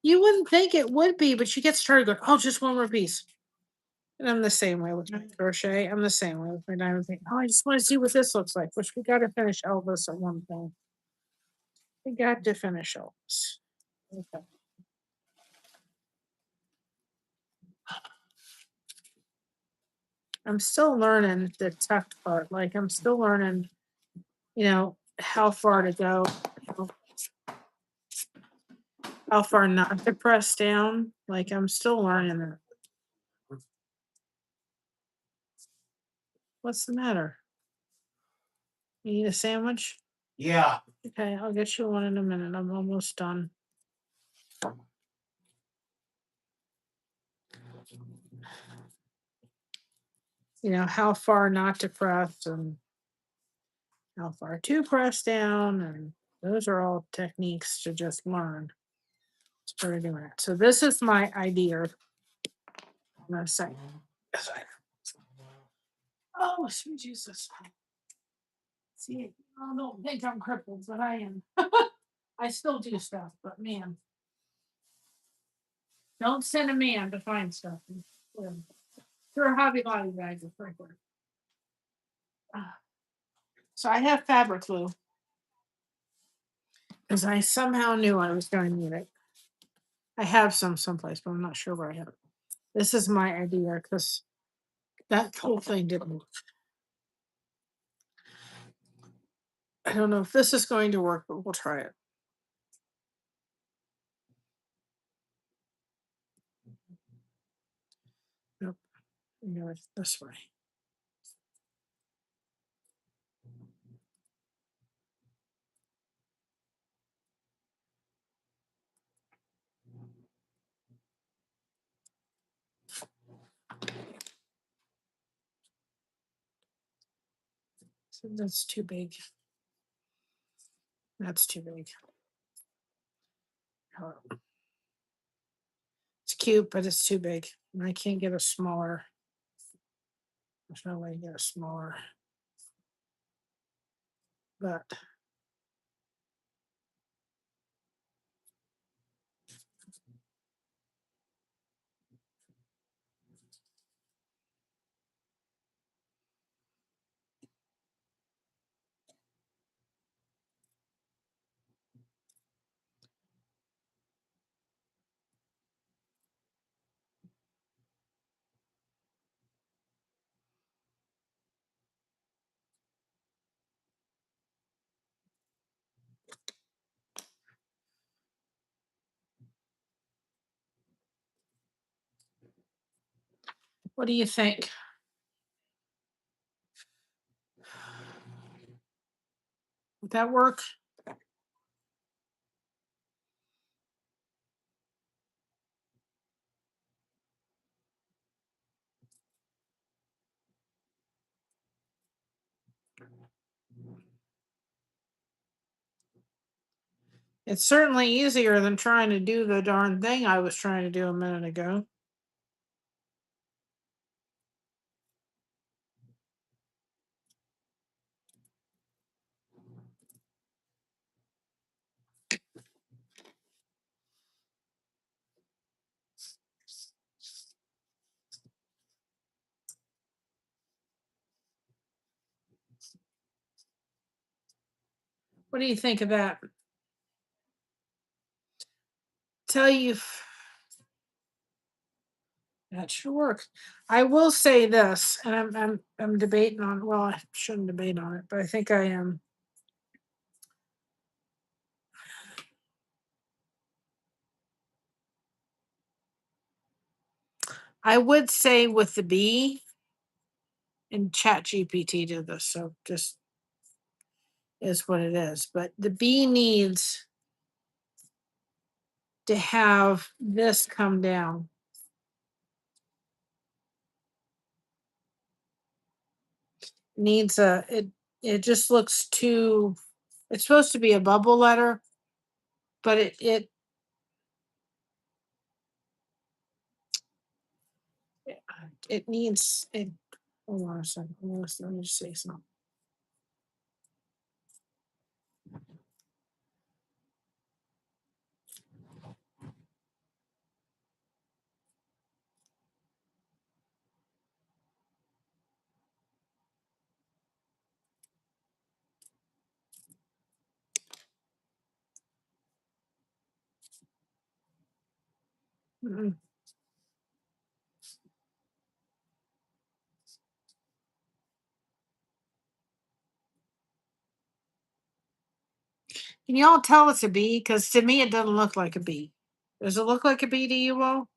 You wouldn't think it would be, but you get started going, oh, just one more piece. And I'm the same way with my crochet. I'm the same way with my diamond thing. Oh, I just want to see what this looks like, which we got to finish Elvis at one point. We got to finish Elvis. Okay. I'm still learning the tucked part. Like I'm still learning, how far to go, how far not to press down. Like I'm still learning that. What's the matter? You need a sandwich? Yeah. Okay, I'll get you one in a minute. I'm almost done. How far not to press and how far to press down. And those are all techniques to just learn. It's pretty doing it. So this is my idea. I'm going to say, oh, sweet Jesus. See, I don't think I'm crippled, but I am. I still do stuff, but man. Don't send a man to find stuff. Throw a Hobby Lobby bag of freaking. So I have fabric glue. Because I somehow knew I was going to need it. I have some someplace, but I'm not sure where I have it. This is my idea because That whole thing didn't work. I don't know if this is going to work, but we'll try it. Nope. It's this way. So that's too big. That's too big. It's cute, but it's too big. And I can't get a smaller. There's no way to get a smaller. But what do you think? Would that work? It's certainly easier than trying to do the darn thing I was trying to do a minute ago. What do you think of that? Tell you that should work. I will say this, and I'm debating on. Well, I shouldn't debate on it, but I think I am. I would say with the bee, and Chat GPT did this, so just is what it is. But the bee needs to have this come down. Needs a it just looks too, it's supposed to be a bubble letter, but it needs it. Hold on a second. Let me just say something. Mm-mm. Can y'all tell it's a bee? Because to me, it doesn't look like a bee. Does it look like a bee to you all?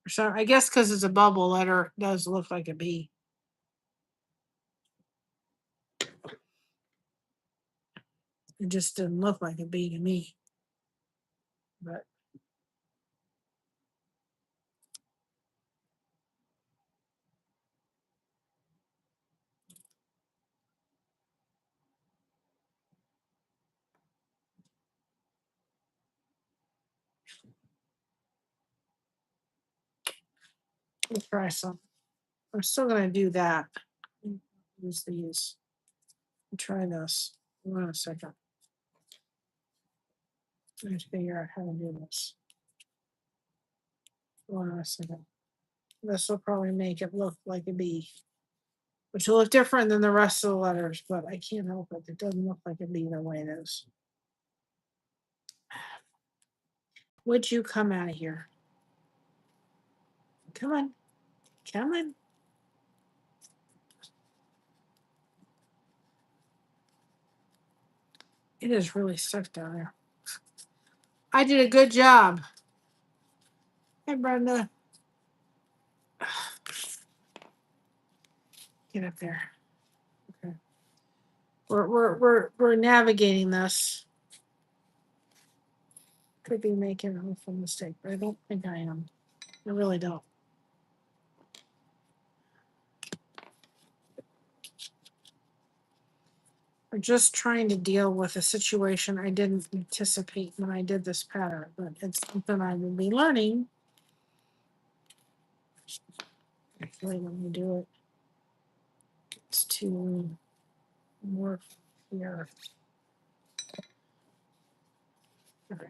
So I guess because it's a bubble letter, it does look like a bee. It just didn't look like a bee to me. But let's try some. I'm still gonna do that. Use these. Try this. Hold on a second. I have to figure out how to do this. Hold on a second. This will probably make it look like a bee. which will look different than the rest of the letters, but I can't help it. It doesn't look like it either way it is. Would you come out of here? Come on. Come on. It is really stuck down there. I did a good job. Hey, Brenda. Get up there. Okay. We're navigating this. Could be making an awful mistake, but I don't think I am. I really don't. We're just trying to deal with a situation I didn't anticipate when I did this pattern, but it's something I will be learning. Actually, when we do it, it's to work here. All right.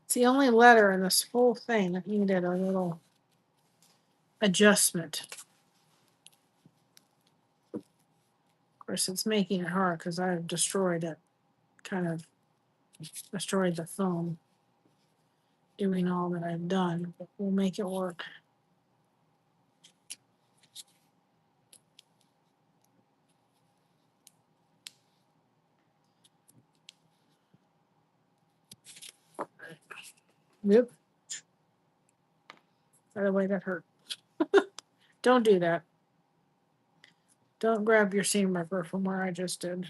It's the only letter in this whole thing that needed a little adjustment. Of course, it's making it hard because I've destroyed it. Kind of destroyed the phone doing all that I've done, but we'll make it work. Yep. By the way, that hurt. Don't do that. Don't grab your seam ripper from where I just did.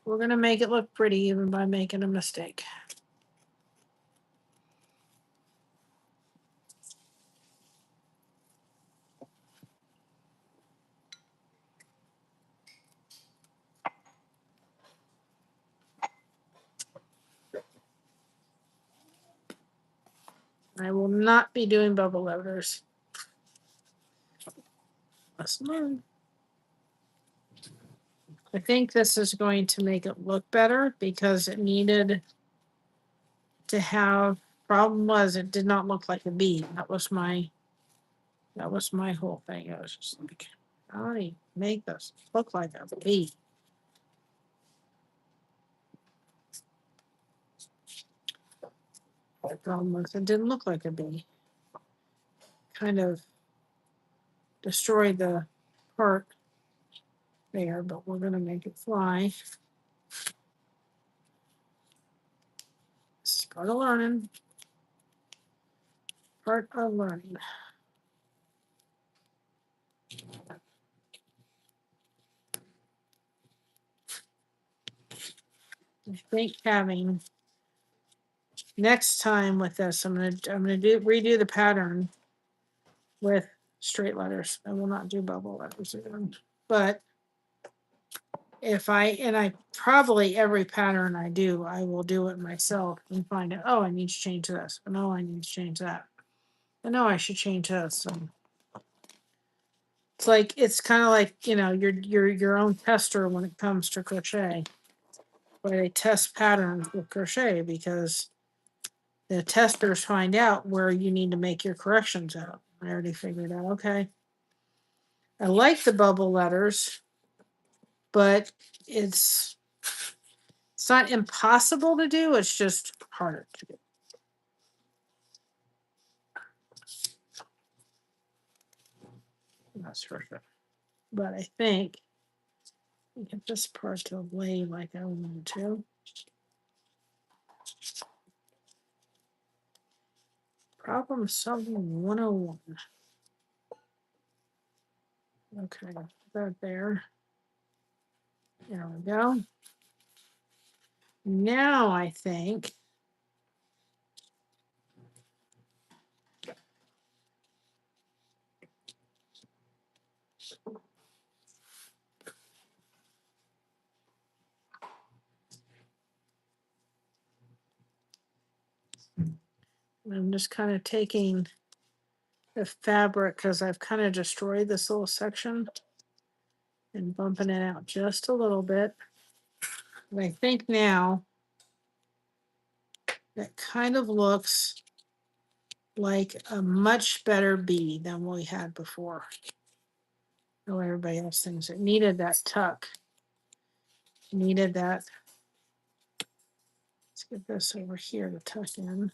We're going to make it look pretty even by making a mistake. I will not be doing bubble letters. Lesson learned. I think this is going to make it look better because it needed to have. Problem was it did not look like a bee. That was my whole thing. I was just like, how do you make this look like a bee? The problem was it didn't look like a bee. Kind of destroyed the part there, but we're gonna make it fly. It's part of learning. Part of learning. I think having next time with this, I'm gonna redo the pattern with straight letters. I will not do bubble letters again. But if I probably every pattern I do, I will do it myself and find out, oh, I need to change this. I know I need to change that. I know I should change this. And it's kind of like, you're your own tester when it comes to crochet. Where they test patterns with crochet because the testers find out where you need to make your corrections out. I already figured out, okay. I like the bubble letters, but it's not impossible to do, it's just harder to do. That's for sure. But I think we get this part to lay like I wanted to. Problem solving 101. Okay, put that there. There we go. Now I think And I'm just kind of taking the fabric because I've kind of destroyed this little section and bumping it out just a little bit. And I think now that kind of looks like a much better bee than we had before. Oh, everybody else thinks it needed that tuck. Needed that. Let's get this over here to tuck in.